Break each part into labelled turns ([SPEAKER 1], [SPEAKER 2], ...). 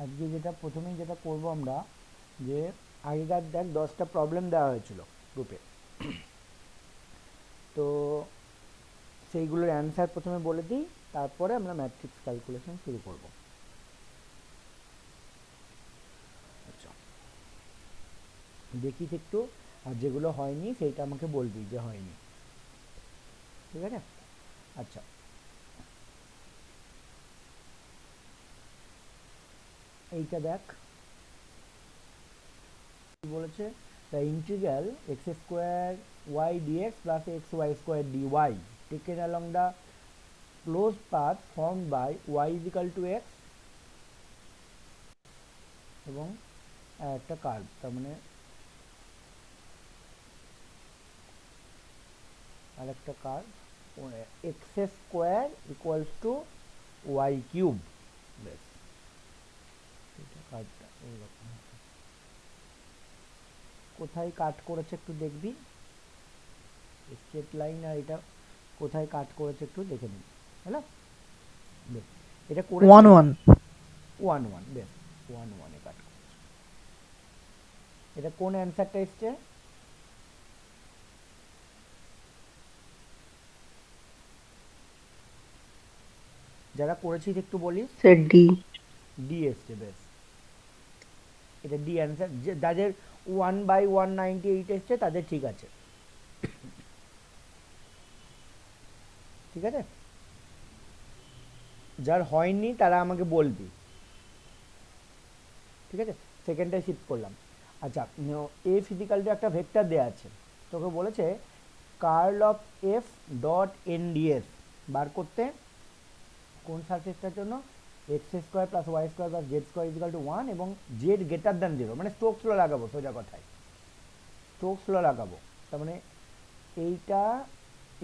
[SPEAKER 1] আজকে যেটা প্রথমেই যেটা করব আমরা, যে আগেকার দেখ 10টা প্রবলেম দেওয়া হয়েছিল গ্রুপে, তো সেইগুলোর অ্যান্সার প্রথমে বলে দিই, তারপরে আমরা ম্যাট্রিক্স ক্যালকুলেশন শুরু করব। আচ্ছা, দেখিস একটু, আর যেগুলো হয়নি সেইটা আমাকে বলবি যে হয়নি, ঠিক আছে? আচ্ছা, এইটা দেখ কি বলেছে, the integral x square y dx plus x y square d y taken along the close path form by y is equal to x এবং একটা কার্ভ, তার মানে আর একটা curve x square equals to y cube. বেশ, এটা কার্ভটা এইরকম হবে। কোথায় কাট করেছে একটু দেখবি, স্ট্রেট লাইন আর এটা কোথায় কাট করেছে একটু দেখে নিবি, হ্যালো? বেশ, এটা করেছে
[SPEAKER 2] 1 1
[SPEAKER 1] ওয়ান ওয়ান, বেশ, ওয়ান ওয়ানে কাট করেছে। এটা কোন অ্যান্সারটা এসছে? যারা করেছিস একটু বলিস।
[SPEAKER 2] sir D
[SPEAKER 1] ডি এসছে, বেশ, এটা ডি অ্যান্সার। যাদের 1/198 এসছে তাদের ঠিক আছে, ঠিক আছে? যার হয়নি তারা আমাকে বলবি, ঠিক আছে? সেকেন্ডটাই শিফট করলাম। আচ্ছা, এ ফিজিক্যাল যে একটা ভেক্টর দেওয়া আছে, তোকে বলেছে curl of F dot NDS বার করতে কোন সারফেসটার জন্য, X square plus Y square plus Z square is equal to one এবং জেড গ্রেটার দ্যান জিরো, মানে স্ট্রোকস ল লাগাবো, সোজা কথায় স্ট্রোকস ল লাগাবো। তার মানে এইটা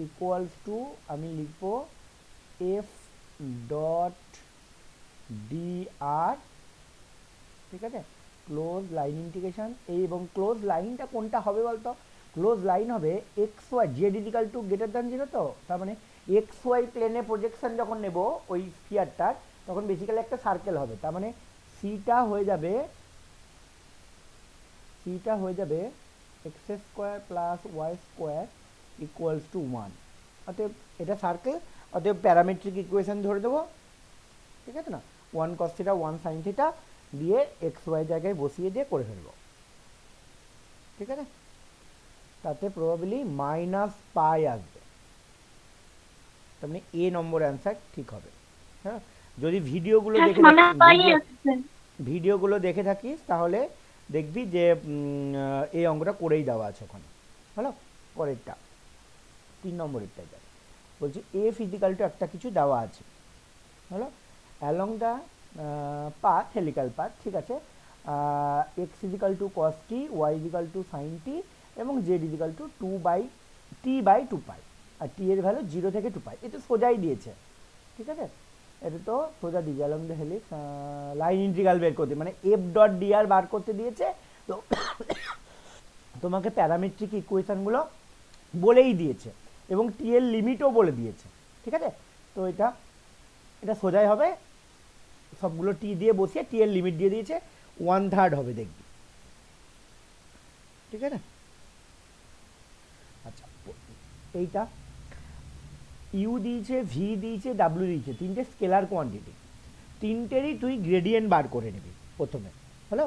[SPEAKER 1] ইকুয়ালস টু আমি লিখবো এফ ডট ডি আর, ঠিক আছে? ক্লোজ লাইন ইন্টিগ্রেশন, এই এবং ক্লোজ লাইনটা কোনটা হবে বলতো? ক্লোজ লাইন হবে x y z is equal to greater than zero, তো তার মানে এক্স ওয়াই প্লেনে প্রজেকশন যখন নেব ওই স্ফিয়ারটার, তখন বেসিক্যালি একটা সার্কেল হবে, তার মানে সিটা হয়ে যাবে, সিটা হয়ে যাবে x square plus Y square equals to one. অতএব এটা সার্কেল, অতএব প্যারামেট্রিক ইকুয়েশন ধরে দেবো, ঠিক আছে না? One cos theta one sine theta দিয়ে এক্স ওয়াই জায়গায় বসিয়ে দিয়ে করে ফেলবো, ঠিক আছে? তাতে প্রবাবিলি মাইনাস পাই আসবে, তার মানে এ নম্বর অ্যান্সার ঠিক হবে। হ্যাঁ, যদি ভিডিওগুলো দেখে ভিডিওগুলো দেখে থাকিস তাহলে দেখবি যে এই অঙ্কটা করেই দেওয়া আছে ওখানে। হ্যালো, পরেরটা 3 নম্বরেরটাই যাবে, বলছি এ ফিজিক্যাল টু একটা কিছু দেওয়া আছে, hello, along the path helical path, ঠিক আছে, X is equal to cos T, Y is equal to sine T এবং Z is equal to T by two pi, আর টি এর ভ্যালু 0 থেকে 2 পাই। এটা সোজাই দিয়েছে, ঠিক আছে? এটা তো সোজা দিয়েছে along the helix line integral বের করতে, মানে এফ ডট ডিআর বার করতে দিয়েছে, তো তোমাকে প্যারামেট্রিক ইকুয়েশনগুলো বলেই দিয়েছে এবং টি এর লিমিটও বলে দিয়েছে, ঠিক আছে? তো এটা এটা সোজাই হবে, সবগুলো টি দিয়ে বসিয়ে টি এর লিমিট দিয়ে দিয়েছে, 1/3 হবে দেখবি, ঠিক আছে? আচ্ছা, এইটা ইউ দিয়েছে, ভি দিয়েছে, ডাব্লিউ দিয়েছে, তিনটে স্কেলার কোয়ান্টিটি, তিনটেরই তুই গ্রেডিয়েন্ট বার করে নিবি প্রথমে, হ্যালো?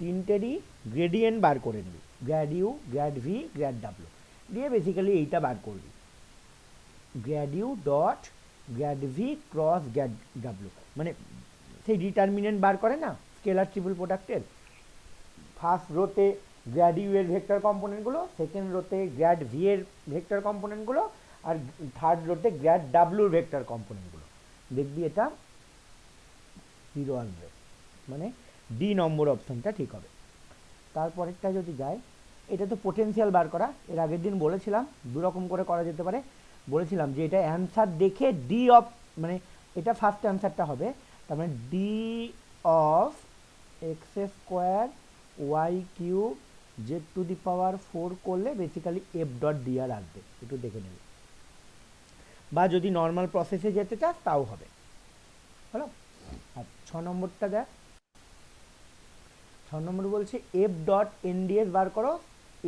[SPEAKER 1] তিনটেরই গ্রেডিয়েন্ট বার করে নিবি, grad u, grad v, grad ডাব্লিউ দিয়ে বেসিক্যালি এইটা বার করবি, grad u dot grad v cross grad ডাব্লিউ, মানে সেই ডিটারমিনেন্ট বার করে না স্কেলার ট্রিপল প্রোডাক্টের, ফার্স্ট রোতে গ্র্যাড ইউ এর ভেক্টর কম্পোনেন্টগুলো, সেকেন্ড রোতে গ্র্যাড ভি এর ভেক্টর কম্পোনেন্টগুলো, আর থার্ড রোতে গ্র্যাড ডাব্লিউর ভেক্টর কম্পোনেন্টগুলো, দেখবি এটা 0 আসবে, মানে ডি নম্বর অপশনটা ঠিক হবে। তারপরেরটা যদি যায়, এটা তো পোটেনশিয়াল বার করা, এর আগের দিন বলেছিলাম দুরকম করে করা যেতে পারে, বলেছিলাম যে এটা অ্যান্সার দেখে ডি অফ, মানে এটা ফার্স্ট অ্যান্সারটা হবে, তার মানে D of X square Y cube Z to the power 4 করলে বেসিক্যালি এফ ডট ডিআর আসবে, একটু দেখে নেবে, বা যদি নর্মাল প্রসেসে যেতে চাস তাও হবে, হলো? আর 6 নম্বরটা দেখ, নম্বর বলছে এফ ডট এনডিএস বার করো।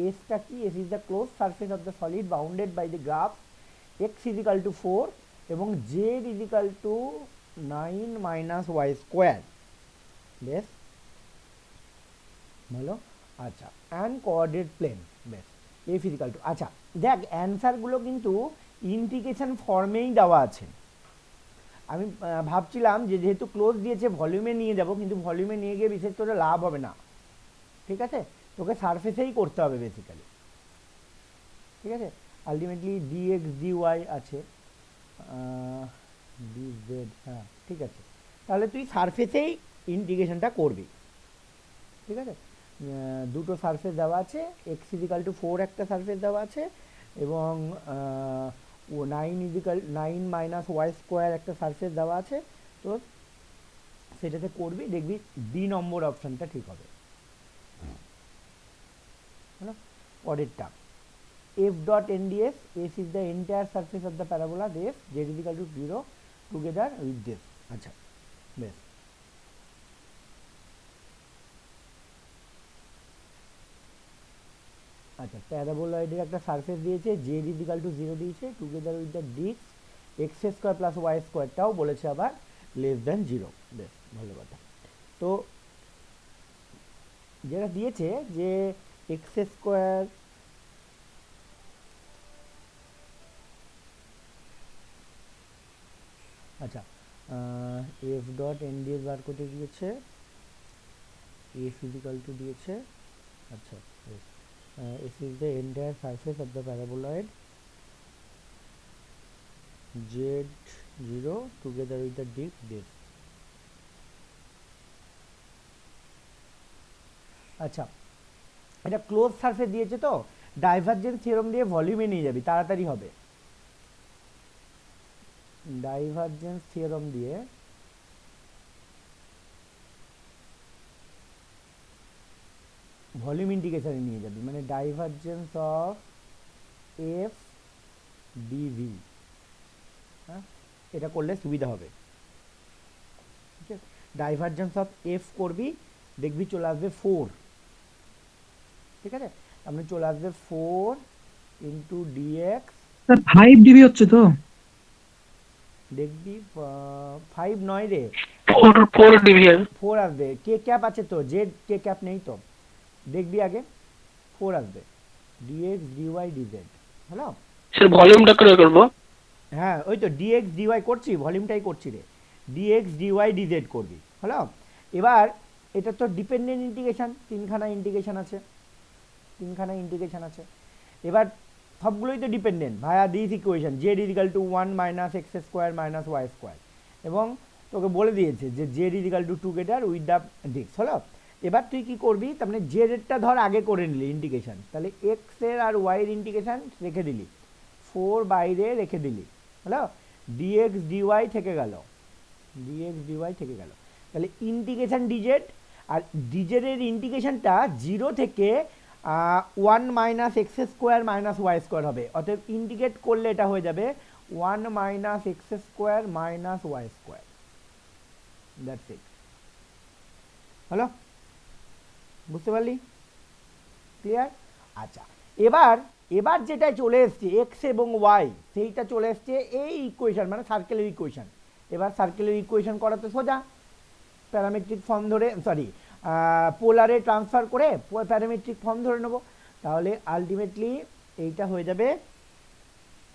[SPEAKER 1] এসটা কি? S is the close surface of the solid bounded by the graph x is equal to 4 এবং z is equal to 9 minus y square. বেশ ভালো। আচ্ছা, অ্যান্ড কোঅর্ডিনেট প্লেন। বেশ, এফ ইজ ইকাল টু, আচ্ছা দেখ অ্যান্সারগুলো কিন্তু ইন্টিগ্রেশন ফর্মেই দেওয়া আছে। আমি ভাবছিলাম যে যেহেতু ক্লোজ দিয়েছে ভলিউমে নিয়ে যাব, কিন্তু ভলিউমে নিয়ে গিয়ে বিশেষ করে লাভ হবে না, ঠিক আছে, তোকে সারফেসেই করতে হবে বেসিক্যালি, ঠিক আছে। আলটিমেটলি ডিএক্স ডিওয়াই আছে, ডিজেড, হ্যাঁ ঠিক আছে, তাহলে তুই সারফেসেই ইন্টিগ্রেশনটা করবি, ঠিক আছে। দুটো সারফেস দেওয়া আছে, এক্স ইজিক্যাল টু 4 একটা সারফেস দেওয়া আছে, এবং 9 মাইনাস ওয়াই স্কোয়ার একটা সারফেস দেওয়া আছে। তো সেটাতে করবি, দেখবি বি নম্বর অপশানটা ঠিক হবে। হলো পরেরটা, f dot n ds, s is the entire surface of the parabola রেস, z is equal to 0 together with this. আচ্ছা বেশ, আচ্ছা প্যারাবোলয়েডের একটা সারফেস দিয়েছে, জেড ইজিক্যাল টু 0 দিয়েছে, together with the disk X square plus Y স্কোয়ারটাও বলেছে আবার লেস দ্যান 0। বেশ ভালো কথা। তো যেটা দিয়েছে যে এক্স স্কোয়ার, আচ্ছা এফ ডট এনডিএস বার করতে দিয়েছে, এফ ইজিক্যাল টু দিয়েছে, আচ্ছা S is the entire surface of the paraboloid Z 0 together with the disk this. আচ্ছা এটা ক্লোজ সারফেস দিয়েছে, তো ডাইভারজেন্স থিওরেম দিয়ে ভলিউমে নিয়ে যাবি, তাড়াতাড়ি হবে। ডাইভারজেন্স থিওরেম দিয়ে ভলিউম ইন্টিগ্রেশনে নিয়ে যাবি, মানে ডাইভারজেন্স অফ এফ ডিভি, হ্যাঁ এটা করলে সুবিধা হবে, ঠিক আছে। ডাইভারজেন্স অফ এফ করবি, দেখবি চলে আসবে 4, ঠিক আছে, আপনি চলে আসবে 4 ইন্টু ডিএক্স।
[SPEAKER 2] 5 ডিবি হচ্ছে তো,
[SPEAKER 1] দেখবি 5 নয় রে,
[SPEAKER 2] 4 ডিবি।
[SPEAKER 1] 4 আসবে, কে ক্যাপ আছে তো, জেড কে ক্যাপ নেই তো, দেখবি আগে 4 আসবে, D X D Y D Z. Hello
[SPEAKER 2] sir ভলিউমটা করে করবো?
[SPEAKER 1] হ্যাঁ ওই তো ডিএক্স ডিওয়াই করছি, ভলিউমটাই করছি রে, ডিএক্স ডিওয়াই ডিজেড করবি। হ্যালো এবার এটা তো ডিপেন্ডেন্ট ইন্টিগ্রেশন, তিনখানা ইন্টিগ্রেশন আছে, এবার সবগুলোই তো dependent via this equation, z is equal to 1 minus x square minus y square, এবং তোকে বলে দিয়েছে যে z is equal to together with the disk. হলো এবার তুই কি করবি, তার মানে জেডেরটা ধর আগে করে নিলি ইন্টিগ্রেশন, তাহলে এক্স এর আর ওয়াই এর ইন্টিগ্রেশন রেখে দিলি, 4 বাইরে রেখে দিলি, হলো ডিএক্স ডিওয়াই থেকে গেল, তাহলে ইন্টিগ্রেশন ডিজেড, আর ডিজেডের ইন্টিগ্রেশনটা 0 থেকে 1 minus x square minus y square হবে, অতএব ইন্টিগ্রেট করলে এটা হয়ে যাবে 1 minus x square minus y square, that's it. হলো বুঝতে পারলি? ক্লিয়ার? আচ্ছা এবার যেটা চলে এসছে এক্স এবং ওয়াই, সেইটা চলে এসছে এই ইকুয়েশন, মানে সার্কেলের ইকুয়েশন। এবার সার্কেলের ইকুয়েশন করাতে সোজা, প্যারামেট্রিক ফর্ম ধরে, সরি পোলারে ট্রান্সফার করে প্যারামেট্রিক ফর্ম ধরে নেব, তাহলে আলটিমেটলি এইটা হয়ে যাবে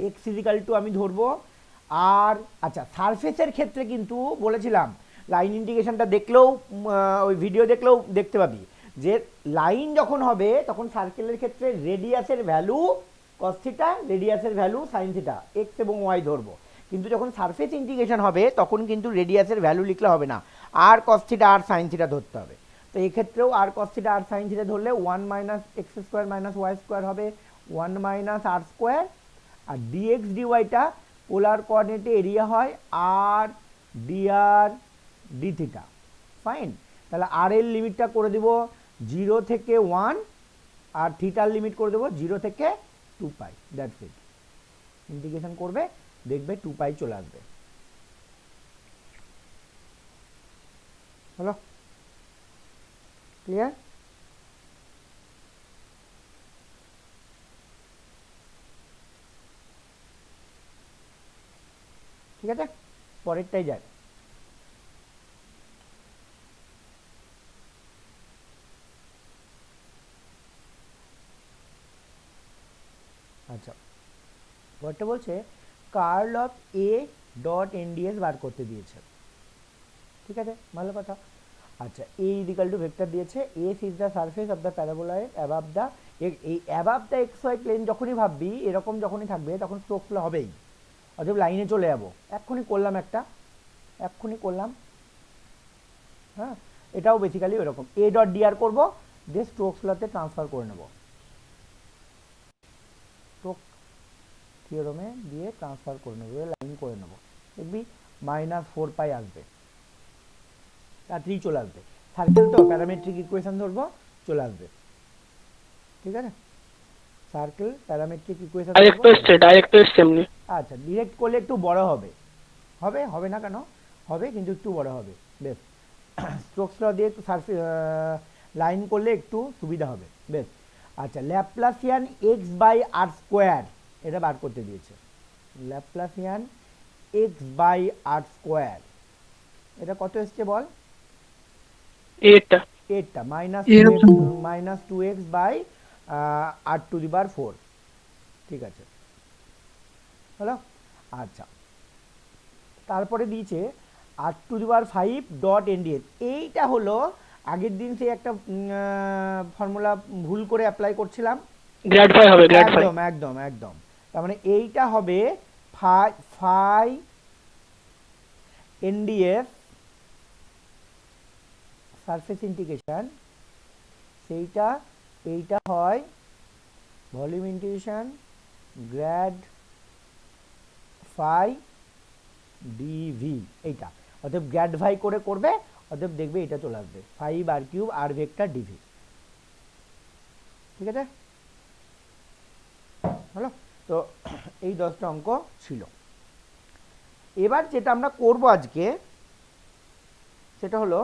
[SPEAKER 1] এক্স ইজিক্যাল টু, আমি ধরবো আর, আচ্ছা সারফেসের ক্ষেত্রে কিন্তু বলেছিলাম লাইন ইন্টিগ্রেশনটা দেখলেও ওই ভিডিও দেখলেও দেখতে পাবি যে লাইন যখন হবে তখন সার্কেলের ক্ষেত্রে রেডিয়াসের ভ্যালু কস থিটা, রেডিয়াসের ভ্যালু সাইন থিটা, এক্স এবং ওয়াই ধরবো, কিন্তু যখন সারফেস ইন্টিগ্রেশন হবে তখন কিন্তু রেডিয়াসের ভ্যালু লিখলে হবে না, r cos theta r sine theta ধরতে হবে। তো এই ক্ষেত্রেও r cos theta r sine theta ধরলে 1 minus x square minus y square হবে 1 মাইনাস আর স্কোয়ার, আর ডিএক্স ডিওয়াইটা পোলার কোঅর্ডিনেটে এরিয়া হয় r dr d theta, fine. তাহলে আর এর লিমিটটা করে দিব 0 থেকে 1, আর থিটার লিমিট করে দেবো 0 থেকে 2 পাই, দ্যাটস ইট। ইন্টিগ্রেশন করবে দেখবে 2 পাই চলে আসবে। হলো ক্লিয়ার? ঠিক আছে, পরেরটাই যায়। আচ্ছা, পরেরটা বলছে curl of A dot NDS বার করতে দিয়েছে। ঠিক আছে, ভালো কথা। আচ্ছা, এ ইজিক্যাল টু ভেক্টর দিয়েছে, S is the surface of the paraboloid above the, এই above the X Y plane যখনই ভাববি এরকম যখনই থাকবে তখন স্ট্রোকস ল হবেই, অতএব লাইনে চলে যাবো। এক্ষুনি করলাম একটা, এক্ষুনি করলাম। হ্যাঁ, এটাও বেসিক্যালি ওরকম, এ ডট ডিআর করবো, দিয়ে স্ট্রোকস লতে ট্রান্সফার করে নেব, স্ট্রোক থিওরেমে দিয়ে ট্রান্সফার করে নেবো, লাইন করে নেবো, দেখবি -4 পাই আসবে, তাড়াতাড়ি চলে আসবে। সার্কেল তো প্যারামেট্রিক ইকুয়েশন ধরবো, চলে আসবে। ঠিক আছে, সার্কেল প্যারামেট্রিক ইকুয়েশন
[SPEAKER 2] ডাইরেক্ট এসছে এমনি।
[SPEAKER 1] আচ্ছা, ডিরেক্ট করলে একটু বড় হবে, হবে হবে না কেন, হবে কিন্তু একটু বড় হবে। বেশ, স্ট্রোকস ল দিয়ে একটু সারফেস লাইন করলে একটু সুবিধা হবে। বেশ, আচ্ছা, Laplacian x by r square এটা বার করতে দিয়েছে। Laplacian x by r square এটা কত এসছে বল?
[SPEAKER 2] এইটা
[SPEAKER 1] -2x বাই r⁴। ঠিক আছে, হলো। আচ্ছা, তারপরে দিয়েছে r⁵ ডট এনডিএস। এইটা হলো আগের দিন সে একটা ফর্মুলা ভুল করে অ্যাপ্লাই করছিলাম,
[SPEAKER 2] গ্র্যাড ফাই হবে, গ্র্যাড ফাই।
[SPEAKER 1] একদম একদম একদম। তার মানে এইটা হবে ফাই এনডিএস সারফেস ইন্টিগ্রেশন, সেইটা এইটা হয় volume integration grad phi dv, এইটা অতএব গ্র্যাড ফাই করে করবে, অতএব দেখবে এটা চলে আসবে 5r³ আর ভেক্টর ডিভি। ঠিক আছে, হলো। তো এই 10টা অঙ্ক ছিল। এবার যেটা আমরা করব আজকে সেটা হলো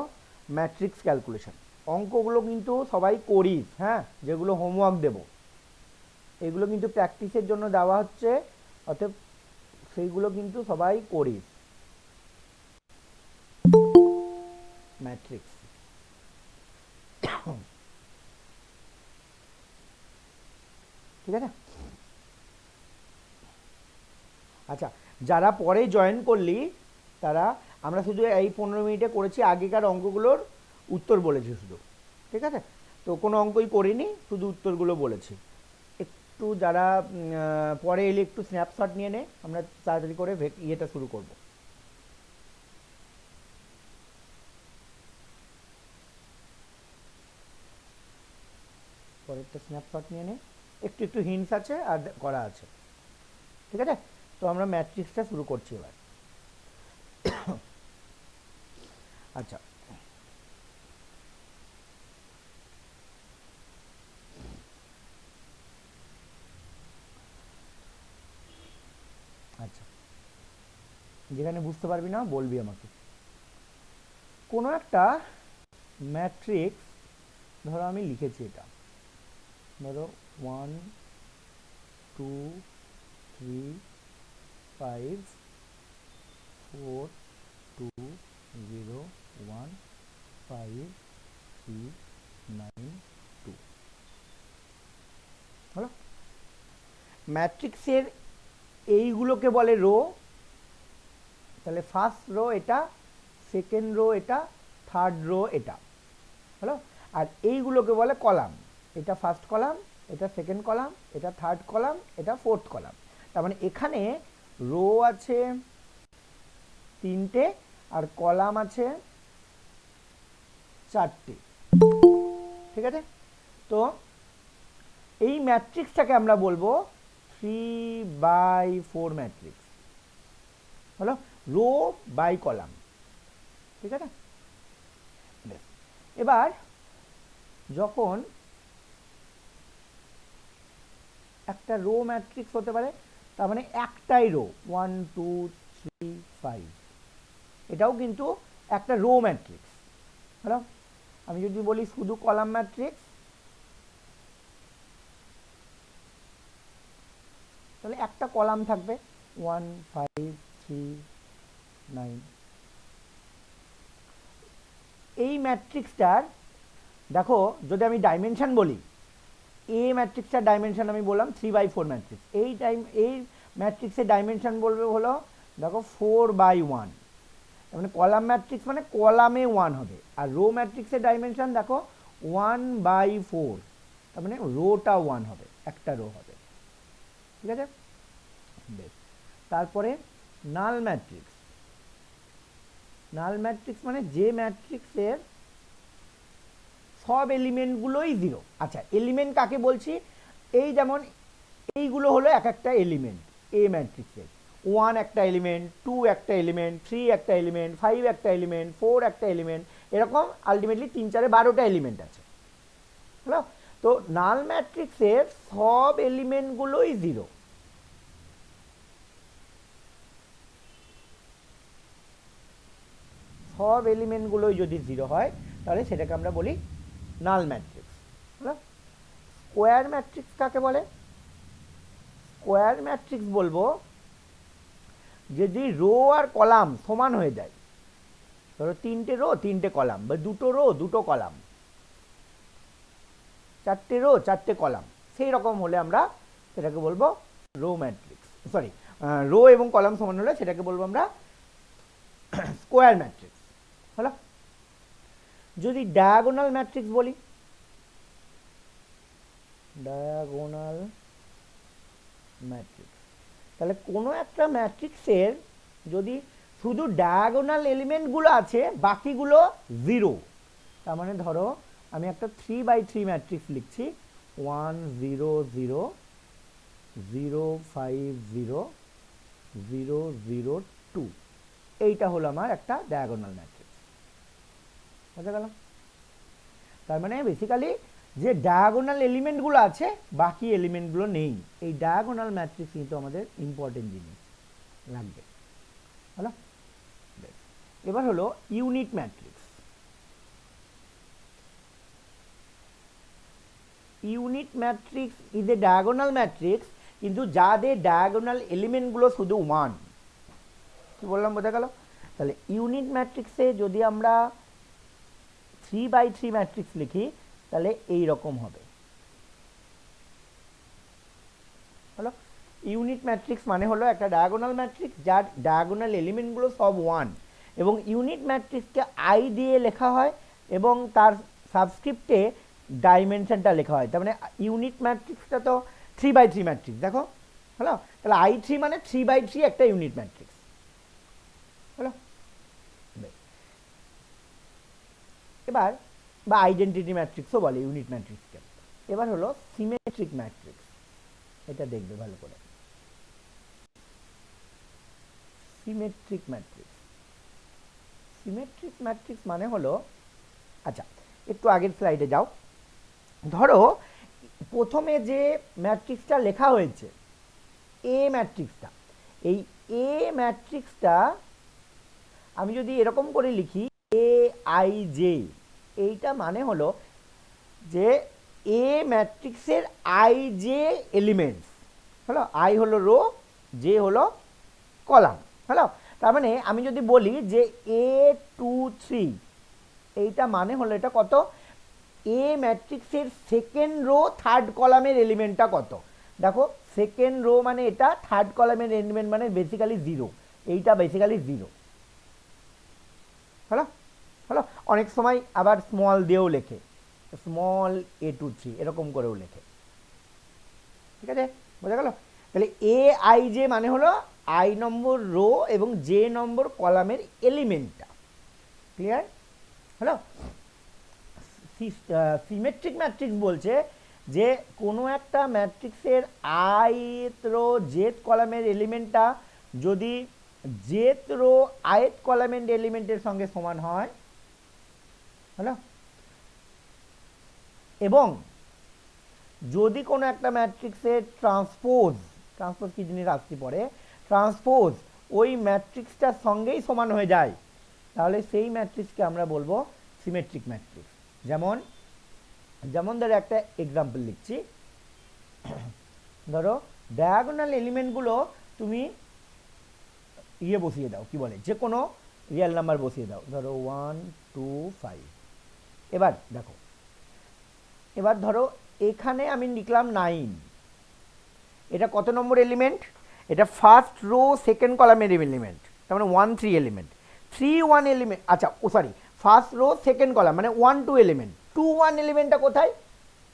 [SPEAKER 1] ম্যাট্রিক্স ক্যালকুলেশন। অঙ্কগুলো কিন্তু সবাই করিস, হ্যাঁ, যেগুলো হোমওয়ার্ক দেব এগুলো কিন্তু প্র্যাকটিসের জন্য দেওয়া হচ্ছে, অতএব সেইগুলো কিন্তু সবাই করিস। ম্যাট্রিক্স, ঠিক আছে। আচ্ছা, যারা পরে জয়েন করলি তারা, আমরা শুধু এই 15 মিনিটে করেছি আগেকার অঙ্কগুলোর উত্তর বলেছি শুধু, ঠিক আছে। তো কোনো অঙ্কই করিনি, শুধু উত্তরগুলো বলেছি। একটু যারা পরে এলে একটু স্ন্যাপশট নিয়ে নে, আমরা তাড়াতাড়ি করে ইয়েটা শুরু করব। পরেরটা স্ন্যাপশট নিয়ে নে, একটু একটু হিন্টস আছে আর করা আছে, ঠিক আছে। তো আমরা ম্যাট্রিক্সটা শুরু করছি এবার। আচ্ছা, আচ্ছা, যেখানে বুঝতে পারবি না বলবি আমাকে। কোনো একটা ম্যাট্রিক্স ধরো আমি লিখেছি, এটা ধরো 1 2 3 5 4 2 0 1 5 3 9 2, হলো। ম্যাট্রিক্সের এইগুলোকে বলে রো, তাহলে ফার্স্ট রো এটা, সেকেন্ড রো এটা, থার্ড রো এটা, হলো। আর এইগুলোকে বলে কলাম, এটা ফার্স্ট কলাম, এটা সেকেন্ড কলাম, এটা থার্ড কলাম, এটা ফোর্থ কলাম। তার মানে এখানে রো আছে 3টে আর কলাম আছে 4টে, ঠিক আছে। তো এই ম্যাট্রিক্সটাকে আমরা বলবো 3/4 ম্যাট্রিক্স, হলো, রো বাই কলাম, ঠিক আছে। এবার যখন একটা রো ম্যাট্রিক্স হতে পারে, তার মানে একটাই রো 1 2 3 5, এটাও কিন্তু একটা রো ম্যাট্রিক্স, হলো। আমি যদি বলি শুধু কলাম ম্যাট্রিক্স, তাহলে একটা কলাম থাকবে 1 5 3 9। এই ম্যাট্রিক্সটার দেখো যদি আমি ডাইমেনশন বলি, এ ম্যাট্রিক্সটার ডাইমেনশন আমি বললাম 3/4 ম্যাট্রিক্স, এই ম্যাট্রিক্সের ডাইমেনশন বলবে হলো দেখো 4/1, মানে কলাম ম্যাট্রিক্স মানে কলামে 1 হবে, আর রো ম্যাট্রিক্সের ডাইমেনশন দেখো 1/4, তার মানে রোটা 1 হবে, একটা রো হবে, ঠিক আছে বেশ। তারপরে নাল ম্যাট্রিক্স, নাল ম্যাট্রিক্স মানে যে ম্যাট্রিক্সের সব এলিমেন্টগুলোই জিরো। আচ্ছা এলিমেন্ট কাকে বলছি, এই যেমন এইগুলো হলো এক একটা এলিমেন্ট এ ম্যাট্রিক্সের, 1 একটা এলিমেন্ট, 2 একটা এলিমেন্ট, 3 একটা এলিমেন্ট, 5 একটা এলিমেন্ট, 4 একটা এলিমেন্ট, এরকম আলটিমেটলি 3 4 12টা এলিমেন্ট আছে, হলো। তো নাল ম্যাট্রিক্সের সব এলিমেন্টগুলোই জিরো, সব এলিমেন্টগুলোই যদি জিরো হয় তাহলে সেটাকে আমরা বলি নাল ম্যাট্রিক্স, হলো। স্কোয়ার ম্যাট্রিক্স কাকে বলে, স্কোয়ার ম্যাট্রিক্স বলবো যদি রো আর কলাম সমান হয়ে যায়, ধরো 3টে রো 3টে কলাম, বা 2টো রো 2টো কলাম, 4টে রো 4টে কলাম, সেই রকম হলে আমরা সেটাকে বলবো রো ম্যাট্রিক্স, সরি রো এবং কলাম সমান হলে সেটাকে বলবো আমরা স্কোয়ার ম্যাট্রিক্স, হলো। যদি ডায়াগোনাল ম্যাট্রিক্স বলি, ডায়াগোনাল ম্যাট্রিক্স, তাহলে কোনো একটা ম্যাট্রিক্সের যদি শুধু ডায়াগোনাল এলিমেন্টগুলো আছে বাকিগুলো জিরো, তার মানে ধরো আমি একটা 3/3 ম্যাট্রিক্স লিখছি 1 0 0 0 5 0 0 0 2, এইটা হলো আমার একটা ডায়াগোনাল ম্যাট্রিক্স, বুঝা গেল। তার মানে বেসিক্যালি যে ডায়াগোনাল এলিমেন্টগুলো আছে বাকি এলিমেন্টগুলো নেই, এই ডায়াগোনাল ম্যাট্রিক্স কিন্তু আমাদের ইম্পর্টেন্ট জিনিস লাগবে, হলো। এবার হলো unit matrix. Unit matrix is a diagonal matrix, কিন্তু যাদের ডায়াগোনাল এলিমেন্টগুলো শুধু 1, কি বললাম বোঝা গেল। তাহলে ইউনিট ম্যাট্রিক্সে যদি আমরা 3/3 ম্যাট্রিক্স লিখি তাহলে এই রকম হবে, হলো। ইউনিট ম্যাট্রিক্স মানে হলো একটা ডায়াগোনাল ম্যাট্রিক্স যার ডায়াগোনাল এলিমেন্টগুলো সব 1, এবং ইউনিট ম্যাট্রিক্সকে আই দিয়ে লেখা হয় এবং তার সাবস্ক্রিপ্টে ডাইমেনশনটা লেখা হয়, তার মানে ইউনিট ম্যাট্রিক্সটা তো 3/3 ম্যাট্রিক্স দেখো, হলো। তাহলে I3 মানে 3/3 একটা ইউনিট ম্যাট্রিক্স, হলো। এবার বা আইডেন্টিটি ম্যাট্রিক্সও বলে ইউনিট ম্যাট্রিক্সকে। এবার হলো সিমেট্রিক ম্যাট্রিক্স, এটা দেখবে ভালো করে, সিমেট্রিক ম্যাট্রিক্স। সিমেট্রিক ম্যাট্রিক্স মানে হলো, আচ্ছা একটু আগের স্লাইডে যাও, ধরো প্রথমে যে ম্যাট্রিক্সটা লেখা হয়েছে এ ম্যাট্রিক্সটা, এই এ ম্যাট্রিক্সটা আমি যদি এরকম করে লিখি AIJ, এইটা মানে হলো যে এ ম্যাট্রিক্সের IJ এলিমেন্টস, হলো। আই হলো রো, জে হলো কলাম, হলো। তার মানে আমি যদি বলি যে A23, এইটা মানে হলো এটা কত, এ ম্যাট্রিক্সের সেকেন্ড রো থার্ড কলামের এলিমেন্টটা কত, দেখো সেকেন্ড রো মানে এটা, থার্ড কলামের এলিমেন্ট মানে বেসিক্যালি জিরো, এইটা বেসিক্যালি জিরো, হলো হলো। অনেক সময় আবার স্মল দিয়েও লেখে, স্মল A23 এরকম করেও লেখে, ঠিক আছে বোঝা গেল। তাহলে AIJ মানে হলো আই নম্বর রো এবং জে নম্বর কলামের এলিমেন্টটা, ক্লিয়ার, হলো। সিমেট্রিক ম্যাট্রিক্স বলছে যে কোনো একটা ম্যাট্রিক্সের আইথ রো জেথ কলামের এলিমেন্টটা যদি জেথ রো আইথ কলামের এলিমেন্টের সঙ্গে সমান হয়, হলো, এবং যদি কোনো একটা ম্যাট্রিক্সের ট্রান্সপোজ কি জিনিস আসতে পারে, ট্রান্সপোজ ওই ম্যাট্রিক্সটার সঙ্গেই সমান হয়ে যায়, তাহলে সেই ম্যাট্রিক্সকে আমরা বলবো সিমেট্রিক ম্যাট্রিক্স, যেমন যেমন ধরো একটা এক্সাম্পল লিখছি, ধরো ডায়াগোনাল এলিমেন্টগুলো তুমি ইয়ে বসিয়ে দাও, কি বলে, যে কোনো রিয়েল নাম্বার বসিয়ে দাও, ধরো 1 2 5। এবার দেখো, এবার ধরো এখানে আমি লিখলাম 9, এটা কত নম্বর এলিমেন্ট? এটা ফার্স্ট রো সেকেন্ড কলামের এলিমেন্ট, তার মানে 1 3 এলিমেন্ট, 3 1 এলিমেন্ট, আচ্ছা ও sorry, first row second column মানে 1 2 এলিমেন্ট, 2 1 এলিমেন্টটা কোথায়?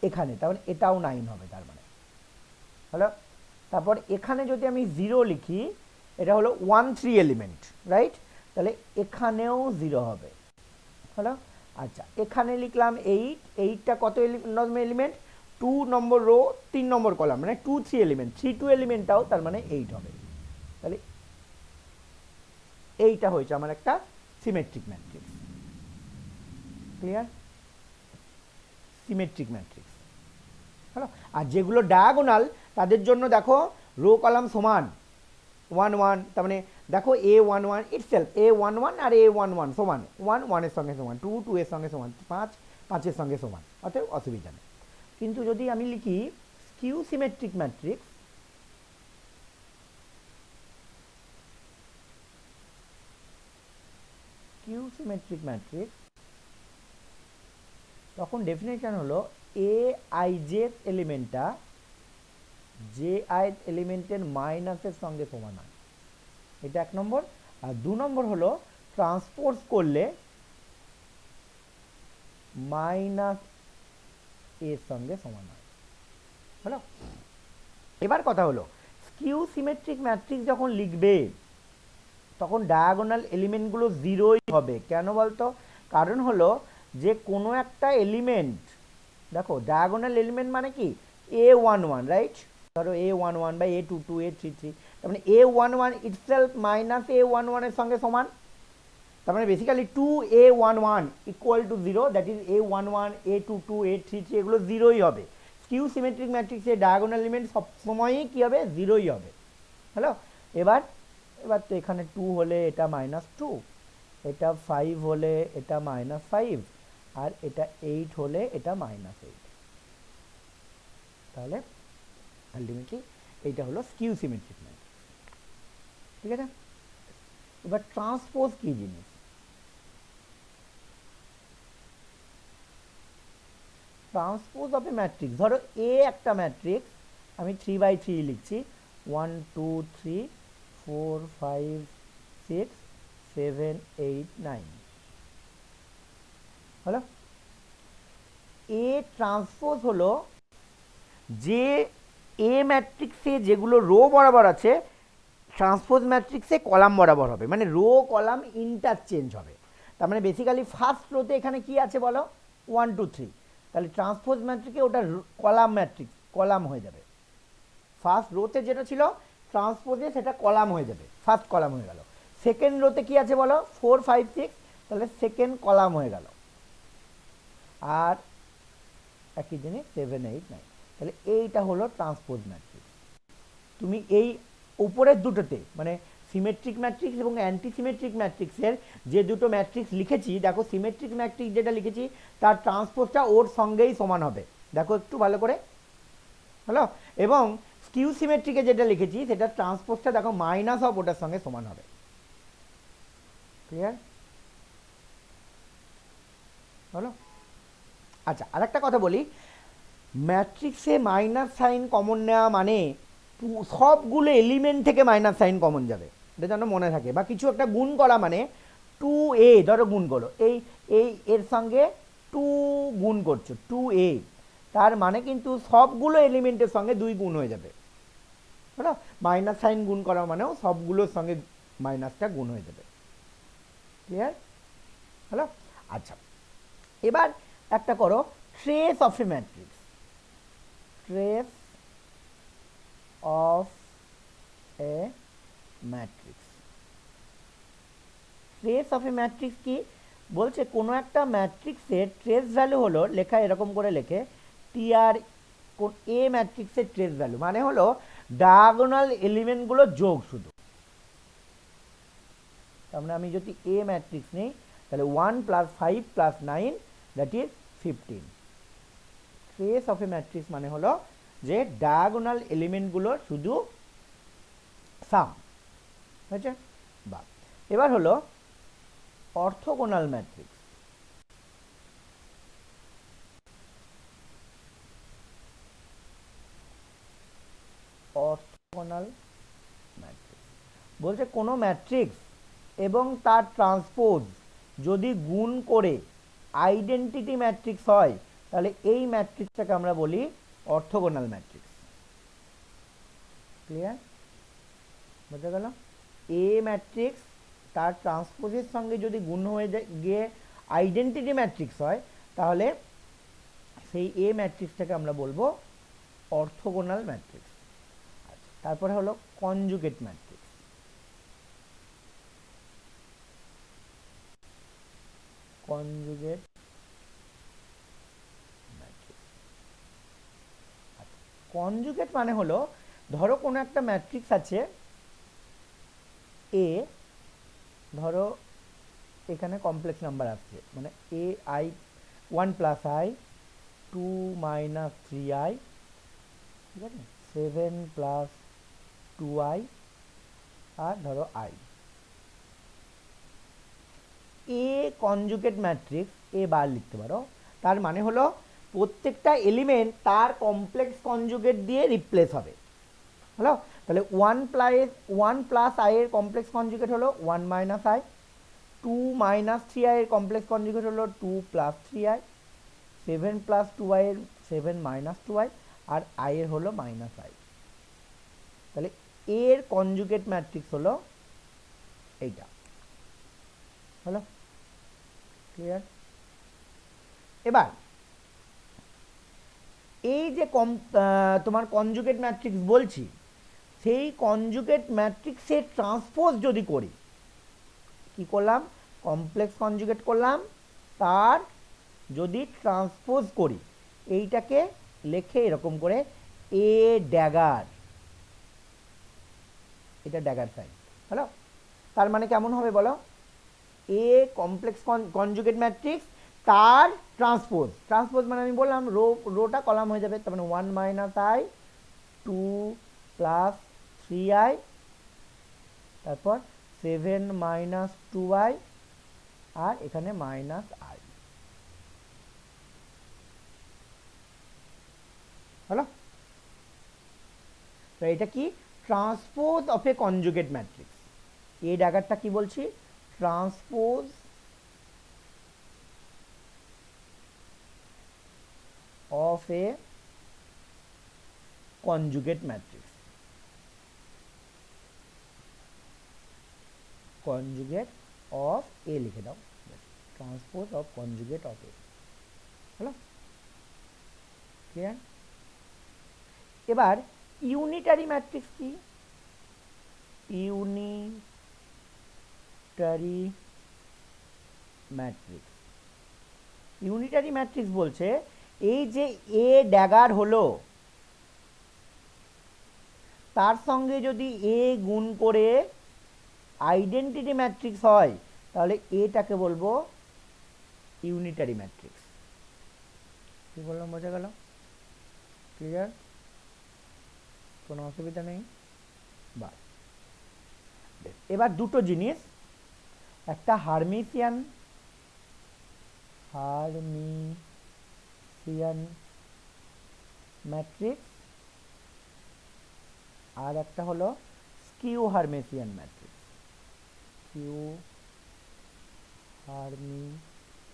[SPEAKER 1] এখানে, তার মানে এটাও 9 হবে, তার মানে হলো। তারপর এখানে যদি আমি 0 লিখি, এটা হলো 1 3 এলিমেন্ট, রাইট? তাহলে এখানেও 0 হবে, হলো। আচ্ছা এখানে লিখলাম 8, 8টা কত নম্বর এলিমেন্ট? 2 নম্বর রো 3 নম্বর কলাম, মানে 2 3 এলিমেন্ট, 3 2 এলিমেন্টটাও তার মানে 8 হবে। তাহলে এইটা হয়েছে আমার একটা symmetric matrix. Clear? Symmetric matrix, হলো। আর যেগুলো ডায়াগোনাল তাদের জন্য দেখো রো কলাম সমান 1 1, তার মানে দেখো A11 ইটসেলফ A11 আর A11 সমান, 1 1 এর সঙ্গে সমান, 2 2 এর সঙ্গে সমান, 5 5 এর সঙ্গে সমান, অতএব অসুবিধা নেই। কিন্তু যদি আমি লিখি skew symmetric matrix, skew symmetric matrix, তখন ডেফিনেশন হলো এ আই জেড এলিমেন্টটা জে আই এলিমেন্টের মাইনাসের সঙ্গে সমান হয়, এটা 1 নম্বর। আর 2 নম্বর হলো ট্রান্সপোজ করলে মাইনাস এর সঙ্গে সমান হয়, হলো। এবার কথা হলো স্কিউ সিমেট্রিক ম্যাট্রিক্স যখন লিখবে তখন ডায়াগোনাল এলিমেন্টগুলো 0ই হবে। কেন বলতো? কারণ হলো যে কোনো একটা এলিমেন্ট, দেখো ডায়াগোনাল এলিমেন্ট মানে কি A11, রাইট? ধরো A11 বা A22 A33, তার মানে A11 ইটসেলফ মাইনাস A11 এর সঙ্গে সমান, তার মানে basically 2A11 equal to 0, that is A11 A22 A33 এগুলো 0ই হবে। স্কিউ সিমেট্রিক ম্যাট্রিক্সের ডায়াগোনাল এলিমেন্ট সবসময়ই কী হবে? 0ই হবে, হ্যালো। এবার এবার তো এখানে 2 হলে এটা -2, এটা 5 হলে এটা -5, আর এটা 8 হলে এটা -8, তাহলে আলটিমেটলি এইটা হলো স্কিউ সিমেট্রিক ম্যাট্রিক্স, ঠিক আছে? এবার ট্রান্সপোজ কি জিনিস? ট্রান্সপোজ অফ এ ম্যাট্রিক্স, ধরো এ একটা ম্যাট্রিক্স, আমি 3/3 লিখছি, 1 2 3 4 5 6 7 8 9, হলো। এ ট্রান্সপোজ হলো যে এ ম্যাট্রিক্সে যেগুলো রো বরাবর আছে ট্রান্সপোজ ম্যাট্রিক্সে কলাম বরাবর হবে, মানে রো কলাম ইন্টারচেঞ্জ হবে। তার মানে বেসিক্যালি ফার্স্ট রোতে এখানে কি আছে বলো? 1 2 3, তাহলে ট্রান্সপোজ ম্যাট্রিক্সে ওটা কলাম ম্যাট্রিক্স, কলাম হয়ে যাবে। ফার্স্ট রোতে যেটা ছিল ট্রান্সপোজে সেটা কলাম হয়ে যাবে, ফার্স্ট কলাম হয়ে গেল। সেকেন্ড রোতে কি আছে বলো? 4 5 6, তাহলে সেকেন্ড কলাম হয়ে গেল। আর একই জিনিস 7 8 9, তাহলে এইটা হলো ট্রান্সপোজ ম্যাট্রিক্স। তুমি এই উপরের দুটোতে মানে সিমেট্রিক ম্যাট্রিক্স এবং অ্যান্টি সিমেট্রিক ম্যাট্রিক্সের যে দুটো ম্যাট্রিক্স লিখেছি, দেখো সিমেট্রিক ম্যাট্রিক্স যেটা লিখেছি তার ট্রান্সপোজটা ওর সঙ্গেই সমান হবে, দেখো একটু ভালো করে, হ্যালো। এবং স্কিউ সিমেট্রিকে যেটা লিখেছি সেটা ট্রান্সপোজটা দেখো মাইনাস অফ ওটার সঙ্গে সমান হবে, ক্লিয়ার হলো? আচ্ছা আরেকটা কথা বলি, ম্যাট্রিক্সে মাইনাস সাইন কমন নেওয়া মানে সবগুলো এলিমেন্ট থেকে মাইনাস সাইন কমন যাবে, এটা যেন মনে থাকে। বা কিছু একটা গুণ করা মানে 2a, ধরো গুণ করো, এই এই এর সঙ্গে 2 গুণ করছো 2a, তার মানে কিন্তু সবগুলো এলিমেন্টের সঙ্গে 2 গুণ হয়ে যাবে, হলো। মাইনাস সাইন গুণ করা মানেও সবগুলোর সঙ্গে মাইনাসটা গুণ হয়ে যাবে, ক্লিয়ার হলো? আচ্ছা এবার একটা করো trace of A matrix, trace of A matrix. Trace of A matrix কি বলছে? কোনো একটা ম্যাট্রিক্সের ট্রেস ভ্যালু হলো, লেখা এরকম করে লেখে টিআর, এ ম্যাট্রিক্সের ট্রেস ভ্যালু মানে হলো ডায়াগোনাল এলিমেন্টগুলো যোগ শুধু। তার মানে আমি যদি এ ম্যাট্রিক্স নিই তাহলে 1 + 5 + 9 that is 15। Trace of A matrix মানে হলো যে ডায়াগোনাল এলিমেন্টগুলোর শুধু সাম হয়েছে। বা এবার হলো অর্থোগোনাল ম্যাট্রিক্স। অর্থোগোনাল ম্যাট্রিক্স বলছে কোনো ম্যাট্রিক্স এবং তার ট্রান্সপোজ যদি গুণ করে আইডেন্টিটি ম্যাট্রিক্স হয় তাহলে এই ম্যাট্রিক্সটাকে আমরা বলি অর্থোগোনাল ম্যাট্রিক্স। ক্লিয়ার? বোঝা গেল? এ ম্যাট্রিক্স তার ট্রান্সপোজের সঙ্গে যদি গুণ হয়ে গিয়ে আইডেন্টিটি ম্যাট্রিক্স হয় তাহলে সেই এ ম্যাট্রিক্সটাকে আমরা বলবো অর্থোগোনাল ম্যাট্রিক্স। তারপরে হলো conjugate matrix. Conjugate matrix, conjugate মানে হলো ধরো কোনো একটা ম্যাট্রিক্স আছে এ, ধরো এখানে কমপ্লেক্স নাম্বার আসছে মানে A I 1 plus I 2 minus 3i, ঠিক আছে, 7 প্লাস 2i আর ধরো i। এ কনজুগেট ম্যাট্রিক্স এ বার লিখতে পারো, তার মানে হলো প্রত্যেকটা এলিমেন্ট তার কমপ্লেক্স কনজুগেট দিয়ে রিপ্লেস হবে। হলো, তাহলে 1 প্লাস আই এর কমপ্লেক্স কনজুগেট হলো 1 মাইনাস আই, 2 মাইনাস 3i এর কমপ্লেক্স কনজুগেট হলো 2 প্লাস 3i, 7 প্লাস 2i এর 7 মাইনাস 2i আর i এর হলো মাইনাস i। তাহলে এর কনজুগেট ম্যাট্রিক্স হলো এইটা। হলো ক্লিয়ার? এবার এই যে তোমার কনজুগেট ম্যাট্রিক্স বলছি, সেই কনজুগেট ম্যাট্রিক্সের ট্রান্সপোজ যদি করি, কি করলাম, কমপ্লেক্স কনজুগেট করলাম, তার যদি ট্রান্সপোজ করি এইটাকে লেখে এরকম করে এ ড্যাগার, এটা ড্যাগার সাইন। হলো, তার মানে কেমন হবে বলো, এ কমপ্লেক্স কনজুগেট ম্যাট্রিক্স তার ট্রান্সপোজ, ট্রান্সপোজ মানে আমি বললাম রোটা কলাম হয়ে যাবে, তার মানে 1 মাইনাস আই 2 প্লাস 3i, তারপর 7 মাইনাস 2i আর এখানে মাইনাস i। হলো, তো এটা কি transpose of A conjugate matrix. এই ডাগারটা কি বলছি, transpose of A conjugate matrix. Conjugate of A লিখে দাও, transpose of conjugate of A. হলো ক্লিয়ার? এবার ইউনিটারি ম্যাট্রিক্স কি, ইউনিটারি ম্যাট্রিক্স। ইউনিটারি ম্যাট্রিক্স বলছে এই যে এ ড্যাগার হলো তার সঙ্গে যদি এ গুণ করে আইডেন্টিটি ম্যাট্রিক্স হয় তাহলে এটাকে বলবো ইউনিটারি ম্যাট্রিক্স। কি বললাম বোঝা গেল? ক্লিয়ার? কোনো অসুবিধা নেই? বা এবার দুটো জিনিস, একটা হার্মিসিয়ান ম্যাট্রিক্স আর একটা হলো skew Hermitian matrix. Skew Hermitian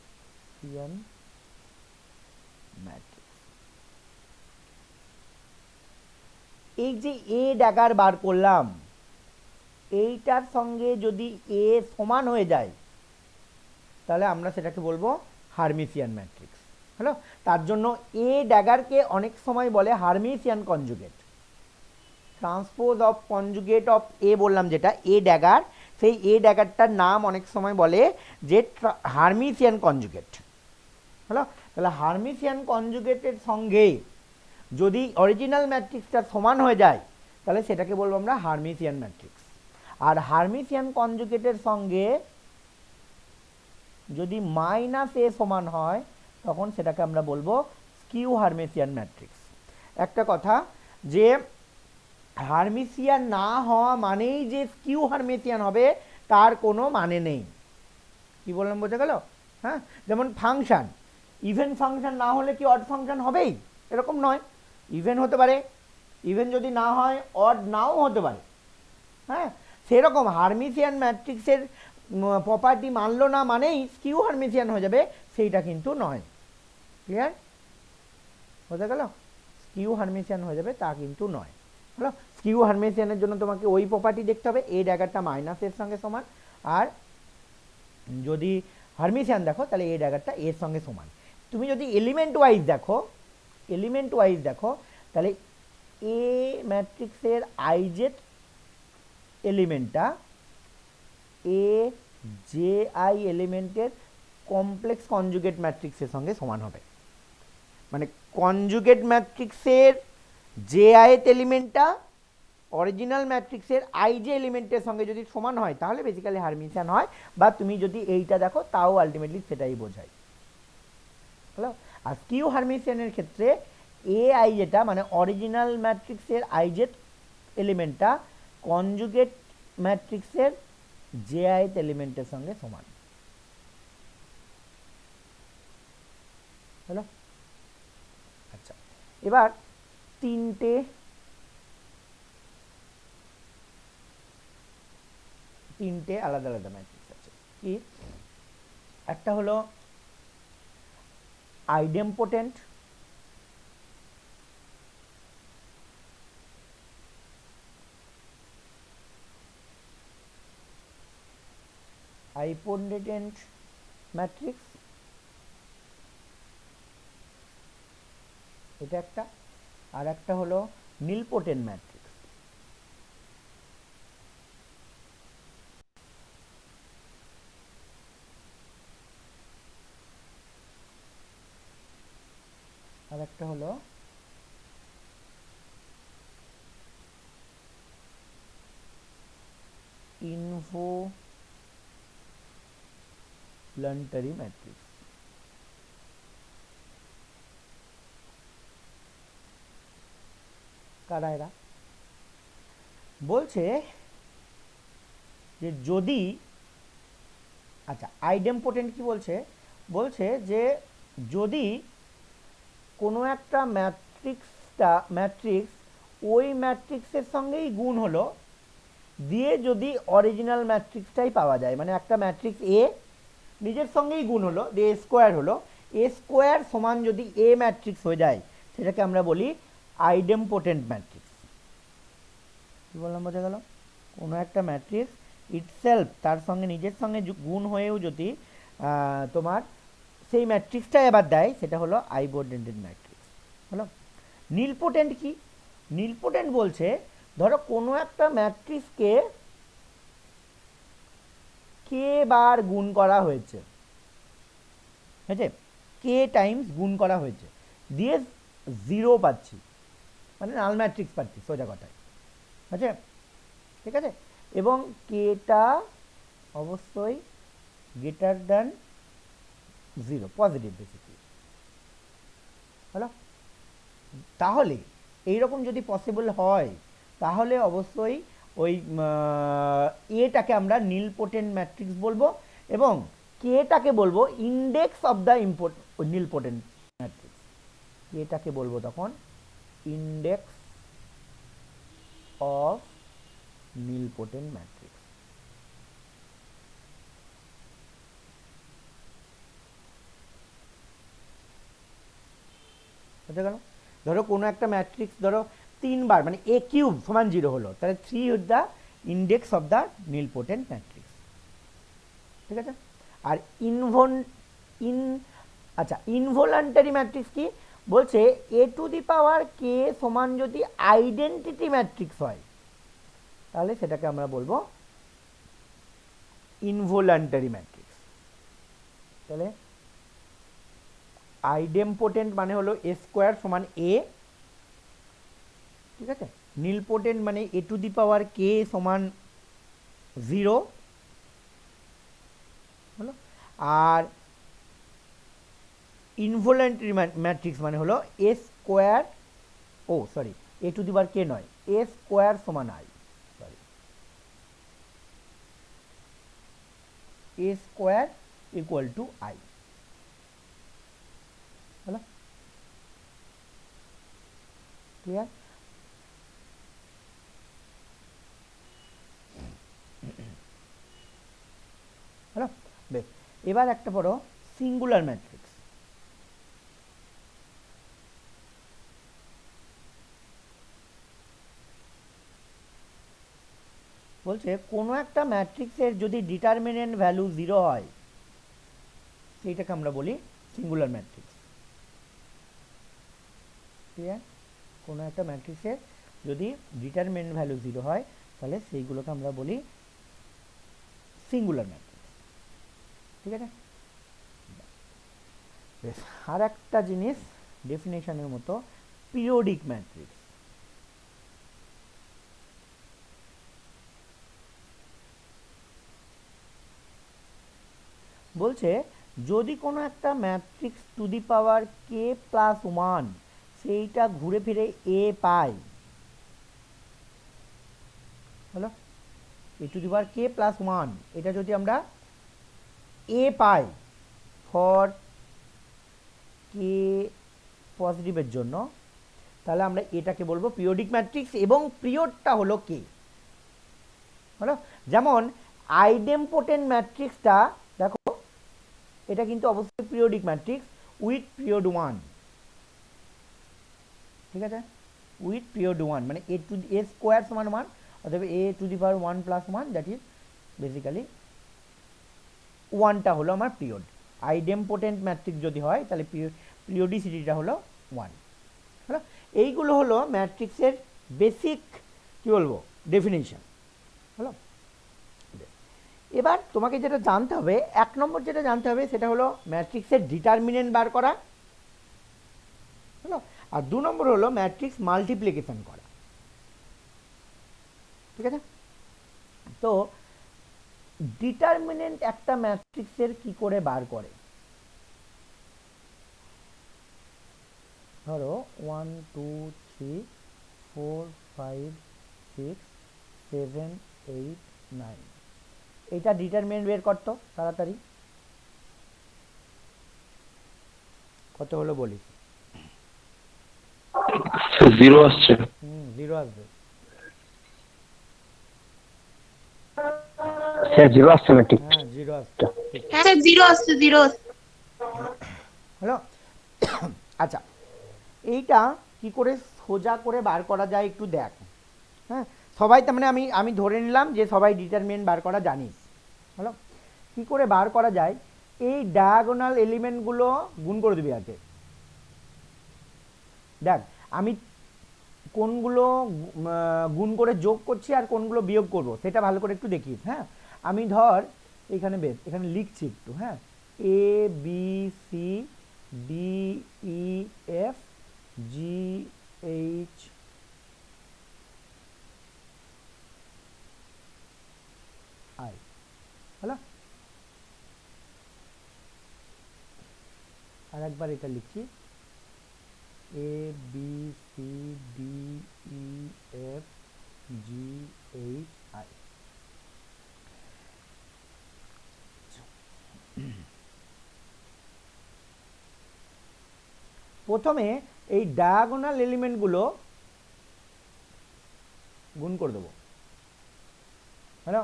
[SPEAKER 1] matrix. এই যে এ ড্যাগার বার করলাম, এইটার সঙ্গে যদি এ সমান হয়ে যায় তাহলে আমরা সেটাকে বলবো হার্মিসিয়ান ম্যাট্রিক্স। হলো, তার জন্য এ ড্যাগারকে অনেক সময় বলে Hermitian conjugate. Transpose of conjugate of A বললাম যেটা এ ড্যাগার, সেই এ ড্যাগারটার নাম অনেক সময় বলে যে হার্মিসিয়ান কনজুগেট। হলো, তাহলে হার্মিসিয়ান কনজুগেটের সঙ্গে যদি অরিজিনাল ম্যাট্রিক্সটা সমান হয়ে যায় তাহলে সেটাকে বলবো আমরা হার্মিসিয়ান ম্যাট্রিক্স। আর হার্মিসিয়ান কনজুগেটের সঙ্গে যদি মাইনাস এ সমান হয় তখন সেটাকে আমরা বলবো স্কিউ হারমেসিয়ান ম্যাট্রিক্স। একটা কথা, যে হারমেসিয়ান না হওয়া মানেই যে স্কিউ হারমেসিয়ান হবে তার কোনো মানে নেই। কি বললাম বোঝা গেল? হ্যাঁ, যেমন ফাংশন, ইভেন ফাংশন না হলে কি অড ফাংশন হবেই? এরকম নয়, ইভেন হতে পারে, ইভেন যদি না হয় অড নাও হতে পারে। হ্যাঁ, সেরকম হারমেসিয়ান ম্যাট্রিক্সের প্রপার্টি মানলো না মানেই স্কিউ হারমেসিয়ান হয়ে যাবে, সেইটা কিন্তু নয়। ক্লিয়ার? বোঝা গেল? স্কিউ হারমেসিয়ান হয়ে যাবে তা কিন্তু নয়। হলো, স্কিউ হারমেসিয়ানের জন্য তোমাকে ওই প্রপার্টি দেখতে হবে, এই ড্যাগারটা মাইনাস এর সঙ্গে সমান, আর যদি হারমেসিয়ান দেখো তাহলে এই ড্যাগারটা এর সঙ্গে সমান। তুমি যদি এলিমেন্ট ওয়াইজ দেখো তাহলে এ ম্যাট্রিক্সের আইজেড এলিমেন্টটা এ জে আই এলিমেন্টের কমপ্লেক্স কনজুগেট ম্যাট্রিক্সের সঙ্গে সমান হবে। মানে কনজুগেট ম্যাট্রিক্সের জে আইথ এলিমেন্টটা অরিজিনাল ম্যাট্রিক্সের আই জে এলিমেন্টের সঙ্গে যদি সমান হয় তাহলে বেসিক্যালি হারমেসিয়ান হয়, বা তুমি যদি এইটা দেখো তাও আলটিমেটলি সেটাই বোঝায়। হলো, আর স্কিউ হারমেসিয়ানের ক্ষেত্রে এ আই যেটা মানে অরিজিনাল ম্যাট্রিক্সের আই জে এলিমেন্টটা কনজুগেট ম্যাট্রিক্সের জে আইথ এলিমেন্টের সঙ্গে সমান। হলো, আচ্ছা, এবার তিনটে আলাদা আলাদা ম্যাট্রিক্স আছে। কি? একটা হলো আইডেম্পোটেন্ট, আইডেম্পোটেন্ট ম্যাট্রিক্স, এটা একটা। আর একটা হলো নীলপোটেন্ট ম্যাট্রিক্স। আর একটা হলো ইনভোলান্টারি ম্যাট্রিক্স। কারা এরা? বলছে যে যদি, আচ্ছা, আইডেম্পোটেন্ট কি বলছে? বলছে যে যদি কোনো একটা ম্যাট্রিক্স ওই ম্যাট্রিক্সের সঙ্গেই গুণ হলো, দিয়ে যদি অরিজিনাল ম্যাট্রিক্সটাই পাওয়া যায়, মানে একটা ম্যাট্রিক্স এ নিজের সঙ্গেই গুণ হলো দিয়ে স্কোয়ার হলো, এ স্কোয়ার সমান যদি এ ম্যাট্রিক্স হয়ে যায় সেটাকে আমরা বলি আইডেম্পোটেন্ট ম্যাট্রিক্স। কী বললাম বোঝা গেল? কোনো একটা ম্যাট্রিক্স ইটসেলফ তার সঙ্গে নিজের সঙ্গে গুণ হয়েও যদি তোমার সেই ম্যাট্রিক্সটাই আবার দেয়, সেটা হলো আইডেম্পোটেন্ট ম্যাট্রিক্স। হলো, নীলপোটেন্ট কি? নীলপোটেন্ট বলছে ধরো কোনো একটা ম্যাট্রিক্সকে কে বার গুণ করা হয়েছে, ঠিক আছে, কে টাইমস গুণ করা হয়েছে, দিয়ে জিরো পাচ্ছি, মানে নাল ম্যাট্রিক্স পাচ্ছি সোজা কথায়, আছে, ঠিক আছে, এবং কেটা অবশ্যই greater than zero, positive basically. হলো, তাহলে এইরকম যদি পসিবল হয় তাহলে অবশ্যই ওই এটাকে আমরা নীলপোটেন্ট ম্যাট্রিক্স বলবো, এবং কেটাকে বলবো index of the nilpotent matrix. কেটাকে বলবো তখন ইন্ডেক্স অফ নীলপোটেন্ট ম্যাট্রিক্স। বুঝতে গেল? ধরো কোনো একটা ম্যাট্রিক্স ধরো 3 বার, মানে এ কিউব সমান 0 হলো, তাহলে 3 is the index of the nilpotent matrix. ঠিক আছে? আর আচ্ছা, ইনভোলান্টারি ম্যাট্রিক্স কি বলছে? এ টু দি পাওয়ার কে সমান যদি আইডেন্টিটি ম্যাট্রিক্স হয় তাহলে সেটাকে আমরা বলবো ইনভোলান্টারি ম্যাট্রিক্স। তাহলে আইডেম্পোটেন্ট মানে হলো এ স্কোয়ার সমান এ, ঠিক আছে, নীলপোটেন্ট মানে এ টু দি পাওয়ার কে সমান 0 হলো, আর ইনভলিউন্টারি ম্যাট্রিক্স মানে হলো এ স্কোয়ার, ও sorry, A to the power K নয়, এ স্কোয়ার সমান I, sorry, A square equal to I, হলো ক্লিয়ার? হলো বেশ। এবার একটা পড়ো সিঙ্গুলার ম্যাট্রিক্স। বলছে কোনো একটা ম্যাট্রিক্সের যদি ডিটারমিনেন্ট ভ্যালু 0 হয় সেইটাকে আমরা বলি সিঙ্গুলার ম্যাট্রিক্স। ক্লিয়ার? কোনো একটা ম্যাট্রিক্সের যদি ডিটারমিনেন্ট ভ্যালু 0 হয় তাহলে সেইগুলোকে আমরা বলি সিঙ্গুলার ম্যাট্রিক্স। ঠিক আছে? বেশ, আর একটা জিনিস ডেফিনেশনের মতো, পিরিয়ডিক ম্যাট্রিক্স। বলছে যদি কোনো একটা matrix to the power K plus one সেইটা ঘুরে ফিরে এ পায়, হলো A to the power K plus one, এটা যদি আমরা এ পাই ফর কে পজিটিভের জন্য, তাহলে আমরা এটাকে বলবো পিরিয়ডিক ম্যাট্রিক্স, এবং পিরিয়ডটা হলো কে। হলো যেমন আইডেমপোটেন্ট ম্যাট্রিক্সটা দেখো, এটা কিন্তু অবশ্যই পিরিয়ডিক ম্যাট্রিক্স উইথ পিরিয়ড 1। ঠিক আছে? উইথ পিরিয়ড 1 মানে এ টু এ স্কোয়ার সমান 1, অথবা A to the power 1 plus 1, that is basically 1টা হলো আমার পিরিয়ড। আইডেমপোটেন্ট ম্যাট্রিক্স যদি হয় তাহলে পিরিয়ডিসিটিটা হলো 1। হলো এইগুলো হলো ম্যাট্রিক্সের বেসিক কি বলবো ডেফিনেশন। হলো এবার তোমাকে যেটা জানতে হবে, 1 নম্বর যেটা জানতে হবে সেটা হলো ম্যাট্রিক্সের ডিটারমিনেন্ট বার করা। হলো আর 2 নম্বর হলো ম্যাট্রিক্স মাল্টিপ্লিকেশন করা। ঠিক আছে? তো ডিটারমিনেন্ট একটা ম্যাট্রিক্সের কি করে বার করে? ধরো 1 2 3 4 5 6 7 8 9, এটা ডিটারমিনেন্ট বের করতো তাড়াতাড়ি। কত হলো বলিস?
[SPEAKER 3] 0 আসছে।
[SPEAKER 1] 0 আসবে।
[SPEAKER 3] স্যার 0 আসছে ম্যাট্রিক।
[SPEAKER 1] হ্যাঁ 0 আসছে।
[SPEAKER 4] হ্যাঁ স্যার 0 আসছে 0।
[SPEAKER 1] হলো আচ্ছা, এইটা কি করে সোজা করে বার করা যায় একটু দেখ। হ্যাঁ সবাই, তার মানে আমি ধরে নিলাম যে সবাই ডিটারমিনেন্ট বার করা জানিস। হলো কি করে বার করা যায়, এই ডায়াগোনাল এলিমেন্টগুলো গুণ করে দিবি আগে। দেখ আমি কোনগুলো গুণ করে যোগ করছি আর কোনগুলো বিয়োগ করব সেটা ভালো করে একটু দেখিস। হ্যাঁ আমি ধর এখানে বেশ এখানে লিখছি একটু। হ্যাঁ A B C D E F G H I. হলো আর একবার এটা লিখছি, A B C D E F G H I. প্রথমে এই ডায়াগোনাল এলিমেন্টগুলো গুণ করে দেবো। হ্যালো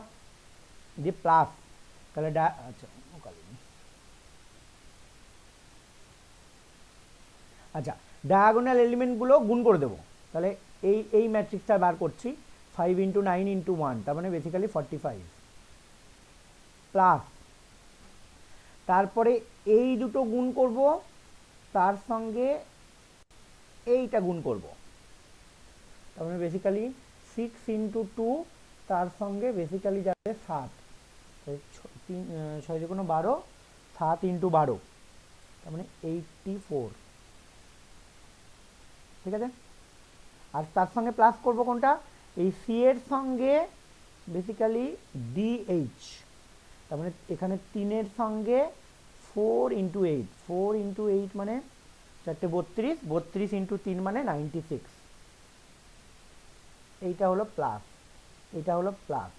[SPEAKER 1] যে প্লাস, তাহলে আচ্ছা আচ্ছা ডায়াগোনাল এলিমেন্টগুলো গুণ করে দেবো। তাহলে এই ম্যাট্রিক্সটা বার করছি 5 × 9 × 1, তার মানে বেসিক্যালি 45 প্লাস, তারপরে এই দুটো গুণ করব, তার সঙ্গে এইটা গুণ করব, তার মানে বেসিক্যালি 6 × 2, তার সঙ্গে বেসিক্যালি যাবে 7, 6 × 12, 7 × 12, তার মানে 84। ঠিক আছে? আর তার সঙ্গে প্লাস করব কোনটা, এই সি এর সঙ্গে বেসিক্যালি ডিএইচ, তার মানে এখানে 3 এর সঙ্গে 4 ইন্টু 8 মানে 4 32 ইন্টু 3 মানে 96, এইটা হলো প্লাস, এটা হলো প্লাস,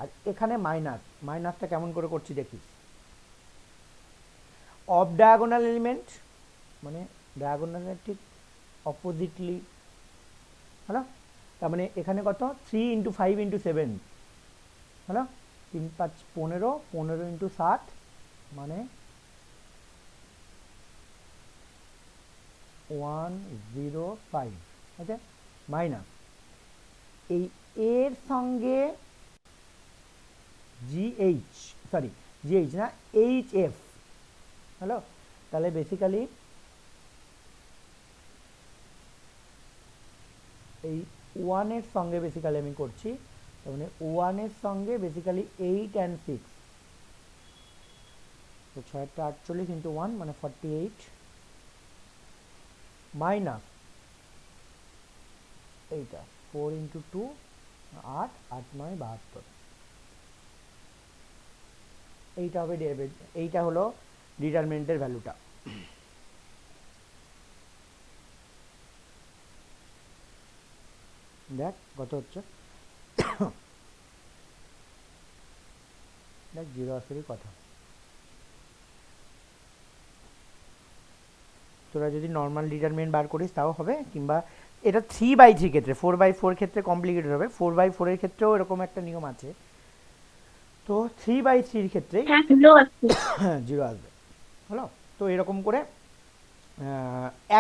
[SPEAKER 1] আর এখানে মাইনাস। মাইনাসটা কেমন করে করছি দেখিস। অফ ডায়াগোনাল এলিমেন্ট মানে ডায়াগোনালের ঠিক অপোজিটলি, হলো, তার মানে এখানে কত 3 ইন্টু 5 ইন্টু 7, হলো, 3 5 15, 15 ইন্টু 7 মানে 105, ওকে, মাইনাস এই এর সঙ্গে জিএইচ না এইচএফ, হ্যালো, তাহলে বেসিক্যালি এই 1 এর সঙ্গে বেসিক্যালি আমি করছি, তার মানে 1 এর সঙ্গে বেসিক্যালি 8 and 6, তো 6 টা 48 ইন্টু 1 মানে 48 মাইনাস এইটা 4 ইন্টু 2 8, 8 9 72, এইটা হবে এইটা হলো ডিটারমিনেন্টের ভ্যালুটা। দেখ কত হচ্ছে, দেখ 0 আসলেই কথা। তোরা যদি নর্মাল ডিটারমিনেন্ট বার করিস তাও হবে, কিংবা এটা 3/3 ক্ষেত্রে, 4/4 ক্ষেত্রে কমপ্লিকেটেড হবে, 4/4 এর ক্ষেত্রেও এরকম একটা নিয়ম আছে, তো 3/3 ক্ষেত্রে
[SPEAKER 4] হ্যাঁ 0 আসছে।
[SPEAKER 1] 0 আসবে, হলো। তো এরকম করে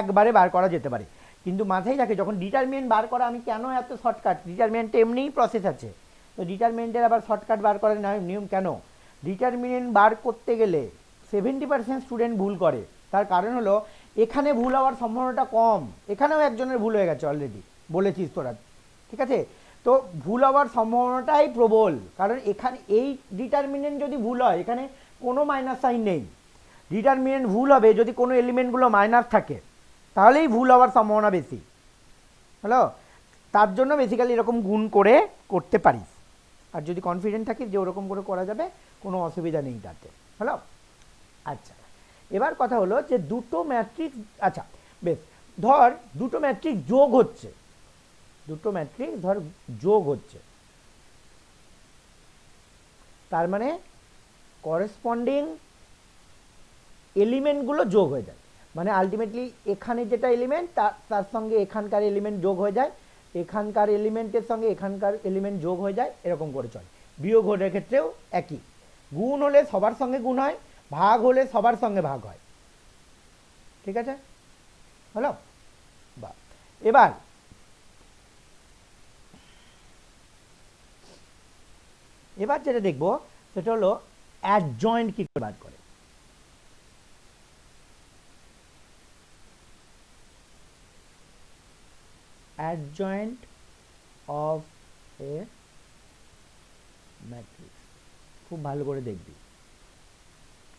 [SPEAKER 1] একবারে বার করা যেতে পারে, কিন্তু মাথায় রাখে যখন ডিটারমিনেন্ট বার করা, আমি কেন এত শর্টকাট, ডিটারমিনেন্টে এমনিই প্রসেস আছে, তো ডিটারমিনেন্টের আবার শর্টকাট বার করার নিয়ম কেন? ডিটারমিনেন্ট বার করতে গেলে 70% স্টুডেন্ট ভুল করে, তার কারণ হলো এখানে ভুল হওয়ার সম্ভাবনাটা কম, এখানেও একজনের ভুল হয়ে গেছে অলরেডি, বলেছিস তোরা, ঠিক আছে, তো ভুল হওয়ার সম্ভাবনাটাই প্রবল, কারণ এখানে এই ডিটারমিনেন্ট যদি ভুল হয়, এখানে কোনো মাইনাস সাইন নেই, ডিটারমিনেন্ট ভুল হবে যদি কোনো এলিমেন্টগুলো মাইনাস থাকে, তাহলেই ভুল হওয়ার সম্ভাবনা বেশি, হ্যালো, তার জন্য বেসিক্যালি এরকম গুণ করে করতে পারিস, আর যদি কনফিডেন্ট থাকিস যে ওরকম করে করা যাবে, কোনো অসুবিধা নেই তাতে, হ্যালো। আচ্ছা, এবার কথা হলো যে দুটো ম্যাট্রিক্স, আচ্ছা বেশ, ধর দুটো ম্যাট্রিক্স যোগ হচ্ছে, দুটো ম্যাট্রিক্স ধর যোগ হচ্ছে, তার মানে করেসপন্ডিং এলিমেন্টগুলো যোগ হয়ে যায়, মানে আলটিমেটলি এখানে যেটা এলিমেন্ট তার সঙ্গে এখানকার এলিমেন্ট যোগ হয়ে যায়, এখানকার এলিমেন্টের সঙ্গে এখানকার এলিমেন্ট যোগ হয়ে যায়, এরকম করে চলে। বিয়োগ হলে ক্ষেত্রেও একই, গুণ হলে সবার সঙ্গে গুণ হয়, ভাগ হলে সবার সঙ্গে ভাগ হয়, ঠিক আছে, হলো, বা এবার যেটা দেখবো সেটা হলো অ্যাডজয়েন্ট কি করে বার করে। অ্যাডজয়েন্ট অফ এ ম্যাট্রিক্স, খুব ভালো করে দেখবি।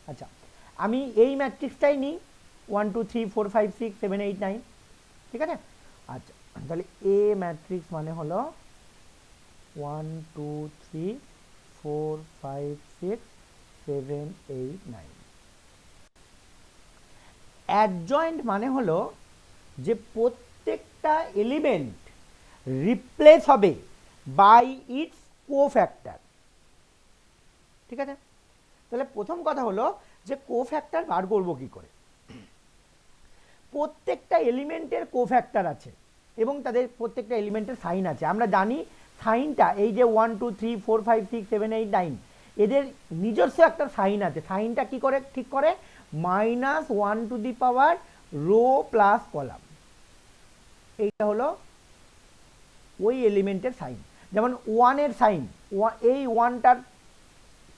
[SPEAKER 1] আচ্ছা, আমি এই ম্যাট্রিক্সটাই নিই 1 2 3 4 5 6 7 8 9, ঠিক আছে, আচ্ছা তাহলে এ ম্যাট্রিক্স মানে হলো 1 2 3 4 5 6 7 8 9। অ্যাডজয়েন্ট মানে হলো যে প্রত্যেকটা এলিমেন্ট রিপ্লেস হবে বাই ইটস কোফ্যাক্টর, ঠিক আছে, তাহলে প্রথম কথা হলো যে কোফ্যাক্টর বার করব কি করে। প্রত্যেকটা এলিমেন্টের কোফ্যাক্টর আছে এবং তাদের প্রত্যেকটা এলিমেন্টের সাইন আছে, আমরা জানি সাইনটা এই যে 1 2 3 4 5 6 7 8 9 এদের নিজস্ব একটা সাইন আছে, সাইনটা কি করে ঠিক করে, -1 to the power row plus column, এইটা হলো ওই এলিমেন্টের সাইন। যেমন 1 এর সাইন, এই 1টার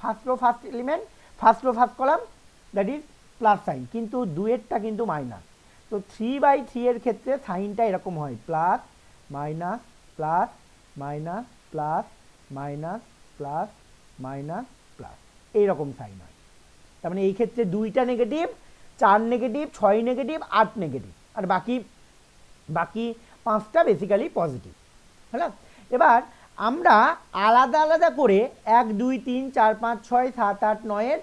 [SPEAKER 1] first row first element, first row first column, that is plus sign, কিন্তু 2এরটা কিন্তু মাইনাস, তো 3/3 এর ক্ষেত্রে সাইনটা এরকম হয় plus minus plus minus plus minus plus minus plus, এইরকম সাইন হয়। তার মানে এই ক্ষেত্রে 2টা নেগেটিভ, 4 নেগেটিভ, 6 নেগেটিভ, 8 নেগেটিভ, আর বাকি 5টা বেসিক্যালি পজিটিভ, হ্যাঁ। এবার আমরা আলাদা আলাদা করে 1 2 3 4 5 6 7 8 9 এর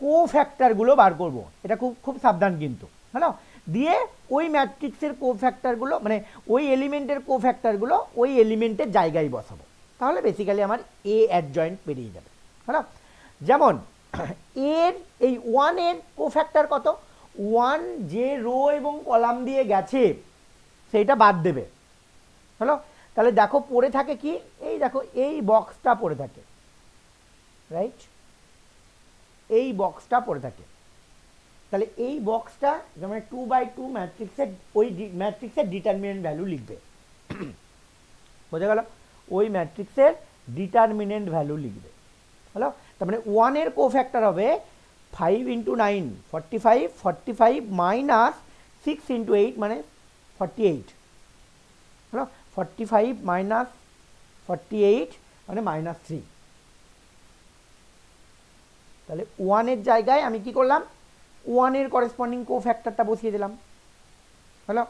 [SPEAKER 1] কোফ্যাক্টরগুলো বার করব, এটা খুব খুব সাবধান কিন্তু, হ্যালো। দিয়ে ওই ম্যাট্রিক্সের কোফ্যাক্টরগুলো মানে ওই এলিমেন্টের কোফ্যাক্টরগুলো ওই এলিমেন্টের জায়গায় বসাবো, তাহলে বেসিক্যালি আমার এ অ্যাডজয়েন্ট বেরিয়ে যাবে, হ্যালো। যেমন এর এই 1 এর কোফ্যাক্টর কত, 1 যে রো এবং কলাম দিয়ে গেছে সেইটা বাদ দেবে, হ্যালো। তাহলে দেখো পড়ে থাকে কি, এই দেখো এই বক্সটা পড়ে থাকে, রাইট, এই বক্সটা পড়ে থাকে। তাহলে এই বক্সটা যেমন 2x2 ম্যাট্রিক্সের ওই ম্যাট্রিক্সের ডিটারমিনেন্ট ভ্যালু লিখবে, বোঝা গেল, ওই ম্যাট্রিক্সের ডিটারমিনেন্ট ভ্যালু লিখবে, হ্যালো। তার মানে 1 এর কোফ্যাক্টর হবে 5 × 9 45, 45 মাইনাস 6 × 8 মানে 48, হ্যালো। 45 মাইনাস 48 মানে -3। তাহলে 1 এর জায়গায় আমি কি করলাম, 1 এর করেসপন্ডিং কোফ্যাক্টরটা বসিয়ে দিলাম, হ্যালো।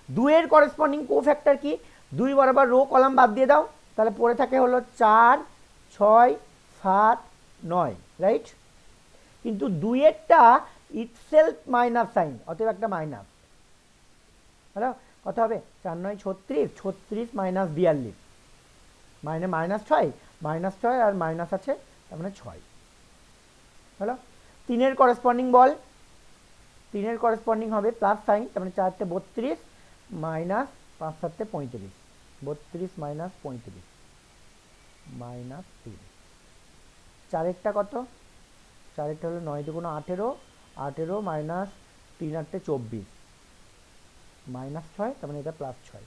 [SPEAKER 1] 2 এর করেসপন্ডিং কোফ্যাক্টর কি, 2 বরাবর রো কলাম বাদ দিয়ে দাও, তাহলে পড়ে থাকে হলো 4, 6, 7, 9, রাইট। কিন্তু 2 এরটা ইটসেলফ মাইনাস সাইন, অতএব একটা মাইনাস, হ্যালো। কত হবে, 4 9 36, 36 মাইনাস 42 মানে -6, -6 আর মাইনাস আছে তার মানে 6, হ্যালো। 3 এর করেসপন্ডিং বল, 3 এর করেসপন্ডিং হবে প্লাস সাইন, তার মানে 4 × 32 মাইনাস 5 × 7 = 35, 32 মাইনাস 35 মাইনাস 3। 4 এরটা কত, 4 এরটা হলো 9 × 2 = 18, 18 মাইনাস 3 × 8 = 24 মাইনাস 6, তার মানে এটা প্লাস 6।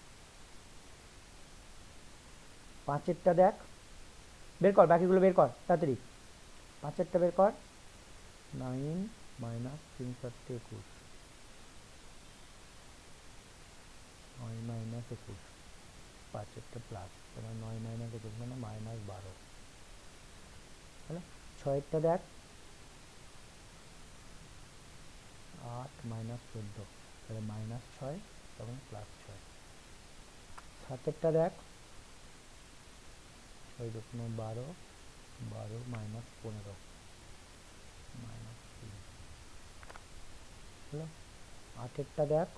[SPEAKER 1] 5 এরটা দেখ, বের কর, বাকিগুলো বের কর তাড়াতাড়ি, 5 এরটা বের কর, 9 মাইনাস 3 × 7 = 21, 9 মাইনাস 21, 5 এরটা প্লাস, তার মানে 9 মাইনাস 21 মানে -12, হ্যালো। 6 এরটা দেখ, 8 মাইনাস 14, তাহলে -6 তখন +6। 7 এরটা দেখ, 6 × 2 = 12, 12 মাইনাস 15 -3, হ্যালো। 8 এরটা দেখ,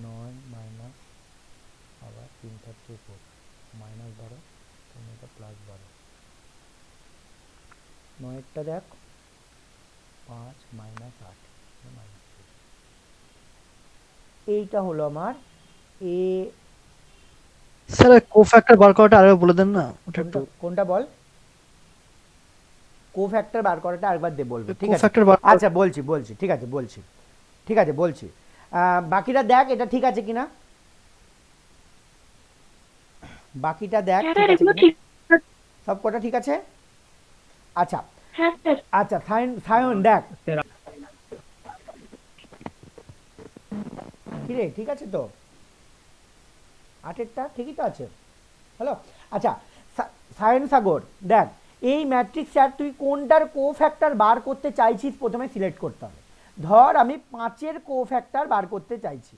[SPEAKER 1] 9 মাইনাস আবার 3 × 4 = -12, তখন এটা +12। 9 এরটা দেখ, 5 মাইনাস 8 -3। এইটা হলো আমার এ।
[SPEAKER 5] স্যার কোফ্যাক্টর বার করাটা আরেকবার বলে দেন না, ওটা একটু
[SPEAKER 1] কোনটা বল, কোফ্যাক্টর বার করাটা আরেকবার দে বলবো, ঠিক আছে।
[SPEAKER 5] কোফ্যাক্টর বার
[SPEAKER 1] আচ্ছা বলছি, ঠিক আছে বলছি, ঠিক আছে বলছি। বাকিটা দেখ এটা ঠিক আছে কিনা, বাকিটা দেখ
[SPEAKER 2] হ্যাঁ
[SPEAKER 1] ঠিক
[SPEAKER 2] স্যার,
[SPEAKER 1] আছে
[SPEAKER 2] এগুলো
[SPEAKER 1] কিনা,
[SPEAKER 2] ঠিক।
[SPEAKER 1] সব কটা ঠিক আছে। আচ্ছা
[SPEAKER 2] হ্যাঁ স্যার।
[SPEAKER 1] আচ্ছা সায়ন দেখ, কিরে ঠিক আছে তো, 8 এরটা ঠিকই তো আছে, হ্যালো। আচ্ছা সায়ন সাগর দেখ, এই ম্যাট্রিক্স আর তুই কোনটার কোফ্যাক্টর বার করতে চাইছিস প্রথমে সিলেক্ট করতে হবে। ধর আমি 5 এর কোফ্যাক্টর বার করতে চাইছি,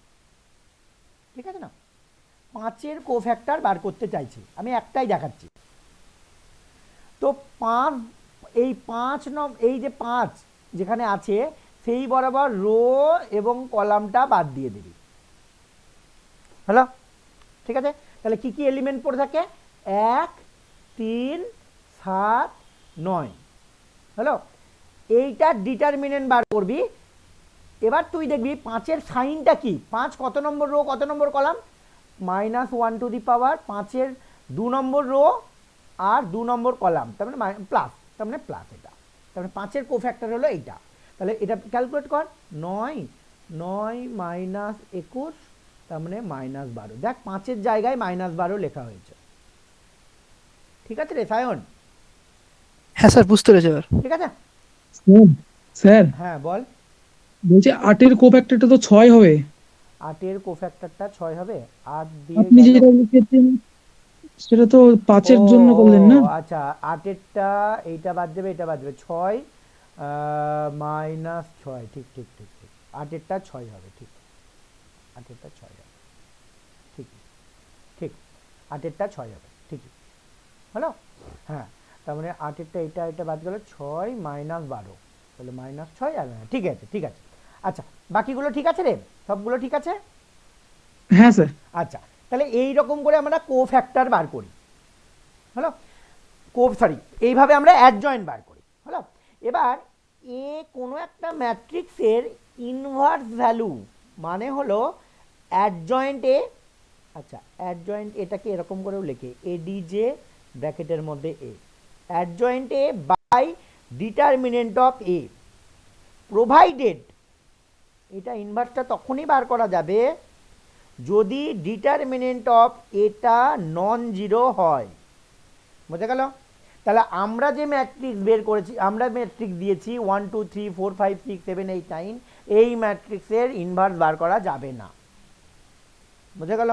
[SPEAKER 1] ঠিক আছে না, 5 এর কোফ্যাক্টর বার করতে চাইছি, আমি একটাই দেখাচ্ছি। তো 5, এই 5 এই যে 5 যেখানে আছে সেই বরাবর রো এবং কলামটা বাদ দিয়ে দিবি, হ্যালো, ঠিক আছে। তাহলে কি কি এলিমেন্ট পড়ে থাকে, 1 3 7 9, হ্যালো। এইটার ডিটারমিনেন্ট বার করবি। এবার তুই দেখবি 5 এর সাইনটা কি, 5 কত নম্বর রো কত নম্বর কলাম, -1 টু দি পাওয়ার 5 এর 2 নম্বর রো আর 2 নম্বর কলাম, তার মানে প্লাস, তার মানে প্লাস এটা, তার মানে 5 এর কোফ্যাক্টর হলো এইটা। তাহলে এটা ক্যালকুলেট কর, 9 9 মাইনাস 21, তার মানে -12। দেখ 5 এর জায়গায় -12 লেখা হয়েছে, ঠিক আছে রে সায়ন,
[SPEAKER 5] হ্যাঁ স্যার বুঝতে পেরেছি এবার।
[SPEAKER 1] ঠিক আছে।
[SPEAKER 6] স্যার
[SPEAKER 1] হ্যাঁ বল,
[SPEAKER 6] বলছি 8 এর কোফ্যাক্টরটা তো 6 হবে।
[SPEAKER 1] 8 এর কোফ্যাক্টরটা 6 হবে, 8 দিয়ে
[SPEAKER 6] আপনি
[SPEAKER 1] গেল,
[SPEAKER 6] যেটা লিখেছেন সেটা তো 5 এর
[SPEAKER 1] ও
[SPEAKER 6] জন্য করলেন না।
[SPEAKER 1] আচ্ছা 8 এরটা এইটা বাদ দেবে, এটা বাদ দেবে, 6 -6, ঠিক ঠিক ঠিক ঠিক, 8 এরটা 6 হবে, ঠিক 8 এরটা 6 হবে, ঠিক ঠিক 8 এরটা 6 হবে, ঠিক হলো। হ্যাঁ তার মানে 8-এরটা এটা বাদ গেল, 6 মাইনাস 12, তাহলে -6 আর ঠিক আছে ঠিক আছে। আচ্ছা বাকিগুলো ঠিক আছে রে, সবগুলো ঠিক আছে।
[SPEAKER 6] হ্যাঁ স্যার।
[SPEAKER 1] আচ্ছা তাহলে এই রকম করে আমরা কোফ্যাক্টর বার করি, হলো এইভাবে আমরা অ্যাডজয়েন্ট বার করি, হলো। এবার এ কোনো একটা ম্যাট্রিক্সের ইনভার্স ভ্যালু মানে হলো অ্যাডজয়েন্ট এ, আচ্ছা অ্যাডজয়েন্ট এটাকে এরকম করেও লেখে এডিজে ব্র্যাকেটের মধ্যে A, adjoint A by determinant of A, provided, এটা ইনভার্সটা তখনই বার করা যাবে যদি ডিটারমিনেন্ট অফ এটা নন জিরো হয়, বুঝে গেল। তাহলে আমরা যে ম্যাট্রিক্স বের করেছি, আমরা ম্যাট্রিক্স দিয়েছি 1 2 3 4 5 6 7 8 9, এই ম্যাট্রিক্সের ইনভার্স বার করা যাবে না, বুঝে গেল।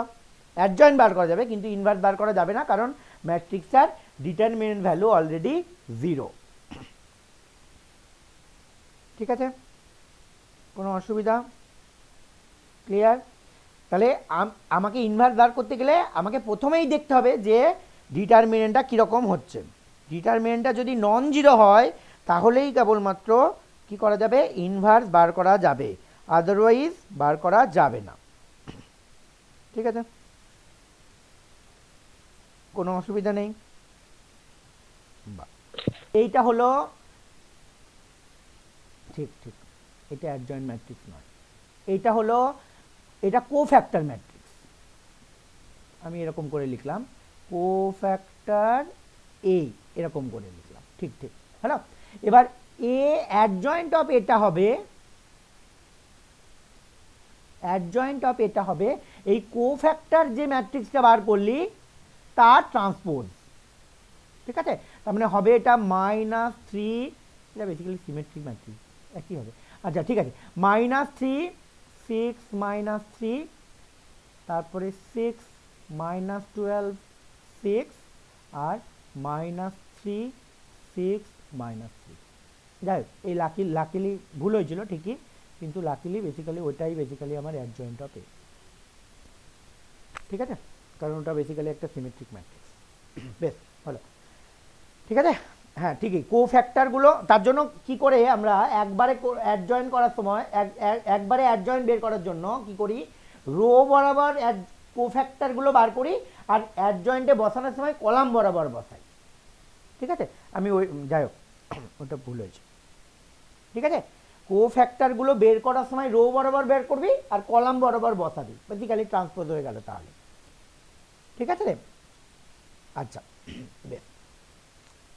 [SPEAKER 1] অ্যাডজয়েন্ট বার করা যাবে কিন্তু ইনভার্স বার করা যাবে না, কারণ ম্যাট্রিক্সটার ডিটারমিনেন্ট ভ্যালু অলরেডি 0। ঠিক আছে, কোনো অসুবিধা? ক্লিয়ার? তাহলে আমাকে ইনভার্স বার করতে গেলে আমাকে প্রথমেই দেখতে হবে যে ডিটারমিনেন্টটা কীরকম হচ্ছে। ডিটারমিনেন্টটা যদি নন জিরো হয় তাহলেই কেবলমাত্র কি করা যাবে, ইনভার্স বার করা যাবে, আদারওয়াইজ বার করা যাবে না। ঠিক আছে, কোনো অসুবিধা নেই। এইটা হলো ঠিক ঠিক, এটা অ্যাডজয়েন্ট ম্যাট্রিক্স নয়, এইটা হলো, এটা কোফ্যাক্টর ম্যাট্রিক্স। আমি এরকম করে লিখলাম কোফ্যাক্টর এ, এরকম করে লিখলাম, ঠিক ঠিক, হ্যালো। এবার এ অ্যাডজয়েন্ট অফ এটা হবে, অ্যাডজয়েন্ট অফ এটা হবে এই কোফ্যাক্টর যে ম্যাট্রিক্সটা বার করলি তার ট্রান্সপোজ, ঠিক আছে। তার মানে হবে এটা -3, এটা বেসিক্যালি সিমেট্রিক ম্যাট্রিক্স, একই হবে। আচ্ছা ঠিক আছে, -3 6 -3, তারপরে 6 -12 6, আর -3 6 -3। যাই হোক, এই লাকিলি ভুল হয়েছিল ঠিকই, কিন্তু লাকিলি বেসিক্যালি ওটাই বেসিক্যালি আমার অ্যাডজয়েন্ট অফ এ, ঠিক আছে, কারণ ওটা বেসিক্যালি একটা সিমেট্রিক ম্যাট্রিক্স। বেশ ভালো, ঠিক আছে। হ্যাঁ ঠিকই, কোফ্যাক্টরগুলো তার জন্য কি করে আমরা একবারে অ্যাডজয়েন্ট করার সময় একবারে অ্যাডজয়েন্ট বের করার জন্য কি করি, রো বরাবর কোফ্যাক্টরগুলো বার করি আর অ্যাডজয়েন্টে বসানোর সময় কলাম বরাবর বসাই, ঠিক আছে। আমি ওই যাই হোক ওটা ভুল হয়েছে, ঠিক আছে। কোফ্যাক্টরগুলো বের করার সময় রো বরাবর বের করবি আর কলাম বরাবর বসাবি, বেসিক্যালি ট্রান্সপোজ হয়ে গেল তাহলে, ঠিক আছে রে। আচ্ছা বেশ,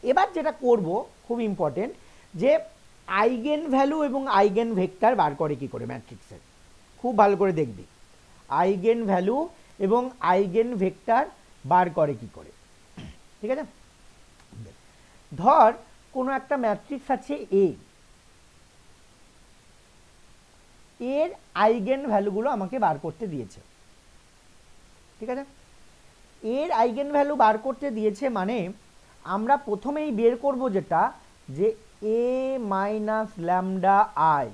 [SPEAKER 1] এবার যেটা করব খুব ইম্পর্টেন্ট, যে আইগেন ভ্যালু এবং আইগেন ভেক্টর বার করে কি করে ম্যাট্রিক্সের, খুব ভালো করে দেখবি আইগেন ভ্যালু এবং আইগেন ভেক্টর বার করে কি করে, ঠিক আছে। ধর কোনো একটা ম্যাট্রিক্স আছে এ, এর আইগেন ভ্যালুগুলো আমাকে বার করতে দিয়েছে, ঠিক আছে। এর আইগেন ভ্যালু বার করতে দিয়েছে মানে আমরা প্রথমেই বের করব যেটা, যে এ মাইনাস ল্যামডা আই,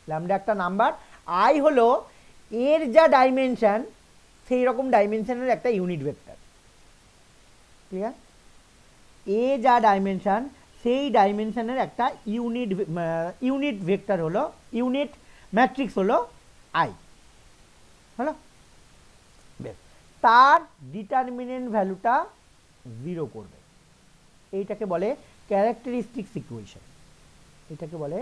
[SPEAKER 1] ল্যামডা একটা নাম্বার, আই হলো এর যা ডাইমেনশন সেই রকম ডাইমেনশনের একটা ইউনিট ভেক্টর, ক্লিয়ার। এ যা ডাইমেনশন সেই ডাইমেনশনের একটা ইউনিট ভেক্টর হলো, ইউনিট ম্যাট্রিক্স হলো আই, হলো। বেশ, তার ডিটারমিনেন্ট ভ্যালুটা 0 করবে, এইটাকে বলে ক্যারেক্টারিস্টিক্স ইকুয়েশন, এটাকে বলে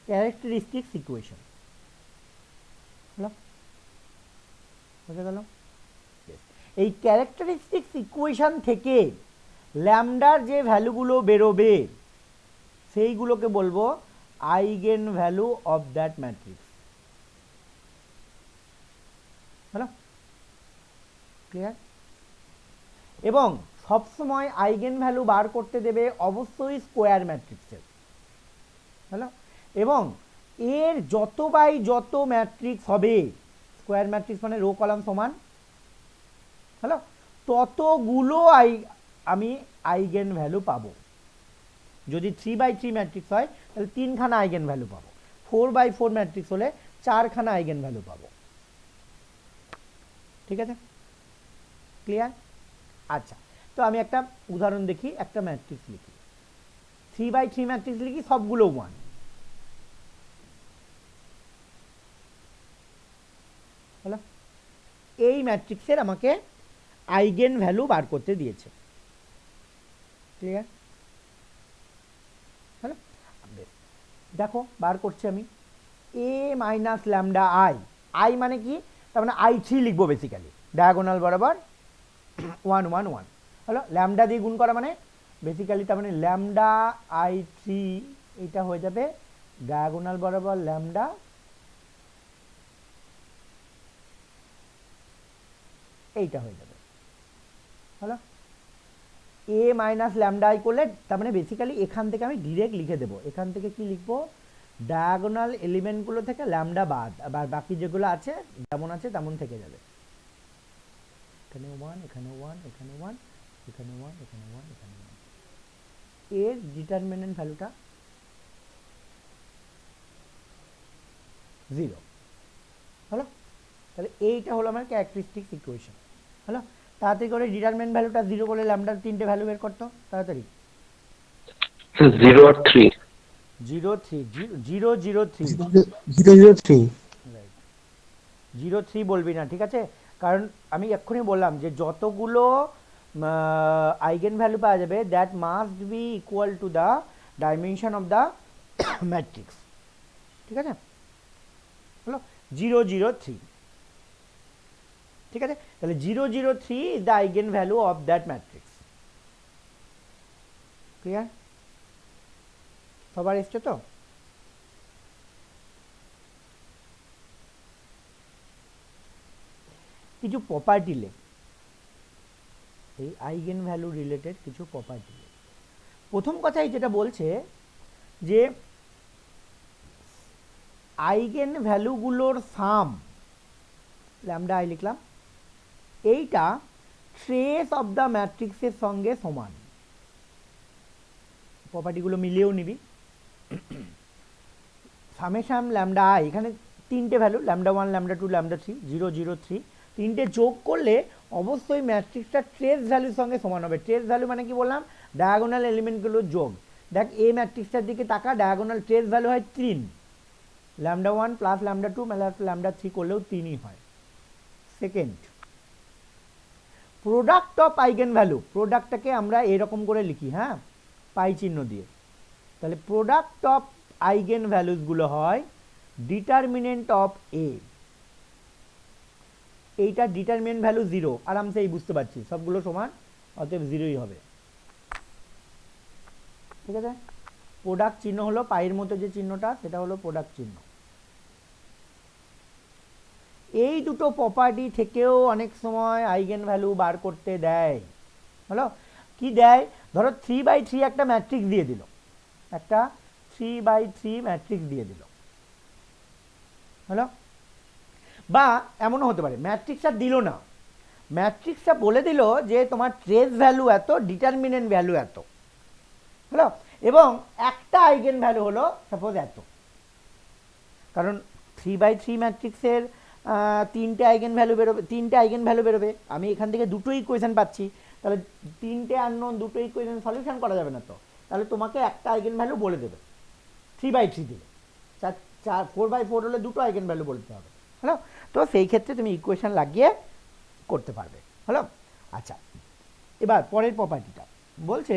[SPEAKER 1] ক্যারেক্টারিস্টিক্স ইকুয়েশন, হলো, বুঝা গেল। এই ক্যারেক্টারিস্টিক্স ইকুয়েশন থেকে ল্যামডার যে ভ্যালুগুলো বেরোবে সেইগুলোকে বলবো eigen value of that matrix, হলো, ক্লিয়ার। এবং সবসময় আইগেন ভ্যালু বার করতে দেবে অবশ্যই স্কোয়ার ম্যাট্রিক্সের, হলো। এবং এর যত বাই যত ম্যাট্রিক্স হবে, স্কোয়ার ম্যাট্রিক্স মানে রো কলাম সমান, হলো, ততগুলো আমি আইগেন ভ্যালু পাবো। যদি 3 বাই 3 ম্যাট্রিক্স হয় তাহলে 3খানা আইগেন ভ্যালু পাবো, 4x4 ম্যাট্রিক্স হলে 4খানা আইগেন ভ্যালু পাবো। ঠিক আছে, ক্লিয়ার? আচ্ছা, তো আমি একটা উদাহরণ দেখি, একটা ম্যাট্রিক্স লিখি, 3x3 ম্যাট্রিক্স লিখি, সবগুলো 1। হলো, এই ম্যাট্রিক্সের আমাকে আইগেন ভ্যালু বার করতে দিয়েছে। ক্লিয়ার? হলো, দেখো বার করছি আমি a minus lambda I. I মানে কি? তার মানে i3 লিখবো বেসিক্যালি, ডায়াগোনাল বরাবর 1 1 1। হলো, ল্যামডা দিয়ে গুণ করা মানে বেসিক্যালি তার মানে ল্যামডা i3, এটা হয়ে যাবে ডায়াগোনাল বরাবর ল্যামডা এইটা হয়ে যাবে। হলো, a মাইনাস ল্যামডা আই করলে তার মানে বেসিক্যালি এখান থেকে আমি ডিরেক্ট লিখে দেবো। এখান থেকে কি লিখবো? ডায়াগোনাল এলিমেন্টগুলো থেকে ল্যামডা বাদ, আবার বাকি যেগুলো আছে যেমন আছে তেমন থেকে যাবে। এখানে 1, এখানে 1, এখানে 1, এখানে 1, এখানে 1, এখানে 1। এর ডিটারমিনেন্ট ভ্যালুটা 0। হলো, তাহলে এইটা হলো আমার ক্যারেক্টারিস্টিক্স ইকুয়েশন। হলো, তাড়াতাড়ি করে ডিটারমিনেন্ট ভ্যালুটা 0 বলে ল্যামডার 3টে ভ্যালু বের করতো তাড়াতাড়ি।
[SPEAKER 3] 0 আর 3।
[SPEAKER 1] 0 3 0 0 3
[SPEAKER 5] 003
[SPEAKER 1] রাইট, 0 3 বলবি না, ঠিক আছে? কারণ আমি এক্ষুনি বললাম যে যতগুলো আইগেন ভ্যালু পাওয়া যাবে that must be equal to the dimension of the matrix. ঠিক আছে, হলো 0 0 3। ঠিক আছে, তাহলে 0 0 3 is the eigen value of that matrix. Clear? সবার এসছে তো? কিছু প্রপার্টি লেখ, এই আইগেন ভ্যালু রিলেটেড কিছু প্রপার্টি লেখ। প্রথম কথাই যেটা বলছে যে আইগেন ভ্যালুগুলোর সাম, ল্যামডা আই লিখলাম, এইটা ট্রেস অফ দ্য ম্যাট্রিক্সের সঙ্গে সমান। প্রপার্টিগুলো মিলিয়েও নিবি। সামেশাম ল্যামডা আই, এখানে 3টে ভ্যালু ল্যামডা 1, ল্যামডা 2, ল্যামডা 3, 0 0 3, 3টে যোগ করলে অবশ্যই ম্যাট্রিক্সটা ট্রেস ভ্যালুর সঙ্গে সমান হবে। ট্রেস ভ্যালু মানে কি বললাম? ডায়াগোনাল এলিমেন্টগুলোর যোগ। দেখ এই ম্যাট্রিক্সটার দিকে তাকা, ডায়াগোনাল ট্রেস ভ্যালু হয় 3, lambda 1 plus lambda 2 plus lambda 3 করলেও 3ই হয়। Second, product of eigen value, প্রোডাক্টটাকে আমরা এরকম করে লিখি, হ্যাঁ, পাই চিহ্ন দিয়ে। তাহলে প্রোডাক্ট অফ আইগেন ভ্যালুসগুলো হয় ডিটারমিনেন্ট অফ এ। এইটা ডিটারমিনেন্ট ভ্যালু 0, আরামসে এই বুঝতে পারছি সবগুলো সমান, অতএব 0ই হবে। ঠিক আছে, প্রোডাক্ট চিহ্ন হলো পাইয়ের মতো যে চিহ্নটা, সেটা হলো প্রোডাক্ট চিহ্ন। এই দুটো প্রপার্টি থেকেও অনেক সময় আইগেন ভ্যালু বার করতে দেয়। হলো, কি দেয়? ধরো 3x3 একটা ম্যাট্রিক্স দিয়ে দিল, একটা 3x3 ম্যাট্রিক্স দিয়ে দিল। হলো, বা এমনও হতে পারে ম্যাট্রিক্সটা দিল না, ম্যাট্রিক্সটা বলে দিল যে তোমার ট্রেস ভ্যালু এত, ডিটারমিনেন্ট ভ্যালু এত। হলো, এবং একটা আইগেন ভ্যালু হলো সাপোজ এত। কারণ 3x3 ম্যাট্রিক্সের 3টে আইগেন ভ্যালু বেরোবে, 3টে আইগেন ভ্যালু বেরোবে। আমি এখান থেকে দুটো ইকুয়েশন পাচ্ছি, তাহলে 3টে আননোন, দুটো ইকুয়েশন সলিউশন করা যাবে না তো। তাহলে তোমাকে একটা আইগেন ভ্যালু বলে দেবে 3x3 দিলে, 4x4 হলে দুটো আইগেন ভ্যালু বলতে হবে। হলো, তো সেই ক্ষেত্রে তুমি ইকুয়েশন লাগিয়ে করতে পারবে। হলো, আচ্ছা, এবার পরের প্রপার্টিটা বলছে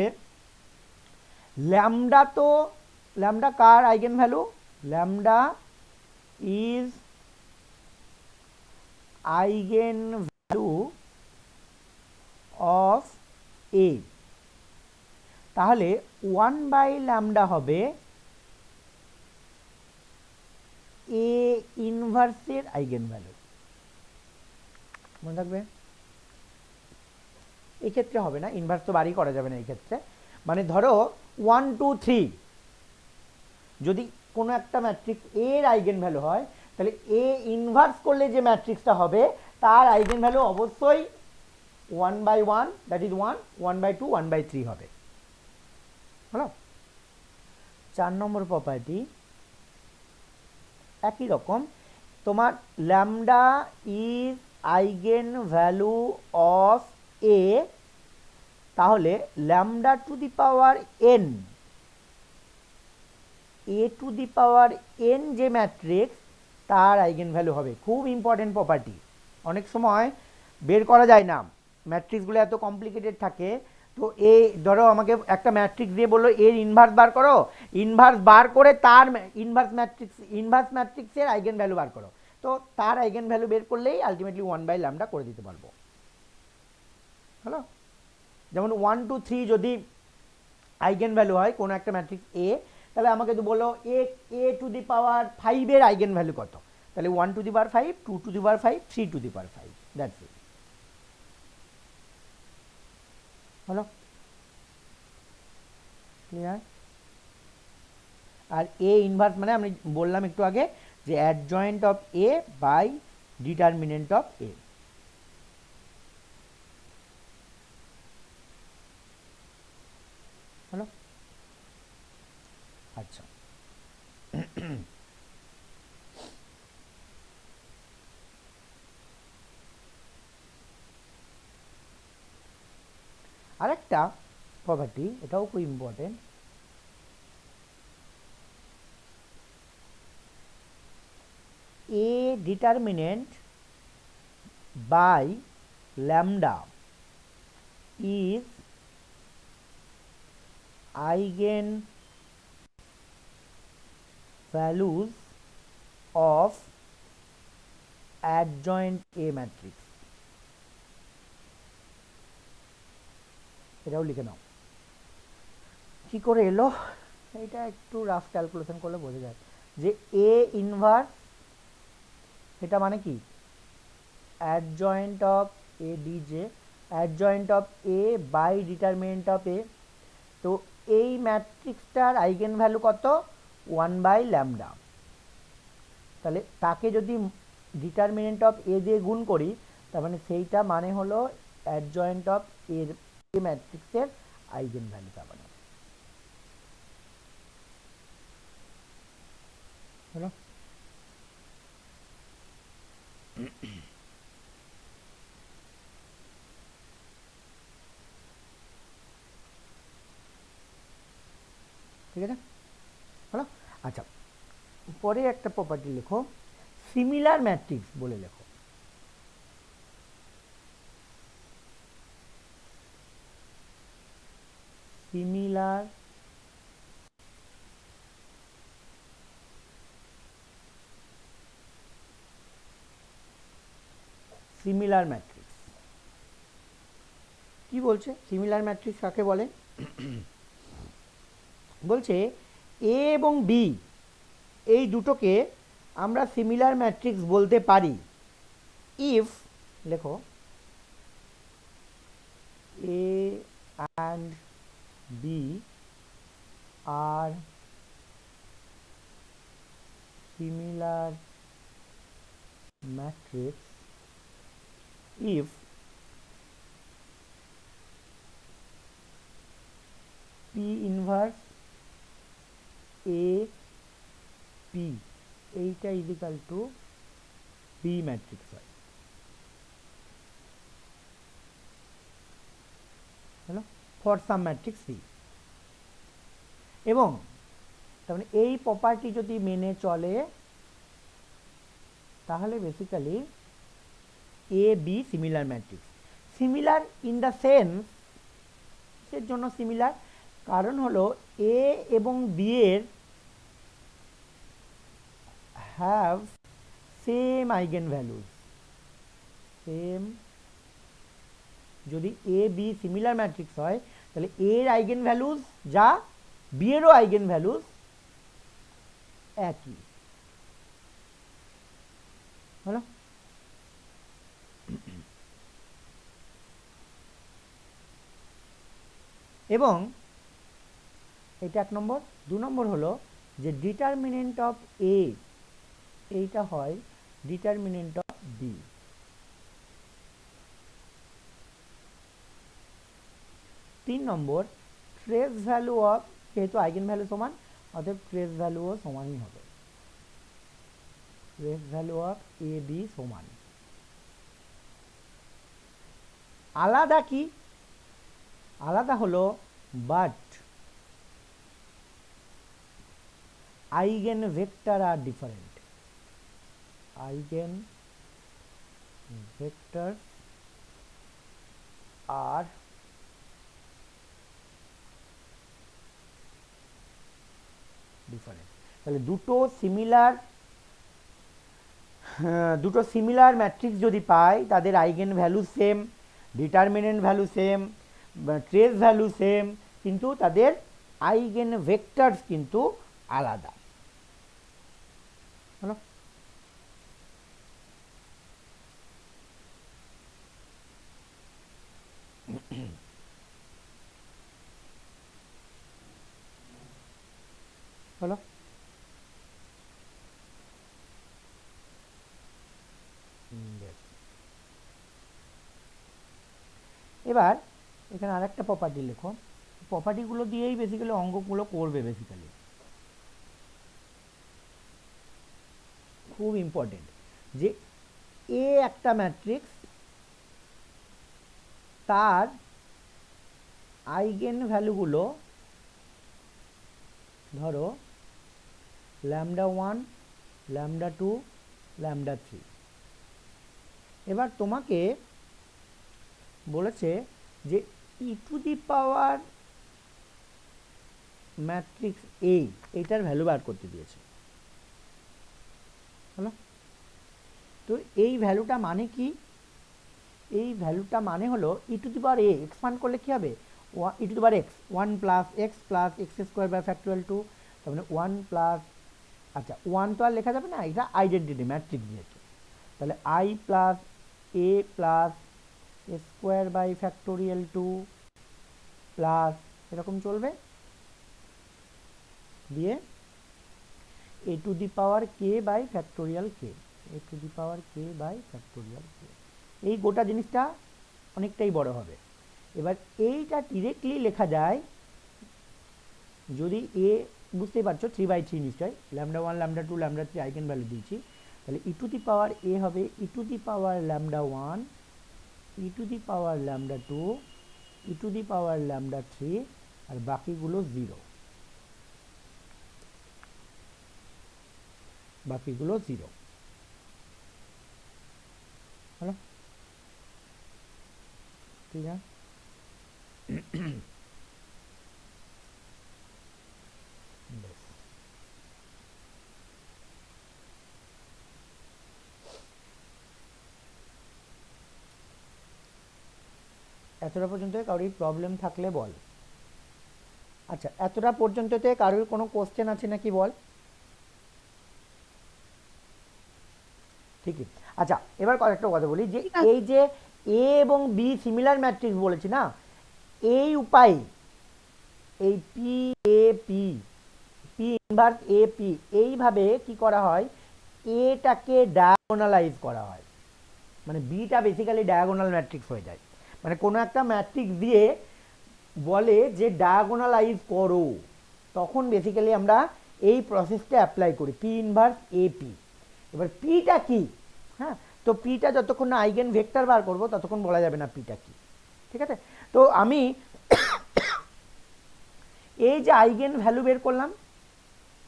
[SPEAKER 1] ল্যামডা, তো ল্যামডা কার eigen value? Lambda is eigen value of A. তাহলে 1/λ হবে এ ইনভার্সের আইগেন ভ্যালু। মনে থাকবে, এই ক্ষেত্রে হবে না, ইনভার্স তো বাড়ি করা যাবে না এই ক্ষেত্রে। মানে ধরো 1 2 3 যদি কোনো একটা ম্যাট্রিক্স এর আইগেন ভ্যালু হয়, তাহলে এ ইনভার্স করলে যে ম্যাট্রিক্সটা হবে তার আইগেন ভ্যালু অবশ্যই 1/1, দ্যাট ইজ 1, 1/2, 1/3 হবে। হলো, 4 নম্বর প্রপার্টি, একই রকম তোমার lambda is eigen value of A, তাহলে lambda to the power N, A to the power N যে ম্যাট্রিক্স তার আইগেন ভ্যালু হবে। খুব ইম্পর্টেন্ট প্রপার্টি, অনেক সময় বের করা যায় না, ম্যাট্রিক্সগুলো এত কমপ্লিকেটেড থাকে। তো এই ধরো আমাকে একটা ম্যাট্রিক্স দিয়ে বললো এর ইনভার্স বার করো, ইনভার্স বার করে তার ইনভার্স ম্যাট্রিক্সের আইগেন ভ্যালু বার করো, তো তার আইগেন ভ্যালু বের করলেই আলটিমেটলি 1/λ করে দিতে পারবো। হলো, যেমন 1 2 3 যদি আইগেন ভ্যালু হয় কোনো একটা ম্যাট্রিক্স এ, তাহলে আমাকে তো বলো এ টু দি পাওয়ার 5 এর আইগেন ভ্যালু কত, তাহলে 1 to the power 5, 2 two the power 5, 3 two the power 5, that's it. হলো, ক্লিয়ার? আর এ ইনভার্স মানে আমি বললাম একটু আগে যে adjoint of A by determinant of A. হলো, আচ্ছা। আরেকটা প্রপার্টি, এটাও খুব important, A determinant by lambda is eigen values of adjoint A matrix. এটাও লিখে নাও। কি করে এলো এটা একটু রাফ ক্যালকুলেশন করলে বোঝা যায় যে এ ইনভার্স এটা মানে কি adjoint of A DJ, adjoint of A by determinant of A. তো এই ম্যাট্রিক্সটার আইগেন ভ্যালু কত? 1/λ। তাহলে তাকে যদি ডিটারমিনেন্ট অফ এ দিয়ে গুণ করি, তার মানে সেইটা মানে হলো অ্যাডজয়েন্ট অফ এর এ ম্যাট্রিক্সের আইগেন ভ্যালু। তার মানে হলো, ঠিক আছে? হলো, আচ্ছা। পরে একটা প্রপার্টি লেখো, সিমিলার ম্যাট্রিক্স বলে লেখো। সিমিলার সিমিলার ম্যাট্রিক্স কি বলছে? সিমিলার ম্যাট্রিক্স কাকে বলে? বলছে এ এবং বি এই দুটোকে আমরা সিমিলার ম্যাট্রিক্স বলতে পারি ইফ, লেখো, এ অ্যান্ড বি আর similar matrix if P inverse A P এইটা is equal to B matrix হয়। হলো, for some matrix C। এবং তার মানে এই প্রপার্টি যদি মেনে চলে তাহলে basically A B similar matrix. Similar in the sense এর জন্য সিমিলার, কারণ হলো এ এবং বি এর have same eigenvalues. Same, যদি এ বি সিমিলার ম্যাট্রিক্স হয় তাহলে এর আইগেন ভ্যালুজ যা বি এরও আইগেন ভ্যালুজ একই। হলো, এবং এটা এক নম্বর। দু নম্বর হলো যে ডিটারমিনেন্ট অফ এ এইটা হয় ডিটারমিনেন্ট অফ বি। তিন নম্বর ট্রেস ভ্যালু অফ, যেহেতু আইগেন ভ্যালু সমান অতএব ট্রেস ভ্যালুও সমানই হবে। Trace value of A B সমান আলাদা কি আলাদা হলো but eigenvector are different eigenvector are different তাহলে দুটো সিমিলার ম্যাট্রিক্স যদি পাই তাদের eigenvalue same determinant value same trace value same কিন্তু তাদের আইগেন ভেক্টরস কিন্তু আলাদা হলো হলো এবার এখানে আরেকটা প্রপার্টি লেখো প্রপার্টিগুলো দিয়েই বেসিক্যালি অঙ্কগুলো করবে বেসিক্যালি খুব ইম্পর্টেন্ট যে এ একটা ম্যাট্রিক্স তার আইগেন ভ্যালুগুলো ধরো λ1 λ2 λ3 এবার তোমাকে বলেছে যে ই টু দি পাওয়ার ম্যাট্রিক্স এইটার ভ্যালু বার করতে দিয়েছে হলো তো এই ভ্যালুটা মানে কি এই ভ্যালুটা মানে হলো ই to the power A expand করলে কি হবে E to the power X 1 plus X square by factorial 2 তার মানে 1 প্লাস আচ্ছা 1 তো আর লেখা যাবে না এটা আইডেন্টিটি ম্যাট্রিক্স যেহেতু তাহলে I plus A plus square by factorial 2 plus এরকম চলবে দিয়ে A to the power K by factorial K A to the power K by factorial K এই গোটা জিনিসটা অনেকটাই বড় হবে এবার এইটা ডিরেক্টলি লেখা যায় যদি এ বুঝতেই পারছো 3/3 নিশ্চয় λ1 λ2 λ3 আইগেন ভ্যালু দিয়েছি তাহলে ই টু দি পাওয়ার এ হবে E to the power λ1 E to the power λ2 E to the power λ3 আর বাকিগুলো 0 বাকিগুলো 0 হলো ঠিক আছে এতটা পর্যন্ত কারোর প্রবলেম থাকলে বল আচ্ছা এতটা পর্যন্ততে কারোর কোনো কোশ্চেন আছে নাকি বল ঠিকই আচ্ছা এবার একটা কথা বলি যে এই যে এ এবং বি সিমিলার ম্যাট্রিক্স বলেছি না এই উপায় এই P A P P inverse A P এইভাবে কি করা হয় এটাকে ডায়াগোনালাইজ করা হয় মানে বিটা বেসিক্যালি ডায়াগোনাল ম্যাট্রিক্স হয়ে যায় মানে কোনো একটা ম্যাট্রিক্স দিয়ে বলে যে ডায়াগোনালাইজ করো তখন বেসিক্যালি আমরা এই প্রসেসটা অ্যাপ্লাই করি পি ইনভার্স এ পি এবার পিটা কি হ্যাঁ তো পিটা যতক্ষণ না আইগেন ভেক্টর বার করবো ততক্ষণ বলা যাবে না পিটা কি ঠিক আছে তো আমি এই যে আইগেন ভ্যালু বের করলাম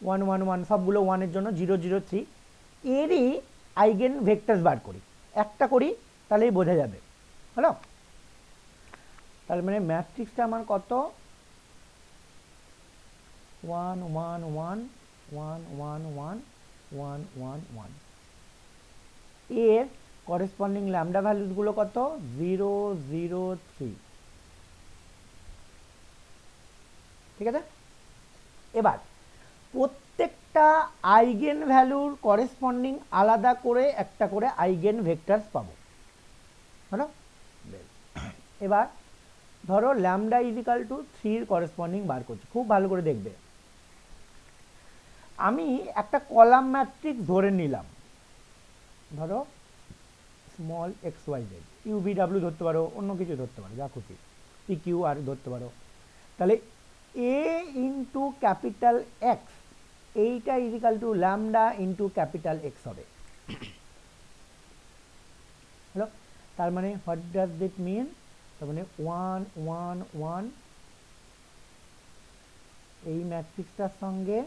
[SPEAKER 1] 1 1 1 সবগুলো 1 এর জন্য 0 0 3 এরই আইগেন ভেক্টরস বার করি একটা করি তাহলেই বোঝা যাবে হলো তার মানে ম্যাট্রিক্সটা আমার কত 1 1 1 1 1 1 1 1 1 এর করেসপন্ডিং ল্যামডা ভ্যালুস গুলো কত 0 0 3 ঠিক আছে এবার প্রত্যেকটা আইগেন ভ্যালুর করেসপন্ডিং আলাদা করে একটা করে আইগেন ভেক্টরস পাবো হলো এবার ধরো ল্যামডা ইজ ইকাল টু 3 এর করেসপন্ডিং বার করছি খুব ভালো করে দেখবে আমি একটা কলাম ম্যাট্রিক্স ধরে নিলাম ধরো স্মল এক্স ওয়াই জেড ইউভিডাব্লিউ ধরতে পারো অন্য কিছু ধরতে পারো যা খুশি পি কিউ আর ধরতে পারো তাহলে এ ইন্টু ক্যাপিটাল এক্স এইটা is equal two lambda into capital x হবে হ্যালো, তার মানে হোয়াট ডাজ দিট মিন, তার মানে 1 1 1 এই ম্যাট্রিক্সটার সঙ্গে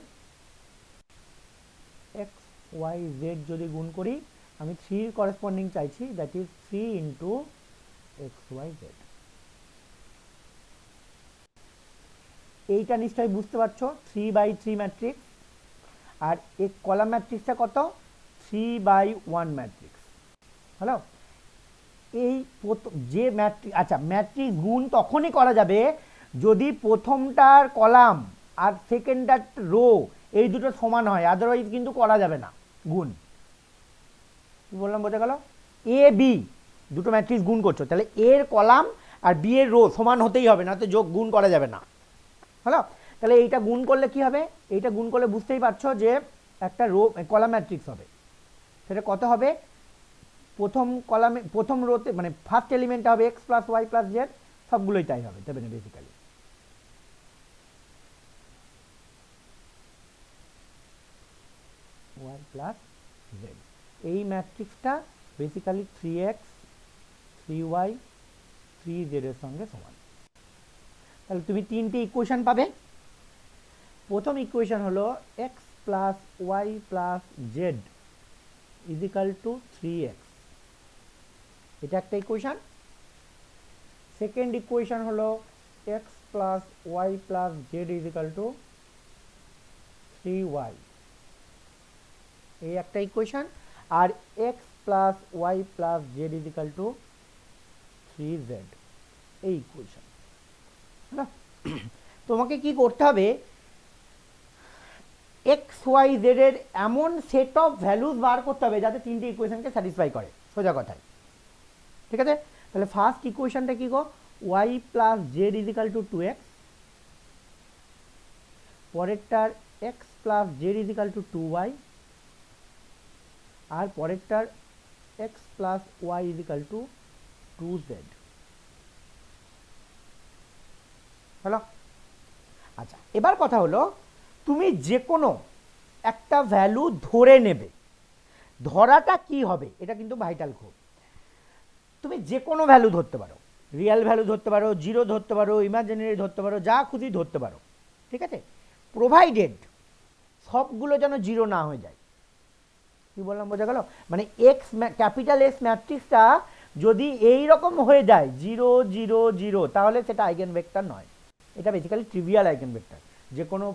[SPEAKER 1] এক্স ওয়াই জেড যদি গুণ করি, আমি 3 করেসপন্ডিং চাইছি, that is 3 into x y z. এইটা নিশ্চয়ই বুঝতে পারছো, 3/3 ম্যাট্রিক্স। আর এই কলাম ম্যাট্রিক্সটা কত, 3/1 ম্যাট্রিক্স। হ্যালো, এই যে ম্যাট্রিক্স, আচ্ছা ম্যাট্রিক্স গুণ তখনই করা যাবে যদি প্রথমটার কলাম আর সেকেন্ডটার রো এই দুটো সমান হয়, আদারওয়াইজ কিন্তু করা যাবে না গুণ। কি বললাম বোঝা গেল? এ বি দুটো ম্যাট্রিক্স গুণ করছো, তাহলে এর কলাম আর বি এর রো সমান হতেই হবে, না তো যোগ গুণ করা যাবে না। হ্যালো, তাহলে এইটা গুণ করলে কি হবে, এইটা গুণ করলে বুঝতেই পারছো যে একটা রো কলাম ম্যাট্রিক্স হবে। সেটা কত হবে, প্রথম কলামে প্রথম রোতে মানে ফার্স্ট এলিমেন্টটা হবে x plus y plus z, সবগুলোই তাই হবে, তবে না বেসিক্যালি। ওয়াই প্লাস জেড, এই ম্যাট্রিক্সটা বেসিক্যালি 3x 3y 3z এর সঙ্গে সমান। তাহলে তুমি তিনটে ইকুয়েশন পাবে। প্রথম ইকুয়েশন হলো x plus y plus Z is equal to 3x, এটা একটা ইকুয়েশন। সেকেন্ড ইকুয়েশন হলো x plus y plus Z is equal to 3y, এই একটা ইকুয়েশন। আর x plus y plus Z is equal to 3z, এই equation. তোমাকে কি করতে হবে, এক্স ওয়াই জেড এর এমন সেট অফ ভ্যালুজ বার করতে হবে যাতে তিনটে ইকুয়েশনকে স্যাটিসফাই করে, সোজা কথায়। ঠিক আছে, তাহলে ফার্স্ট ইকুয়েশনটা কি গো, Y plus Z is equal to 2x, পরেরটার X plus Z is equal to 2y, আর পরেরটার X plus Y is equal to 2z। হলো, আচ্ছা এবার কথা হলো তুমি যে কোনো একটা ভ্যালু ধরে নেবে, ধরাটা কি হবে এটা কিন্তু ভাইটাল খুব। তুমি যে কোনো ভ্যালু ধরতে পারো, রিয়েল ভ্যালু ধরতে পারো, জিরো ধরতে পারো, ইমাজিনারি ধরতে পারো, যা খুশি ধরতে পারো, ঠিক আছে, প্রোভাইডেড সবগুলো যেন জিরো না হয়ে যায়। কি বললাম বোঝা গেল? মানে এক্স ক্যাপিটাল এস ম্যাট্রিক্সটা যদি এই রকম হয়ে যায় 0 0 0, তাহলে সেটা আইগেন ভেক্টর নয়, এটা বেসিক্যালি ট্রিভিয়াল আইগেন ভেক্টর। যে কোনো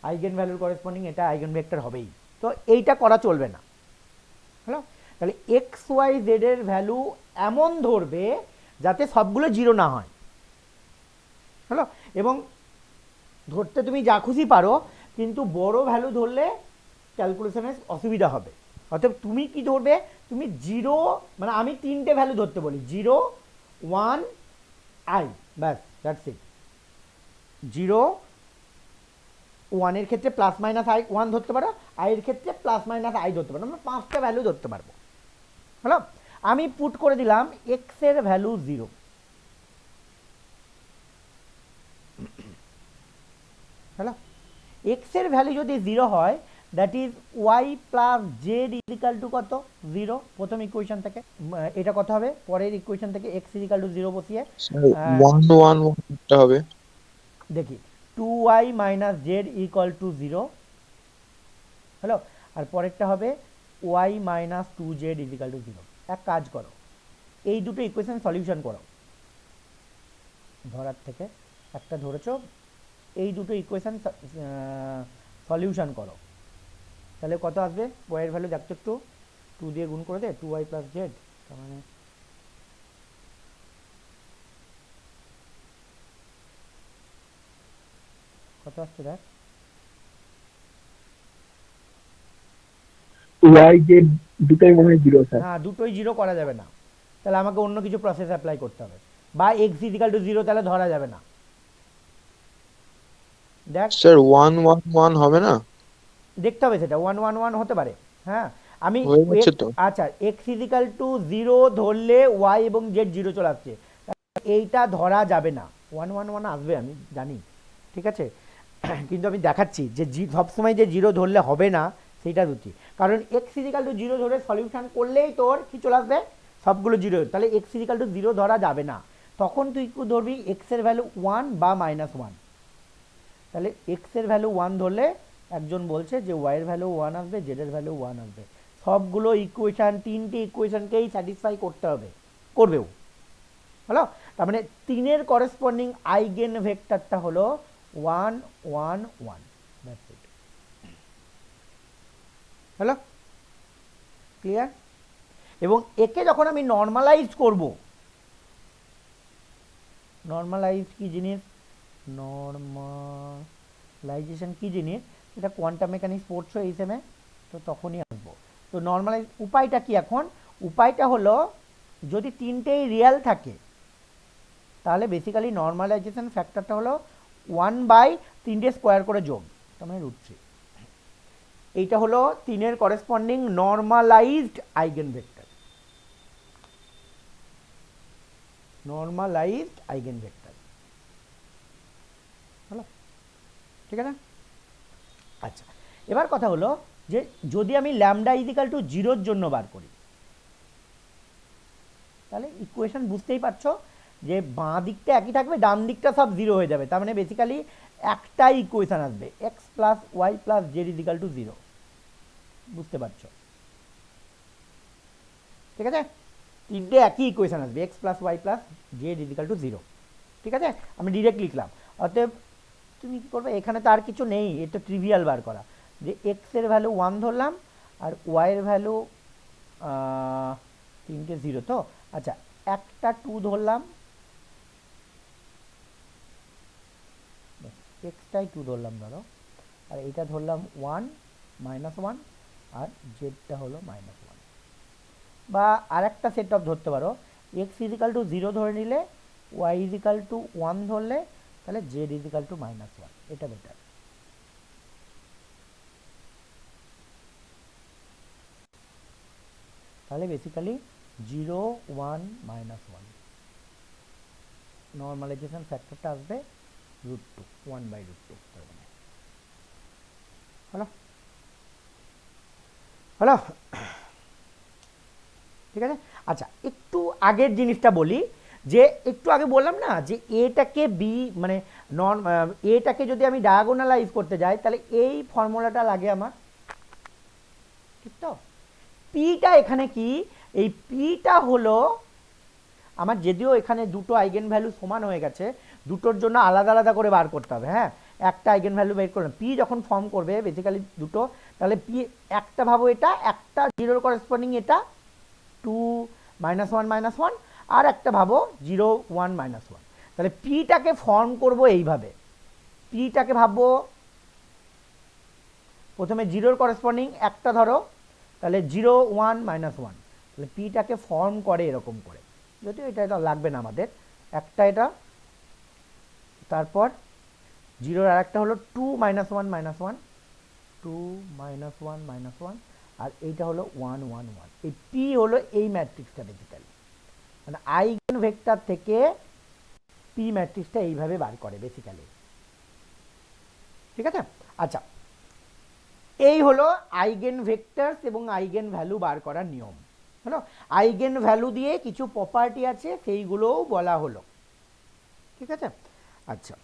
[SPEAKER 1] আইগেন ভ্যালুর করেসপন্ডিং এটা আইগেন ভেক্টর হবেই, তো এইটা করা চলবে না। হ্যালো, তাহলে এক্স ওয়াই জেড এর ভ্যালু এমন ধরবে যাতে সবগুলো জিরো না হয়। হ্যালো, এবং ধরতে তুমি যা খুশি পারো, কিন্তু বড় ভ্যালু ধরলে ক্যালকুলেশনের অসুবিধা হবে। অতএব তুমি কি ধরবে, তুমি জিরো, মানে আমি তিনটে ভ্যালু ধরতে বলি, 0 1 i, ব্যাস দ্যাটস ইট। 0 1 এর ক্ষেত্রে প্লাস মাইনাস i 1 ধরতে পারো, i এর ক্ষেত্রে প্লাস মাইনাস i ধরতে পারো, আমরা 5টা ভ্যালু ধরতে পারবো। হ্যালো, আমি পুট করে দিলাম x এর ভ্যালু 0। হ্যালো, x এর ভ্যালু যদি 0 হয়, that is y plus Z is equal two কত, 0। প্রথম ইকুয়েশন থেকে এটা কত হবে, পরের ইকুয়েশন থেকে x ইজ ইকাল টু 0 বসিয়ে
[SPEAKER 7] 1 1 1 হবে,
[SPEAKER 1] দেখি 2y minus z equal to 0। Hello, আর পরেরটা হবে y minus 2z is equal to 0। এক কাজ করো, এই দুটো ইকুয়েশন সলিউশন করো, ধরার থেকে একটা ধরেছো, এই দুটো ইকুয়েশন সলিউশন করো, তাহলে কত আসবে, y এর ভ্যালু দেখতো একটু, 2 দিয়ে গুণ করে দে, 2y প্লাস জেড, তার মানে কত আসছে দেখ,
[SPEAKER 6] y z দুটাই মনে হয় 0 স্যার।
[SPEAKER 1] হ্যাঁ দুটোই জিরো করা যাবে না, তাহলে আমাকে অন্য কিছু প্রসেস অ্যাপ্লাই করতে হবে, বা x ইকুয়াল টু 0 তাহলে ধরা যাবে না। দেখ
[SPEAKER 7] স্যার 1 1 1 হবে না,
[SPEAKER 1] দেখতে হবে, সেটা 1 1 1 হতে পারে। হ্যাঁ, আমি
[SPEAKER 7] হয়ে যাচ্ছে তো।
[SPEAKER 1] আচ্ছা x ইকুয়াল টু 0 ধরলে y এবং z 0 চলে আসছে, এইটা ধরা যাবে না। 1 1 1 আসবে আমি জানি, ঠিক আছে, কিন্তু আমি দেখাচ্ছি যে সবসময় যে 0 ধরলে হবে না সেইটা ধরছি, কারণ এক্স ইজিক্যাল টু জিরো ধরে সলিউশন করলেই তোর কি চলে আসবে, সবগুলো জিরো, তাহলে এক্স ইজিক্যাল টু জিরো ধরা যাবে না, তখন তুই কি ধরবি, এক্সের ভ্যালু 1 বা -1, তাহলে এক্সের ভ্যালু 1 ধরলে একজন বলছে যে ওয়াইয়ের ভ্যালু 1 আসবে, জেডের ভ্যালু 1 আসবে, সবগুলো ইকুয়েশান, তিনটে ইকুয়েশানকেই স্যাটিসফাই করতে হবে, করবেও, হলো। তার মানে 3-এর করেসপন্ডিং আইগেন ভেক্টরটা হলো 1 1 1, দ্যাটস ইট, হলো, ক্লিয়ার। এবং একে যখন আমি নর্মালাইজ করব, নর্মালাইজ কি জিনিস, নর্মালাইজেশন কি জিনিস, সেটা কোয়ান্টাম মেকানিক্স পড়ছো এই সেমে, তো তখনই আসবো। তো নর্মালাইজ উপায়টা কি, এখন উপায়টা হলো যদি তিনটেই রিয়েল থাকে তাহলে বেসিক্যালি নর্মালাইজেশন ফ্যাক্টরটা হলো 1/3 স্কোয়ার করে যোগ, তার মানে √3। এইটা হলো 3-এর corresponding normalised eigenvector, normalised eigenvector, হলো, ঠিক আছে। আচ্ছা, এবার কথা হলো যে যদি আমি ল্যামডা ইজিক্যাল টু 0-র জন্য বার করি, তাহলে ইকুয়েশন বুঝতেই পারছো যে বাঁ দিকটা একই থাকবে, ডান দিকটা সব 0 হয়ে যাবে, তার মানে বেসিক্যালি একটাই ইকুয়েশন আসবে, x plus y plus z is equal to 0, বুঝতে পারছো, ঠিক আছে, তিনটে একই ইকুয়েশন আসবে, x plus y plus z is equal to 0, ঠিক আছে, আমি ডিরেক্ট লিখলাম। অতএব তুমি কী করবে, এখানে তো আর কিছু নেই, এটা ট্রিভিয়াল বার করা, যে এক্সের ভ্যালু 1 ধরলাম আর ওয়াইয়ের ভ্যালু তিনটে 0, তো আচ্ছা একটা 2 ধরলাম, এক্সটাই 2 ধরলাম ধরো, আর এইটা ধরলাম 1 -1 আর জেডটা হলো -1, বা আরেকটা সেট অফ ধরতে পারো, এক্স ইজিক্যাল টু 0 ধরে নিলে, ওয়াই ইজিক্যাল টু 1 ধরলে, তাহলে জেড ইজিক্যাল টু -1, এটা বেটার, তাহলে বেসিক্যালি 0 1 -1, নর্মালাইজেশন ফ্যাক্টরটা আসবে √2, 1/√2, হলো, হলো, ঠিক আছে। আচ্ছা একটু আগের জিনিসটা বলি, যে একটু আগে বললাম না যে এটাকে বি মানে এটাকে যদি আমি ডায়াগোনালাইজ করতে যাই তাহলে এই ফর্মুলাটা লাগে আমার, ঠিক তো। পিটা এখানে কি, এই পিটা হলো আমার, যদিও এখানে দুটো আইগেন ভ্যালু সমান হয়ে গেছে, দুটোর জন্য আলাদা আলাদা করে বার করতে হবে, হ্যাঁ, একটা আইগেন ভ্যালু বের করলাম, পি যখন ফর্ম করবে বেসিক্যালি দুটো, তাহলে পি একটা ভাবো, এটা একটা 0-র করেসপন্ডিং, এটা 2 -1 -1, আর একটা ভাবো 0 1 -1, তাহলে পিটাকে ফর্ম করব এইভাবে, পিটাকে ভাববো প্রথমে 0-র করেসপন্ডিং একটা ধরো, তাহলে 0 1 -1, তাহলে পিটাকে ফর্ম করে এরকম করে, যদিও এটা লাগবে না আমাদের, একটা এটা, তারপর 0-র আর একটা হলো 2 -1 -1, 2 -1 -1, আর এইটা হলো 1 1 1, এই পি হলো এই ম্যাট্রিক্সটা বেসিক্যালি, মানে আইগেন ভেক্টর থেকে পি ম্যাট্রিক্সটা এইভাবে বার করে বেসিক্যালি, ঠিক আছে। আচ্ছা এই হলো আইগেন ভেক্টরস এবং আইগেন ভ্যালু বার করার নিয়ম, হলো। আইগেন ভ্যালু দিয়ে কিছু প্রপার্টি আছে সেইগুলোও বলা হলো, ঠিক আছে। আচ্ছা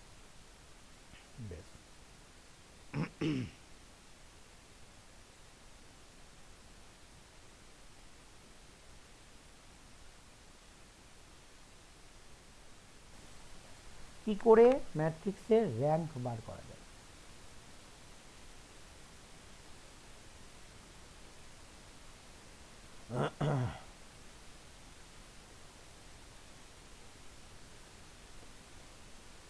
[SPEAKER 1] বেশ, কি করে ম্যাট্রিক্সের র্যাঙ্ক বার করা যায়,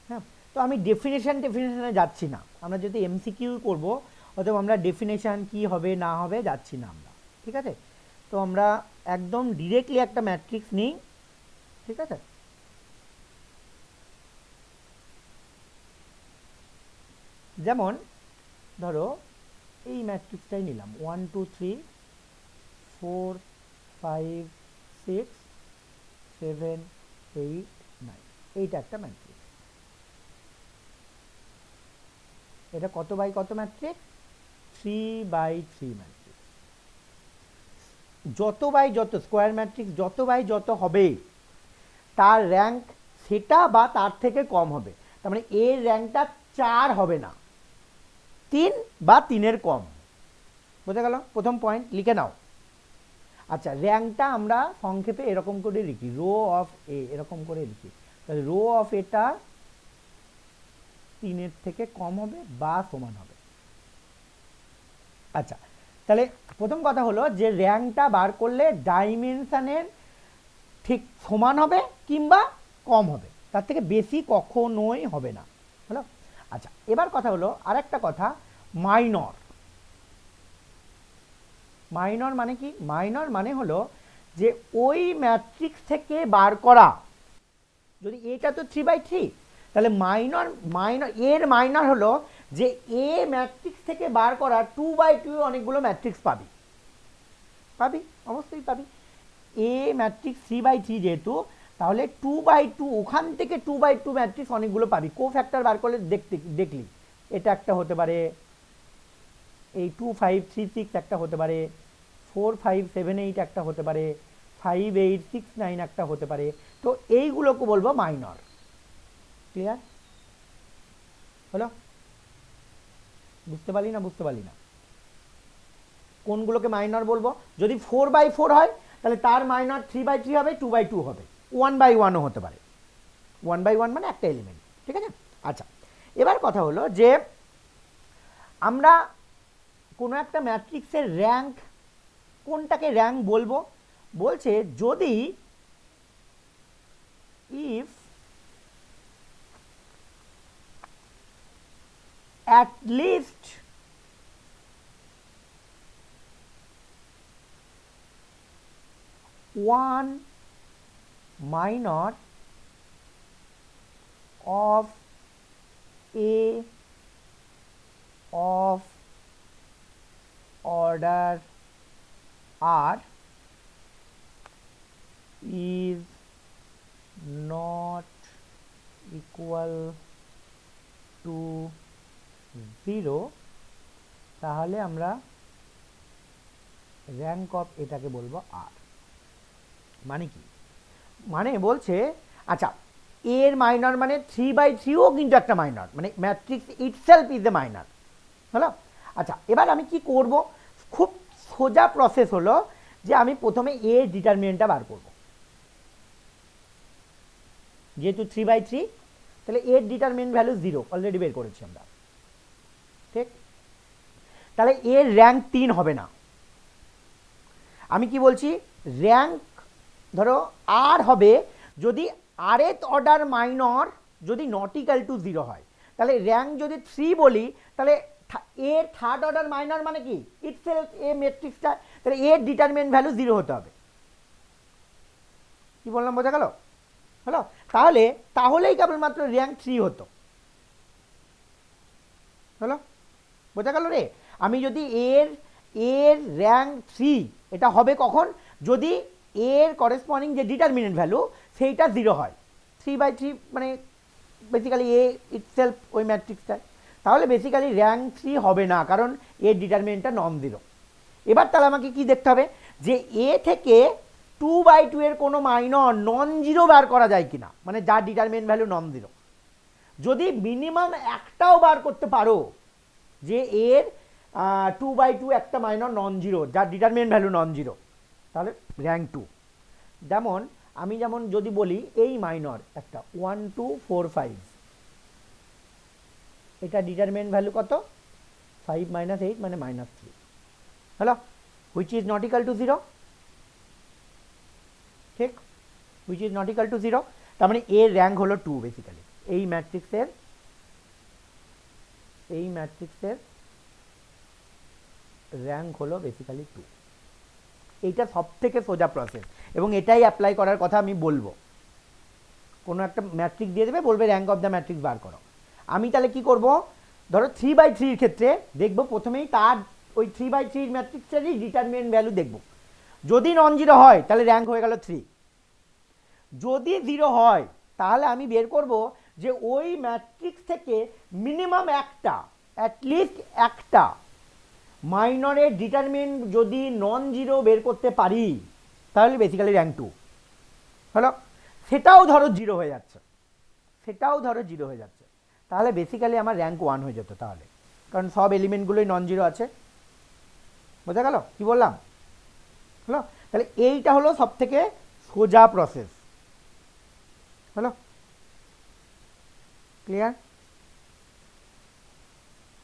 [SPEAKER 1] হ্যাঁ, তো আমি ডেফিনেশনে যাচ্ছি না, আমরা যদি এমসিকিউ করবো অথবা আমরা ডেফিনেশন কি হবে না হবে যাচ্ছি না আমরা, ঠিক আছে। তো আমরা একদম ডিরেক্টলি একটা ম্যাট্রিক্স নিই, ঠিক আছে, যেমন ধরো এই ম্যাট্রিক্সটাই নিলাম 1 2 3 4 5 6 7 8 9, এইটা একটা ম্যাট্রিক্স, এটা কত বাই কত ম্যাট্রিক্স, 3 3/3 ম্যাট্রিক্স, যত বাই যত স্কোয়ার ম্যাট্রিক্স যত বাই যত হবে তার র্যাঙ্ক সেটা বা তার থেকে কম হবে। তার মানে এর র্যাঙ্কটা 4 হবে না, 3 বা 3-এর কম। বোঝা গেল? প্রথম পয়েন্ট লিখে নাও। আচ্ছা, র্যাঙ্কটা আমরা সংক্ষেপে এরকম করে লিখি, রো অফ এ, এরকম করে লিখি। তাহলে রো অফ এটা 3-এর থেকে কম হবে বা সমান হবে। আচ্ছা, তাহলে প্রথম কথা হলো যে র্যাঙ্কটা বার করলে ডাইমেনশনের ঠিক সমান হবে কিংবা কম হবে, তার থেকে বেশি কখনোই হবে না। হলো? আচ্ছা, এবার কথা হলো আরেকটা কথা, মাইনর। মাইনর মানে কি? মাইনর মানে হলো যে ওই ম্যাট্রিক্স থেকে বার করা, যদি এটা তো 3/3, তাহলে এর মাইনর হলো যে এ ম্যাট্রিক্স থেকে বার করা 2/2 অনেকগুলো ম্যাট্রিক্স পাবি, অবশ্যই পাবি। এ ম্যাট্রিক্স 3/3 যেহেতু, তাহলে 2/2, ওখান থেকে 2/2 ম্যাট্রিক্স অনেকগুলো পাবি। কো ফ্যাক্টর বার করলে দেখলি এটা একটা হতে পারে, এই 2 5 3 6 একটা হতে পারে, 4 5 7 8 একটা হতে পারে, 5 8 6 9 একটা হতে পারে। তো এইগুলোকে বলবো মাইনর। ক্লিয়ার হলো? বুঝতে পারলি না? কোনগুলোকে মাইনর বলবো? যদি 4/4 হয় তাহলে তার মাইনর 3/3 হবে, 2/2 হবে, 1/1ও হতে পারে। 1/1 মানে একটা এলিমেন্ট, ঠিক আছে? আচ্ছা, এবার কথা হলো যে আমরা কোনো একটা ম্যাট্রিক্সের র্যাঙ্ক, কোনটাকে র্যাঙ্ক বলবো? বলছে যদি if at least one minor of a of order R is not equal to 0, তাহলে আমরা র্যাঙ্ক অফ এটাকে বলবো আর। মানে কি? মানে বলছে, আচ্ছা, এর মাইনর মানে 3/3ও কিন্তু একটা মাইনর, মানে matrix itself is a minor. হলো? আচ্ছা, এবার আমি কি করব? খুব সোজা প্রসেস হলো যে আমি প্রথমে এ ডিটারমিনেন্টটা বার করব। যেহেতু 3/3, তাহলে এর ডিটারমিনেন্ট ভ্যালু 0 অলরেডি বের করেছি আমরা, ঠিক? তাহলে এর র্যাঙ্ক 3 হবে না। আমি কি বলছি? র্যাঙ্ক ধরো আর হবে যদি আরএথ অর্ডার মাইনর যদি নট ইকুয়াল টু 0 হয়। তাহলে র্যাঙ্ক যদি 3 বলি, তাহলে এর থার্ড অর্ডার মাইনর মানে কি? ইটসেলফ এ ম্যাট্রিক্সটা, তাহলে এর ডিটারমিনেন্ট ভ্যালু 0 হতে হবে। কি বললাম, বোঝা গেল? হলো? তাহলেই কেবলমাত্র র্যাঙ্ক 3 হতো। হলো? বোঝা গেল রে? আমি যদি এর র্যাঙ্ক 3, এটা হবে কখন? যদি এর করেসপন্ডিং যে ডিটারমিনেন্ট ভ্যালু সেইটা 0 হয়। 3/3 মানে বেসিক্যালি এ ইটসেলফ ওই ম্যাট্রিক্সটা, তাহলে বেসিক্যালি র্যাঙ্ক 3 হবে না, কারণ এর ডিটারমিনেন্টটা নন 0। এবার তাহলে আমাকে কি দেখতে হবে? যে এ থেকে 2/2 এর কোনো মাইনর নন 0 বার করা যায় কিনা, মানে যার ডিটারমিনেন্ট ভ্যালু নন 0। যদি মিনিমাম একটাও বার করতে পারো যে এর 2/2 একটা মাইনর নন 0, যার ডিটারমিনেন্ট ভ্যালু নন 0, তাহলে র্যাঙ্ক 2। যেমন যদি বলি এই মাইনর একটা 1 2 4 5, এটা ডিটারমিনেন্ট ভ্যালু কত? 5 - 8 মানে -3। হলো? Which is not equal to 0, ঠিক? Which is not equal to 0, তার মানে এর র্যাঙ্ক হলো 2 বেসিক্যালি। এই ম্যাট্রিক্সের র্যাঙ্ক হলো বেসিক্যালি 2। এইটা সব থেকে সোজা প্রসেস, এবং এটাই অ্যাপ্লাই করার কথা আমি বলবো। কোনো একটা ম্যাট্রিক্স দিয়ে দেবে, বলবে র্যাঙ্ক অফ দ্য ম্যাট্রিক্স বার করো। আমি তাহলে কি করব? ধরো 3/3 ক্ষেত্রে দেখব প্রথমেই তার ওই 3/3 ম্যাট্রিক্সেরই ডিটারমিনেন্ট ভ্যালু দেখব। যদি নন 0 হয় তাহলে র্যাঙ্ক হয়ে গেল 3। যদি 0 হয় তাহলে আমি বের করব যে ওই ম্যাট্রিক্স থেকে মিনিমাম একটা, অ্যাটলিস্ট একটা মাইনরের ডিটারমিনেন্ট যদি নন জিরো বের করতে পারি তাহলে বেসিক্যালি র্যাঙ্ক 2 হলো। সেটাও ধরো জিরো হয়ে যাচ্ছে, তাহলে বেসিক্যালি আমার র্যাঙ্ক 1 হয়ে যেত তাহলে, কারণ সব এলিমেন্টগুলোই নন জিরো আছে। বোঝা গেল কি বললাম? হলো। তাহলে এইটা হলো সব থেকে সোজা প্রসেস। হলো, ক্লিয়ার?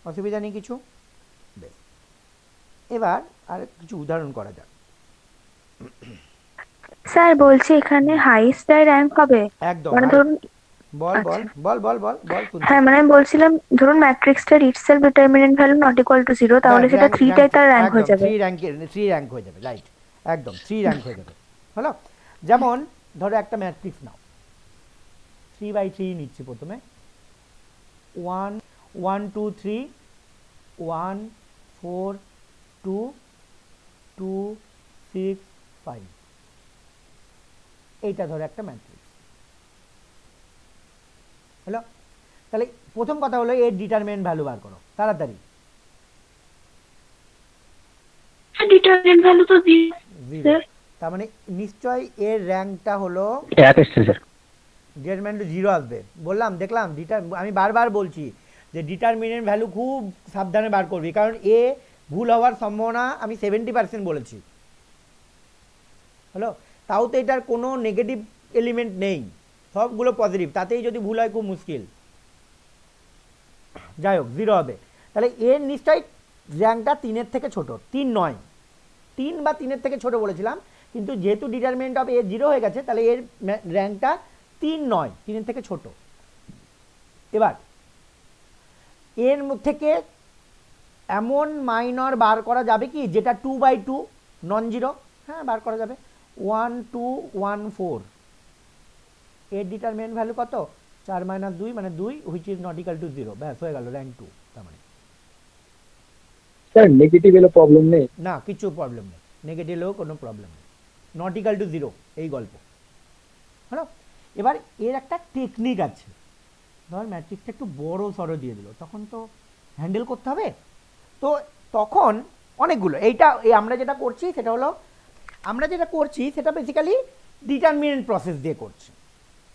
[SPEAKER 1] অসুবিধা নেই কিছু? বেশ, এবার আর কিছু উদাহরণ করা যাক।
[SPEAKER 8] স্যার বলছি এখানে হাইয়েস্ট র্যাঙ্ক হবে
[SPEAKER 1] একদম।
[SPEAKER 8] মানে ধরুন
[SPEAKER 1] বল বল
[SPEAKER 8] আচ্ছা।
[SPEAKER 1] বল বল বল বল শুনছি।
[SPEAKER 8] হ্যাঁ মানে আমি বলছিলাম ধরুন ম্যাট্রিক্সটার itself determinant value not equal to 0 তাহলে সেটা 3 টাই তার র্যাঙ্ক হয়ে যাবে।
[SPEAKER 1] 3 র্যাঙ্ক হয়ে যাবে, রাইট, একদম 3 র্যাঙ্ক হয়ে যাবে। হলো, যেমন ধরো একটা ম্যাট্রিক্স নাও, 3/3 নিচ্ছি প্রথমে, 1 1 2 3 1 4 2 2 6 5, এইটা ধরো একটা ম্যাট্রিক্স। হলো, তাহলে প্রথম কথা হলো এর ডিটারমিনেন্ট ভ্যালু বার করো তাড়াতাড়ি।
[SPEAKER 4] ডিটারমিনেন্ট ভ্যালু তো
[SPEAKER 1] 0, তার মানে নিশ্চয়ই এর র্যাঙ্কটা হলো
[SPEAKER 3] 1 এসছে স্যার।
[SPEAKER 1] ডিটারমিনেন্ট 0 আসবে। বললাম, দেখলাম, আমি বারবার বলছি যে ডিটারমিনেন্ট ভ্যালু খুব সাবধানে বার করবি, কারণ এ ভুল হওয়ার সম্ভাবনা আমি 70% বলেছি। হলো, তাও তো এটার কোনো নেগেটিভ এলিমেন্ট নেই, সবগুলো পজিটিভ, তাতেই যদি ভুল হয় খুব মুশকিল। যাই হোক, 0 হবে। তাহলে এর নিশ্চয়ই র্যাঙ্কটা 3-এর থেকে ছোট, 3 নয়, 3 বা 3-এর থেকে ছোট বলেছিলাম, কিন্তু যেহেতু ডিটারমিনেন্ট অফ এ 0 হয়ে গেছে তাহলে এর র্যাঙ্কটা 3 নয়, 3-এর থেকে ছোট। এবার এর থেকে এমন মাইনর বার করা যাবে কি যেটা 2/2 নন জিরো? হ্যাঁ, বার করা যাবে। 1 2 1 4, এর ডিটারমিনেন্ট ভ্যালু কত? 4 - 2 মানে 2, which is not equal to 0। ব্যাস, হয়ে গেল র্যাঙ্ক 2। তার মানে
[SPEAKER 6] স্যার নেগেটিভ এলে প্রবলেম নেই?
[SPEAKER 1] না, কিছু প্রবলেম নেই, নেগেটিভ হলেও কোনো প্রবলেম নেই, নট ইকুয়াল টু 0 এই গল্প। হ্যালো, এবার এর একটা টেকনিক আছে। ধর ম্যাট্রিক্সটা একটু বড় সড়ো দিয়ে দিল, তখন তো হ্যান্ডেল করতে হবে। তো তখন অনেকগুলো, এইটা আমরা যেটা করছি সেটা বেসিক্যালি ডিটারমিনেন্ট প্রসেস দিয়ে করছি।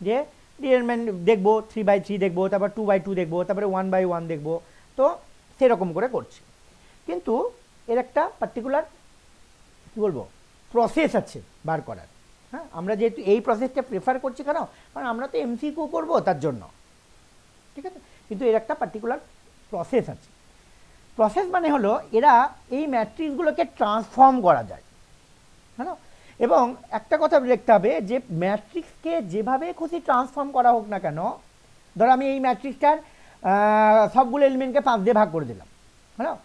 [SPEAKER 1] যে ডিটারমিনেন্ট দেখবো, 3/3 দেখবো, তারপর 2/2 দেখবো, তারপরে 1/1 দেখবো, তো সেরকম করে করছি। কিন্তু এর একটা পার্টিকুলার কী বলবো প্রসেস আছে বার করার। হ্যাঁ, আমরা যেহেতু এই প্রসেসটা প্রেফার করছি, কারণ আমরা তো এমসিকিউ করবো তার জন্য, ঠিক আছে? কিন্তু এর একটা পার্টিকুলার প্রসেস আছে। প্রসেস মানে হলো এরা এই ম্যাট্রিক্সগুলোকে ট্রান্সফর্ম করা যায়। হ্যাঁ, এবং একটা কথা দেখতে হবে যে ম্যাট্রিক্সকে যেভাবে খুশি ট্রান্সফর্ম করা হোক না কেন, ধরো আমি এই ম্যাট্রিক্সটার সবগুলো এলিমেন্টকে 5 দিয়ে ভাগ করে দিলাম, হ্যাঁ,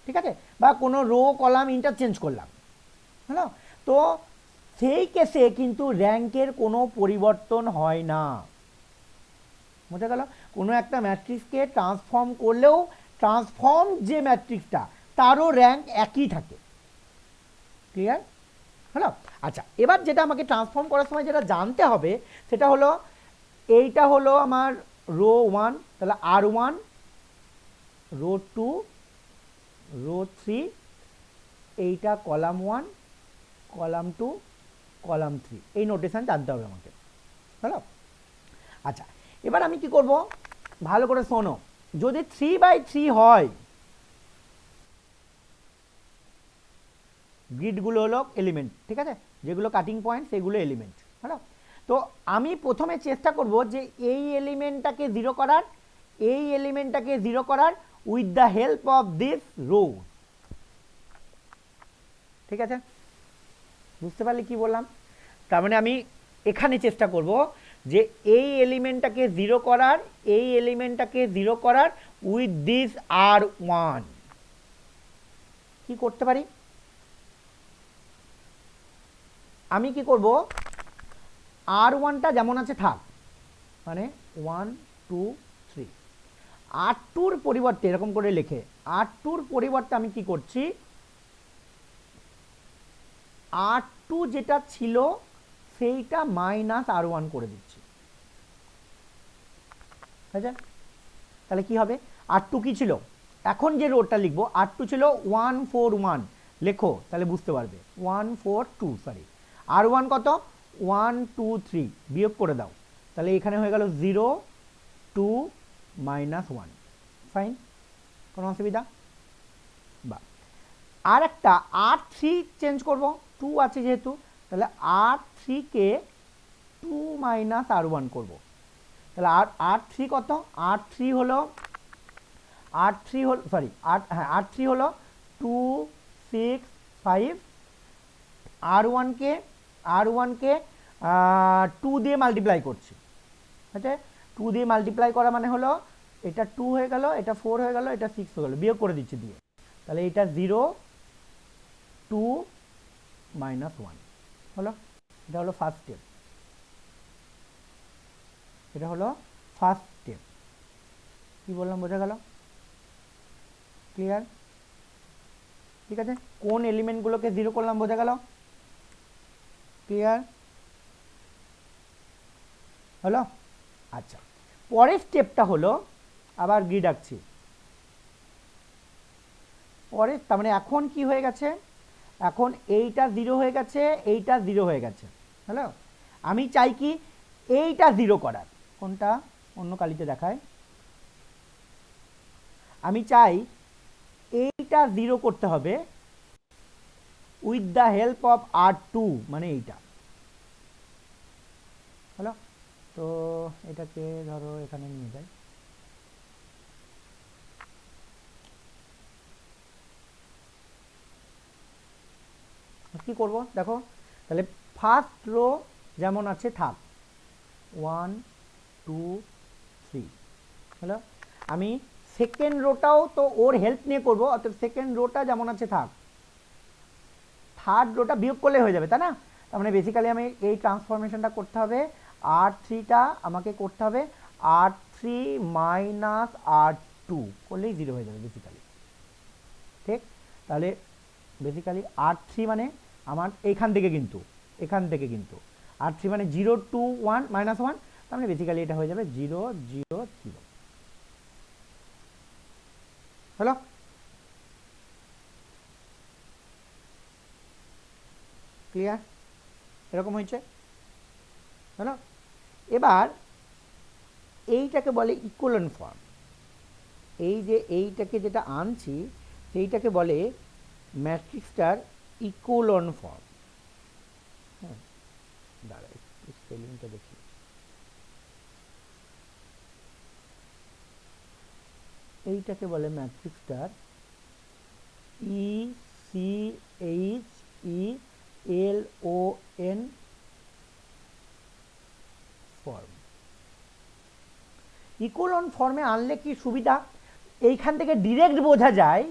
[SPEAKER 1] ঠিক আছে, বা কোনো রো কলাম ইন্টারচেঞ্জ করলাম, হ্যাঁ, তো সেই কেসে কিন্তু র্যাঙ্কের কোনো পরিবর্তন হয় না। বোঝা গেল? কোনো একটা ম্যাট্রিক্সকে ট্রান্সফর্ম করলেও ট্রান্সফর্ম যে ম্যাট্রিক্সটা তারও র্যাঙ্ক একই থাকে। ক্লিয়ার? হ্যালো, আচ্ছা, এবার যেটা আমাকে ট্রান্সফর্ম করার সময় যেটা জানতে হবে সেটা হলো, এইটা হলো আমার রো 1, তাহলে R1, রো 2, রো 3, এইটা কলাম 1, কলাম 2, কলাম 3, এই নোটেশন জানতে হবে আমাকে। হ্যালো, আচ্ছা, এবার আমি কি করব, ভালো করে শোনো। যদি 3/3 হয়, গ্রিডগুলো হলো এলিমেন্ট, ঠিক আছে, যেগুলো কাটিং পয়েন্ট সেগুলো এলিমেন্ট। হ্যালো, তো আমি প্রথমে চেষ্টা করব যে এই এলিমেন্টটাকে 0 করার, এই এলিমেন্টটাকে 0 করার with the help of this row. ঠিক আছে, বুঝতে পারলে কি বললাম? তার মানে আমি এখানে চেষ্টা করব যে এই এলিমেন্টটাকে 0 করার, এই এলিমেন্টটাকে 0 করার উইথ দিস R1। কি করতে পারি? আমি কি করব, R1টা যেমন আছে থাক, মানে 1 2 3, R2র পরিবর্তে এরকম করে লিখে, R2র পরিবর্তে আমি কি করছি, R2 যেটা ছিল সেইটা -R1 করে দিচ্ছি। ঠিক আছে, তাহলে কি হবে, R2 কি ছিল? এখন যে রোটা লিখবো R2 ছিল 141, লেখো তাহলে বুঝতে পারবে 142, সরি R1 কত 1 2 3, বিয়োগ করে দাও তাহলে এখানে হয়ে গেল 0 2 -1, ফাইন, কোনো অসুবিধা? বা আর একটা R3 চেঞ্জ করব, 2 আছে যেহেতু, তাহলে R3 কে 2 -R1 করব, তাহলে R3 কত, R3 হলো সরি R3 হলো 2 6 5, R1 কে 2 দিয়ে মাল্টিপ্লাই করছি, আচ্ছা 2 দিয়ে মাল্টিপ্লাই করা মানে হলো এটা 2 হয়ে গেল, এটা 4 হয়ে গেল, এটা 6 হয়ে গেল, বিয়োগ করে দিচ্ছি দিয়ে, তাহলে এটা 0 2 -1 হলো। এটা হলো ফার্স্ট স্টেপ, এটা হলো ফার্স্ট স্টেপ। কি বললাম বোঝা গেল? ক্লিয়ার? ঠিক আছে, কোন এলিমেন্টগুলোকে 0 করলাম বোঝা গেল? ক্লিয়ার হলো? আচ্ছা, পরের স্টেপটা হলো আবার গ্রিড আঁকছি। পরের তার মানে এখন কি হয়ে গেছে, এখন এইটা 0 হয়ে গেছে, এইটা 0 হয়ে গেছে, হ্যালো। আমি চাই কি এইটা 0 করার, কোনটা অন্য কালিতে দেখায়, আমি চাই এইটা 0 করতে হবে with the help of R2, মানে এইটা, হ্যালো। তো এটাকে ধরো এখানে নিয়ে যাই, কি করব দেখো, তাহলে ফার্স্ট রো যেমন আছে থাক 1 2 3, হ্যালো। আমি সেকেন্ড রোটাও তো ওর হেল্প নিয়ে করবো, অর্থাৎ সেকেন্ড রোটা যেমন আছে থাক, থার্ড রোটা বিয়োগ করলে হয়ে যাবে, তাই না? তার মানে বেসিক্যালি আমি এই ট্রান্সফরমেশনটা করতে হবে, R3টা আমাকে করতে হবে R3 -R2 করলেই 0 হয়ে যাবে বেসিক্যালি, ঠিক? তাহলে বেসিক্যালি R3 মানে আমার এখান থেকে কিন্তু R3 মানে 0 2 1 -1, তার মানে বেসিক্যালি এটা হয়ে যাবে 0 0 0, হলো? ক্লিয়ার? এরকম হয়েছে, হলো? এবার এইটাকে বলে ইকুয়ালেন্ট ফর্ম, এই যে এইটাকে যেটা আনছি সেইটাকে বলে ম্যাট্রিক্সটার ইকুয়ালেন্ট ফর্ম। হ্যাঁ, দাঁড়া একটু স্পেলিংটা দেখি, এইটাকে বলে ম্যাট্রিক্সটার ECHELON ফর্ম। ইকুয়ালেন্ট ফর্মে আনলে কি সুবিধা, এইখান থেকে ডিরেক্ট বোঝা যায়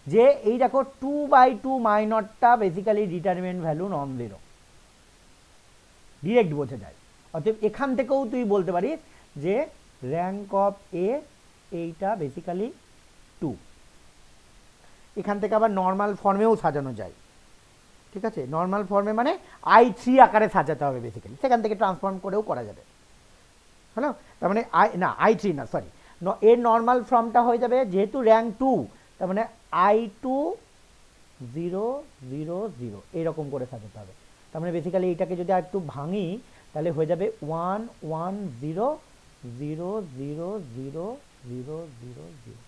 [SPEAKER 1] যে এই দেখো 2/2 মাইনরটা basically determinant value non zero, direct বোঝা যায়। অতএব এখান থেকেও তুই বলতে পারিস যে র্যাঙ্ক অফ এ এইটা বেসিক্যালি 2। এখান থেকে আবার নর্মাল ফর্মেও সাজানো যায়, ঠিক আছে? নর্মাল ফর্মে মানে I3 আকারে সাজাতে হবে বেসিক্যালি, সেখান থেকে ট্রান্সফর্ম করেও করা যাবে, হ্যালো। তার মানে I3 না, সরি, এর নর্মাল ফর্মটা হয়ে যাবে যেহেতু র্যাঙ্ক 2, তার মানে I2 0 0 0 এইরকম করে সাজাতে হবে। তার মানে বেসিক্যালি এইটাকে যদি আর একটু ভাঙি তাহলে হয়ে যাবে 1 1 0 0 0 0 0 0 0,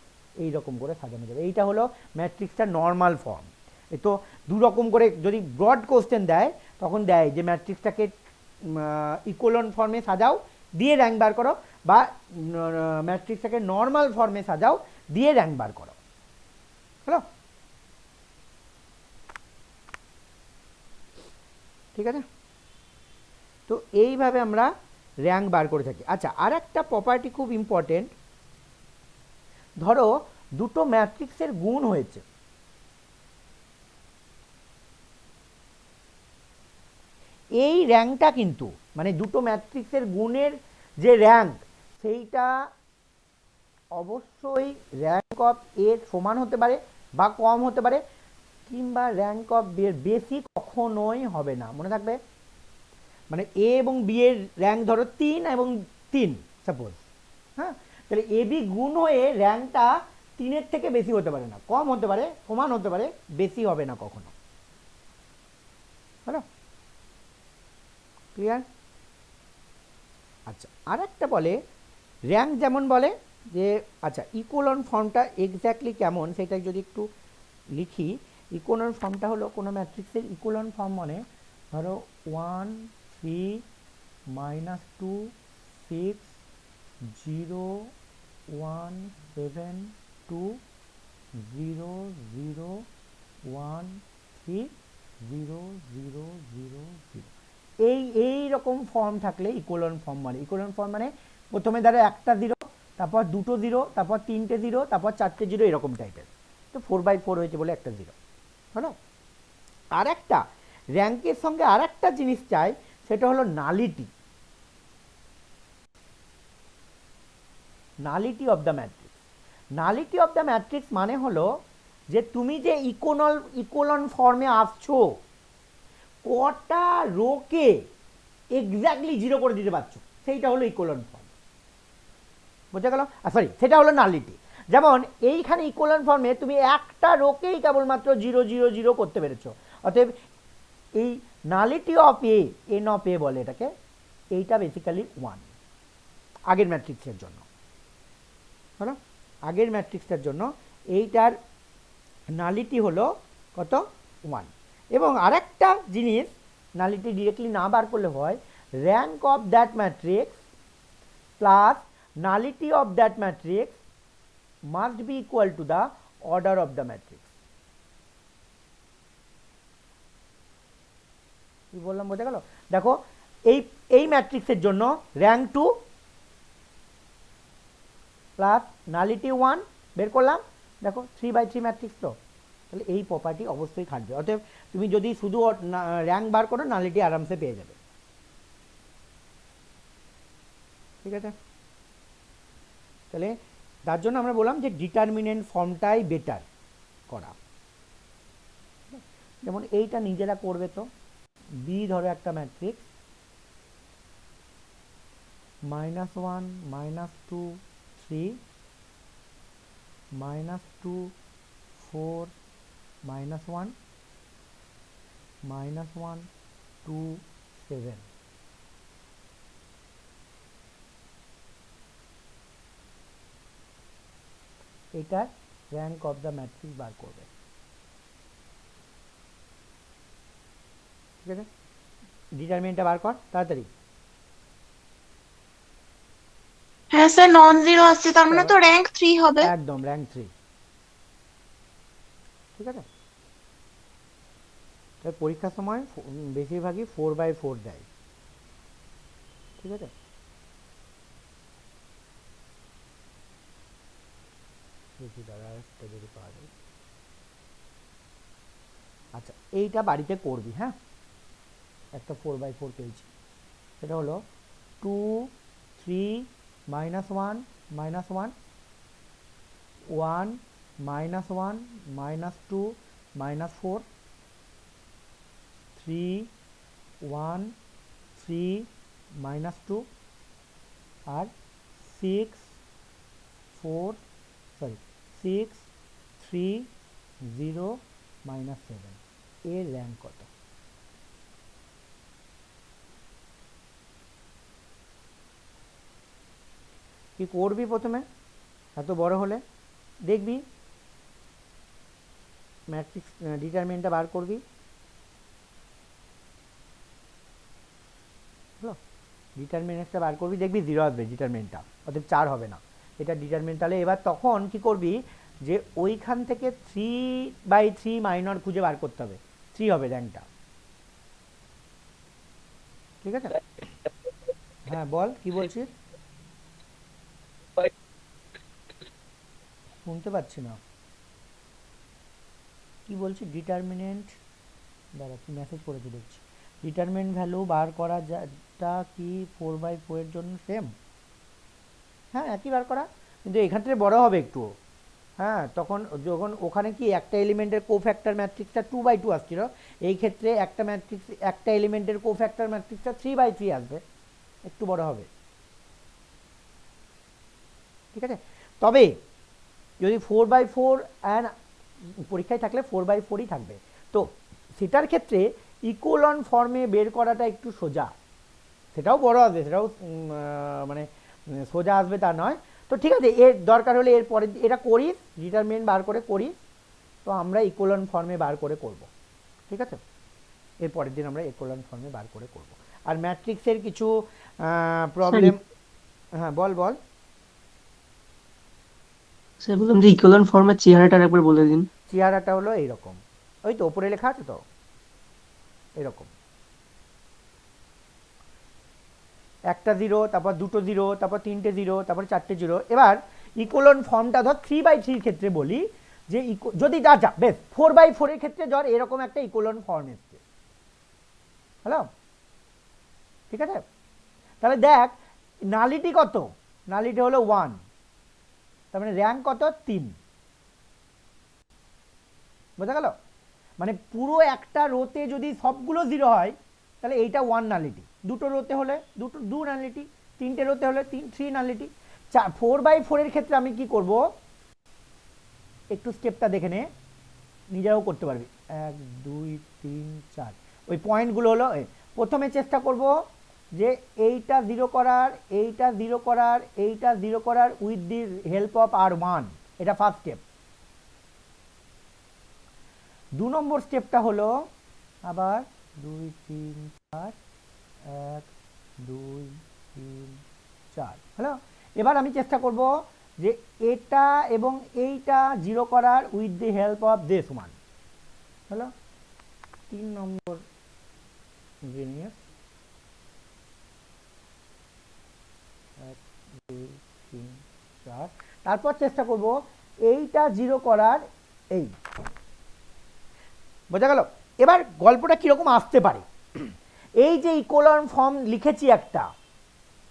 [SPEAKER 1] এইরকম করে সাজানো যাবে। এইটা হলো ম্যাট্রিক্সটার নর্মাল ফর্ম। এই তো দু রকম করে যদি ব্রড কোশ্চেন দেয় তখন দেয় যে ম্যাট্রিক্সটাকে ইকুয়ালেন্ট ফর্মে সাজাও দিয়ে র্যাঙ্ক বার করো, বা ম্যাট্রিক্সটাকে নর্মাল ফর্মে সাজাও দিয়ে র্যাঙ্ক বার করো, হ্যালো। ঠিক আছে, তো এইভাবে আমরা র্যাঙ্ক বার করে থাকি। আচ্ছা, আর একটা প্রপার্টি খুব ইম্পর্টেন্ট, ধরো দুটো ম্যাট্রিক্সের গুণ হয়েছে, এই র্যাঙ্কটা কিন্তু মানে দুটো ম্যাট্রিক্সের গুণের যে র্যাঙ্ক সেইটা অবশ্যই র্যাঙ্ক অফ এর সমান হতে পারে বা কম হতে পারে, কিংবা র্যাঙ্ক অফ বি এর বেশি কখনোই হবে না, মনে থাকবে। মানে এ এবং বি এর র্যাঙ্ক ধরো 3 এবং 3 সাপোজ, হ্যাঁ, তাহলে এ বি গুণ হয়ে র্যাঙ্কটা 3-এর থেকে বেশি হতে পারে না, কম হতে পারে, সমান হতে পারে, বেশি হবে না কখনো। হলো? ক্লিয়ার? আচ্ছা, আর একটা বলে র্যাঙ্ক, যেমন বলে যে আচ্ছা ইকুয়ালন ফর্মটা এক্স্যাক্টলি কেমন সেটা যদি একটু লিখি। ইকুয়ালন ফর্মটা হলো কোনো ম্যাট্রিক্সের ইকুয়ালন ফর্ম মানে ধরো 1 3 -2 6 0 1 7 2 0 0 1 3 0 0 0 0। এই রকম ফর্ম থাকলে ইকুয়ালন ফর্ম মানে, ইকুয়ালন ফর্ম মানে প্রথমে ধরো একটা 0, তারপর দুটো 0, তারপর 3টে 0, তারপর 4টে 0, এরকম টাইপের। তো 4/4 হয়েছে বলে একটা 0 হলো। আর একটা র্যাঙ্কের সঙ্গে আর একটা জিনিস চাই, সেটা হলো nullity, nullity of the matrix. Nullity of the matrix মানে হলো যে তুমি যে ইকুয়ালন ফর্মে আসছো, কটা রোকে এক্স্যাক্টলি 0 করে দিতে পারছো, সেইটা হলো ইকুয়ালন ফর্ম। বোঝা গেল? সরি, সেটা হলো নালিটি। যেমন এইখানে ইকুয়ালন ফর্মে তুমি একটা রোকেই কেবলমাত্র 0 0 0 করতে পেরেছো, অতএব এই নালিটি অফ এন অফ এ বলে এটাকে, এইটা বেসিক্যালি 1 আগের ম্যাট্রিক্সের জন্য। হলো? আগের ম্যাট্রিক্সটার জন্য এইটার নালিটি হলো কত? 1। এবং আরেকটা জিনিস, নালিটি ডিরেক্টলি না বার করলে হয় rank of that matrix plus nullity of that matrix must be equal to the order of the matrix. কি বললাম বোঝা গেল? দেখো এই ম্যাট্রিক্সের জন্য র্যাঙ্ক 2 প্লাস নালিটি 1 বের করলাম। দেখো 3/3 ম্যাট্রিক্স, তো তাহলে এই প্রপার্টি অবশ্যই খাটবে। অতএব তুমি যদি শুধু র্যাঙ্ক বার করো, নালিটি আরামসে পেয়ে যাবে। ঠিক আছে? তাহলে তার জন্য আমরা বললাম যে ডিটারমিনেন্ট ফর্মটাই বেটার করা। যেমন এইটা নিজেরা করবে, তো বি ধরো একটা ম্যাট্রিক্স -1 -2 3 -2 4 -1 -1 2 7। এটা র্যাঙ্ক অফ দ্য ম্যাট্রিক্স বার করবে। ঠিক আছে? ডিটারমিনেন্টটা বার কর তাড়াতাড়ি।
[SPEAKER 4] হ্যাঁ স্যার, নন জিরো আসছে, তার মানে তো র্যাঙ্ক 3 হবে।
[SPEAKER 1] একদম র্যাঙ্ক 3। ঠিক আছে? তাই পরীক্ষার সময় বেশিরভাগই 4/4 দেয়। ঠিক আছে? দেখি দাদা একটা যদি পাওয়া যায়। আচ্ছা, এইটা বাড়িতে করবি। হ্যাঁ, একটা 4/4 পেয়েছি, সেটা হলো 2 3 -1 -1 1 -1 -2 -4 3 1 3 -2 আর 6 4 সরি 6 3 0 -7। এর র্যাঙ্ক কত? কি করবি প্রথমে? এত বড় হলে দেখবি ম্যাট্রিক্স ডিটারমিনেন্টটা বার করবি। হলো? ডিটারমিনেন্টটা বার করবি, দেখবি 0 আসবে ডিটারমিনেন্টটা, অর্থাৎ 4 হবে না। এটা ডিটারমিনেন্ট। তাহলে এবার তখন কি করবি, যে ওইখান থেকে 3/3 মাইনর খুঁজে বার করতে হবে, 3 হবে র্যাঙ্কটা। ঠিক আছে? হ্যাঁ বল, কি বলছিস? শুনতে পাচ্ছি না কি বলছি। ডিটারমিনেন্ট, দাঁড়া কি মেসেজ করেছি দেখছি। ডিটারমিনেন্ট ভ্যালু বার করা যাটা কি 4/4 এর জন্য সেম? হ্যাঁ, একই বার করা, কিন্তু এখান থেকে বড় হবে একটু। হ্যাঁ, তখন যখন ওখানে কি একটা এলিমেন্টের কোফ্যাক্টর ম্যাট্রিক্সটা 2/2 আসছিল, এই ক্ষেত্রে একটা ম্যাট্রিক্স একটা এলিমেন্টের কোফ্যাক্টর ম্যাট্রিক্সটা 3/3 আসবে, একটু বড় হবে। ঠিক আছে? তবে যদি 4/4 অ্যান্ড পরীক্ষায় থাকলে 4/4ই থাকবে। তো সেটার ক্ষেত্রে ইকোলন ফর্মে বের করাটা একটু সোজা, সেটাও বড় আসবে, সেটাও মানে সোজা আসবে তা নয়। তো ঠিক আছে, এর দরকার হলে এর পরে এটা করিস, ডিটারমিনেন্ট বার করে করিস, তো আমরা ইকোলন ফর্মে বার করে করব, ঠিক আছে? এর পরের দিন আমরা ইকোলন ফর্মে বার করে করব। আর ম্যাট্রিক্সের কিছু প্রবলেম, হ্যাঁ বল বল।
[SPEAKER 9] স্যার বললাম যে ইকুয়ালেন্ট ফর্মের চেহারাটা একবার বলে দিন।
[SPEAKER 1] চেহারাটা হলো এইরকম, ওই তো উপরে লেখা আছে তো, এরকম একটা জিরো, তারপর দুটো জিরো, তারপর তিনটে জিরো, তারপর চারটে জিরো। এবার ইকোলন ফর্মটা ধর 3/3 ক্ষেত্রে বলি যে যদি যা বেশ 4/4 এর ক্ষেত্রে ধর এরকম একটা ইকোলন ফর্ম এসছে, হ্যালো, ঠিক আছে? তাহলে দেখ নালিটি কত, নালিটি হলো 1, তার মানে র্যাঙ্ক কত 3, বোঝা গেল? মানে পুরো একটা রোতে যদি সবগুলো জিরো হয় তাহলে এইটা 1 নালিটি, দুটো রোতে হলে দু নালিটি, তিনটে রোতে হলে 3 নালিটি। 4/4 এর ক্ষেত্রে আমি কি করব, একটু স্টেপটা দেখে নে, নিজেরাও করতে পারবি। 1 2 3 4 ওই পয়েন্টগুলো হলো, প্রথমে চেষ্টা করব যে এইটা জিরো করার, এইটা জিরো করার, এইটা জিরো করার with the help of R1, এটা ফার্স্ট স্টেপ। 2 নম্বর স্টেপটা হলো আবার 2 3 4 1 2 3 4, হ্যালো। এবার আমি চেষ্টা করব যে এটা এবং এইটা জিরো করার with the help of this one, hello. 3 নম্বর জিনিস, 1 2 3 4, তারপর চেষ্টা করব এইটা জিরো করার, এই, বোঝা গেল? এবার গল্পটা কিরকম আসতে পারে, এই যে ইকোলন ফর্ম লিখেছি একটা,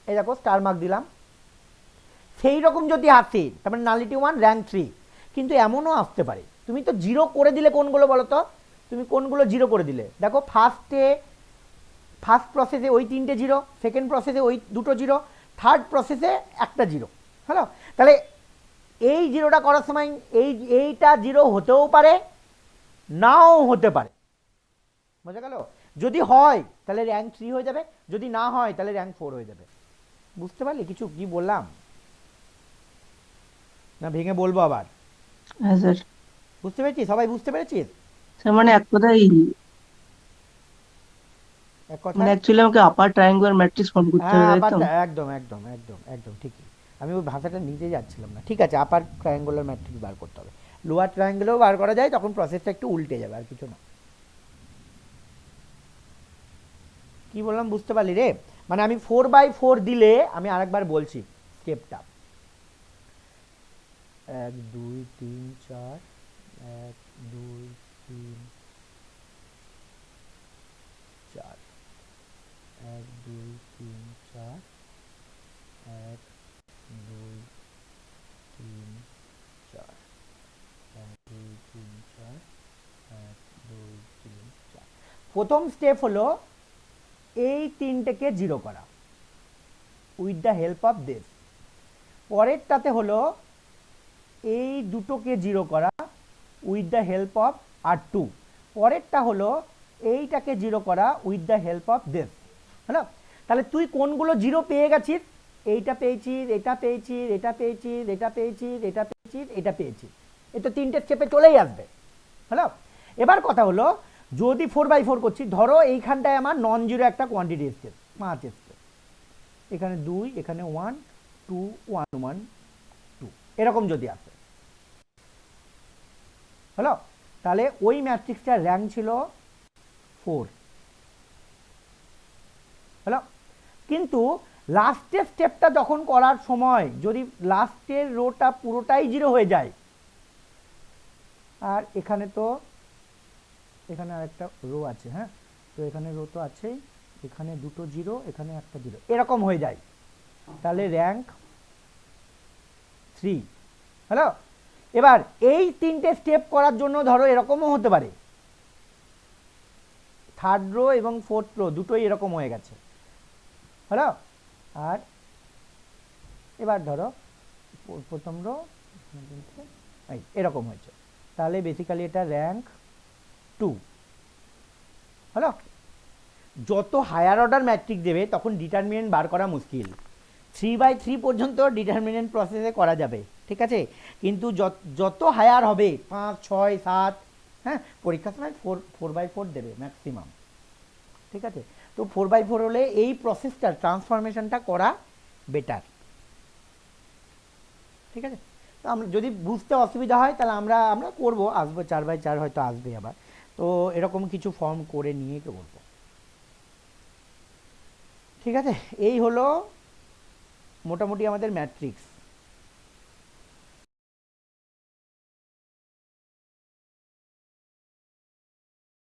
[SPEAKER 1] এই দেখো স্টার মার্ক দিলাম, সেই রকম যদি আসে তার মানে নালিটি 1 র্যাঙ্ক 3, কিন্তু এমনও আসতে পারে তুমি তো জিরো করে দিলে কোনগুলো বলো তো, তুমি কোনগুলো জিরো করে দিলে, দেখো ফার্স্ট প্রসেসে ওই 3টে জিরো, সেকেন্ড প্রসেসে ওই 2টো জিরো, থার্ড প্রসেসে একটা জিরো, হ্যালো। তাহলে এই জিরোটা করার সময় এইটা জিরো হতেও পারে, নাও হতে পারে, বোঝা গেল? যদি হয় তাহলে র্যাঙ্ক 3 হয়ে যাবে, যদি না হয় তাহলে র্যাঙ্ক 4 হয়ে যাবে। বুঝতে পারলি কিছু কি বললাম, না ভেঙে বলবো আবার?
[SPEAKER 9] হ্যাঁ স্যার।
[SPEAKER 1] বুঝতে পেরেছিস, সবাই বুঝতে পেরেছিস?
[SPEAKER 9] স্যার মানে এক কথায়
[SPEAKER 1] এক কথা,
[SPEAKER 9] মানে অ্যাকচুয়ালি আমাকে আপার ট্রায়াঙ্গুলার ম্যাট্রিক্স ফর্ম করতে হবে,
[SPEAKER 1] হ্যাঁ
[SPEAKER 9] তাই তো?
[SPEAKER 1] একদম একদম একদম একদম ঠিকই, আমি ওই ভাষাটা নিতে যাচ্ছিলাম না। ঠিক আছে, আপার ট্রায়াঙ্গুলার ম্যাট্রিক্স বার করতে হবে, লোয়ার ট্রায়াঙ্গুলারও বার করা যায়, তখন প্রসেসটা একটু উল্টে যাবে, আর কিছু না। কি বললাম বুঝতে পারলি রে? মানে আমি 4/4 দিলে, আমি আরেকবার বলছি স্টেপটা, 1 2 3 4 1 2 3 4 1 2 3 4 1 2 3 4 1 2 3 4 1 2 3 4। প্রথম স্টেপ হলো এই তিনটেকে জিরো করা with the help of this. পরেরটাতে হলো এই দুটোকে জিরো করা with the help of R2। পরেরটা হলো এইটাকে জিরো করা with the help of this, hello. তাহলে তুই কোনগুলো জিরো পেয়ে গেছিস, এইটা পেয়েছিস, এটা পেয়েছিস, এটা পেয়েছিস, এটা পেয়েছিস, এটা পেয়েছিস, এটা পেয়েছিস, এ তো তিনটে স্টেপে চলেই আসবে, হ্যালো। এবার কথা হলো যদি 4/4 করছি, ধরো এইখানটায় আমার নন জিরো একটা কোয়ান্টিটি এসছে, 5 এসছে, এখানে 2, এখানে 1 2 1 1 2, এরকম যদি আসে, হ্যালো, তাহলে ওই ম্যাট্রিক্সটার র্যাঙ্ক ছিল 4, হ্যালো। কিন্তু লাস্টের স্টেপটা যখন করার সময় যদি লাস্টের রোটা পুরোটাই জিরো হয়ে যায়, আর এখানে তো এখানে আরেকটা রো আছে, হ্যাঁ, তো এখানে রো তো আছেই, এখানে দুটো জিরো, এখানে একটা জিরো, এরকম হয়ে যায়, তাহলে র্যাঙ্ক 3, হ্যালো। এবার এই তিনটে স্টেপ করার জন্য ধরো এরকমও হতে পারে, থার্ড রো এবং ফোর্থ রো দুটোই এরকম হয়ে গেছে, হ্যালো। আর এবার ধরো প্রথম রো এরকম হয়েছে, তাহলে বেসিক্যালি এটা র্যাঙ্ক 2 হলো। যত হায়ার অর্ডার ম্যাট্রিক্স দেবে তখন ডিটারমিনেন্ট বার করা মুশকিল। 3/3 পর্যন্ত ডিটারমিনেন্ট প্রসেসে করা যাবে, ঠিক আছে, কিন্তু যত হায়ার হবে 5, 6, 7, হ্যাঁ, পরীক্ষার সময় 4/4 দেবে ম্যাক্সিমাম, ঠিক আছে। তো 4/4 হলে এই প্রসেসটা ট্রান্সফরমেশনটা করা বেটার, ঠিক আছে। তো আমরা যদি বুঝতে অসুবিধা হয় তাহলে আমরা করবো, আসবো 4/4 হয়তো আসবে আবার, তো এরকম কিছু ফর্ম করে নিয়ে করবো, ঠিক আছে। এই হলো মোটামুটি আমাদের ম্যাট্রিক্স।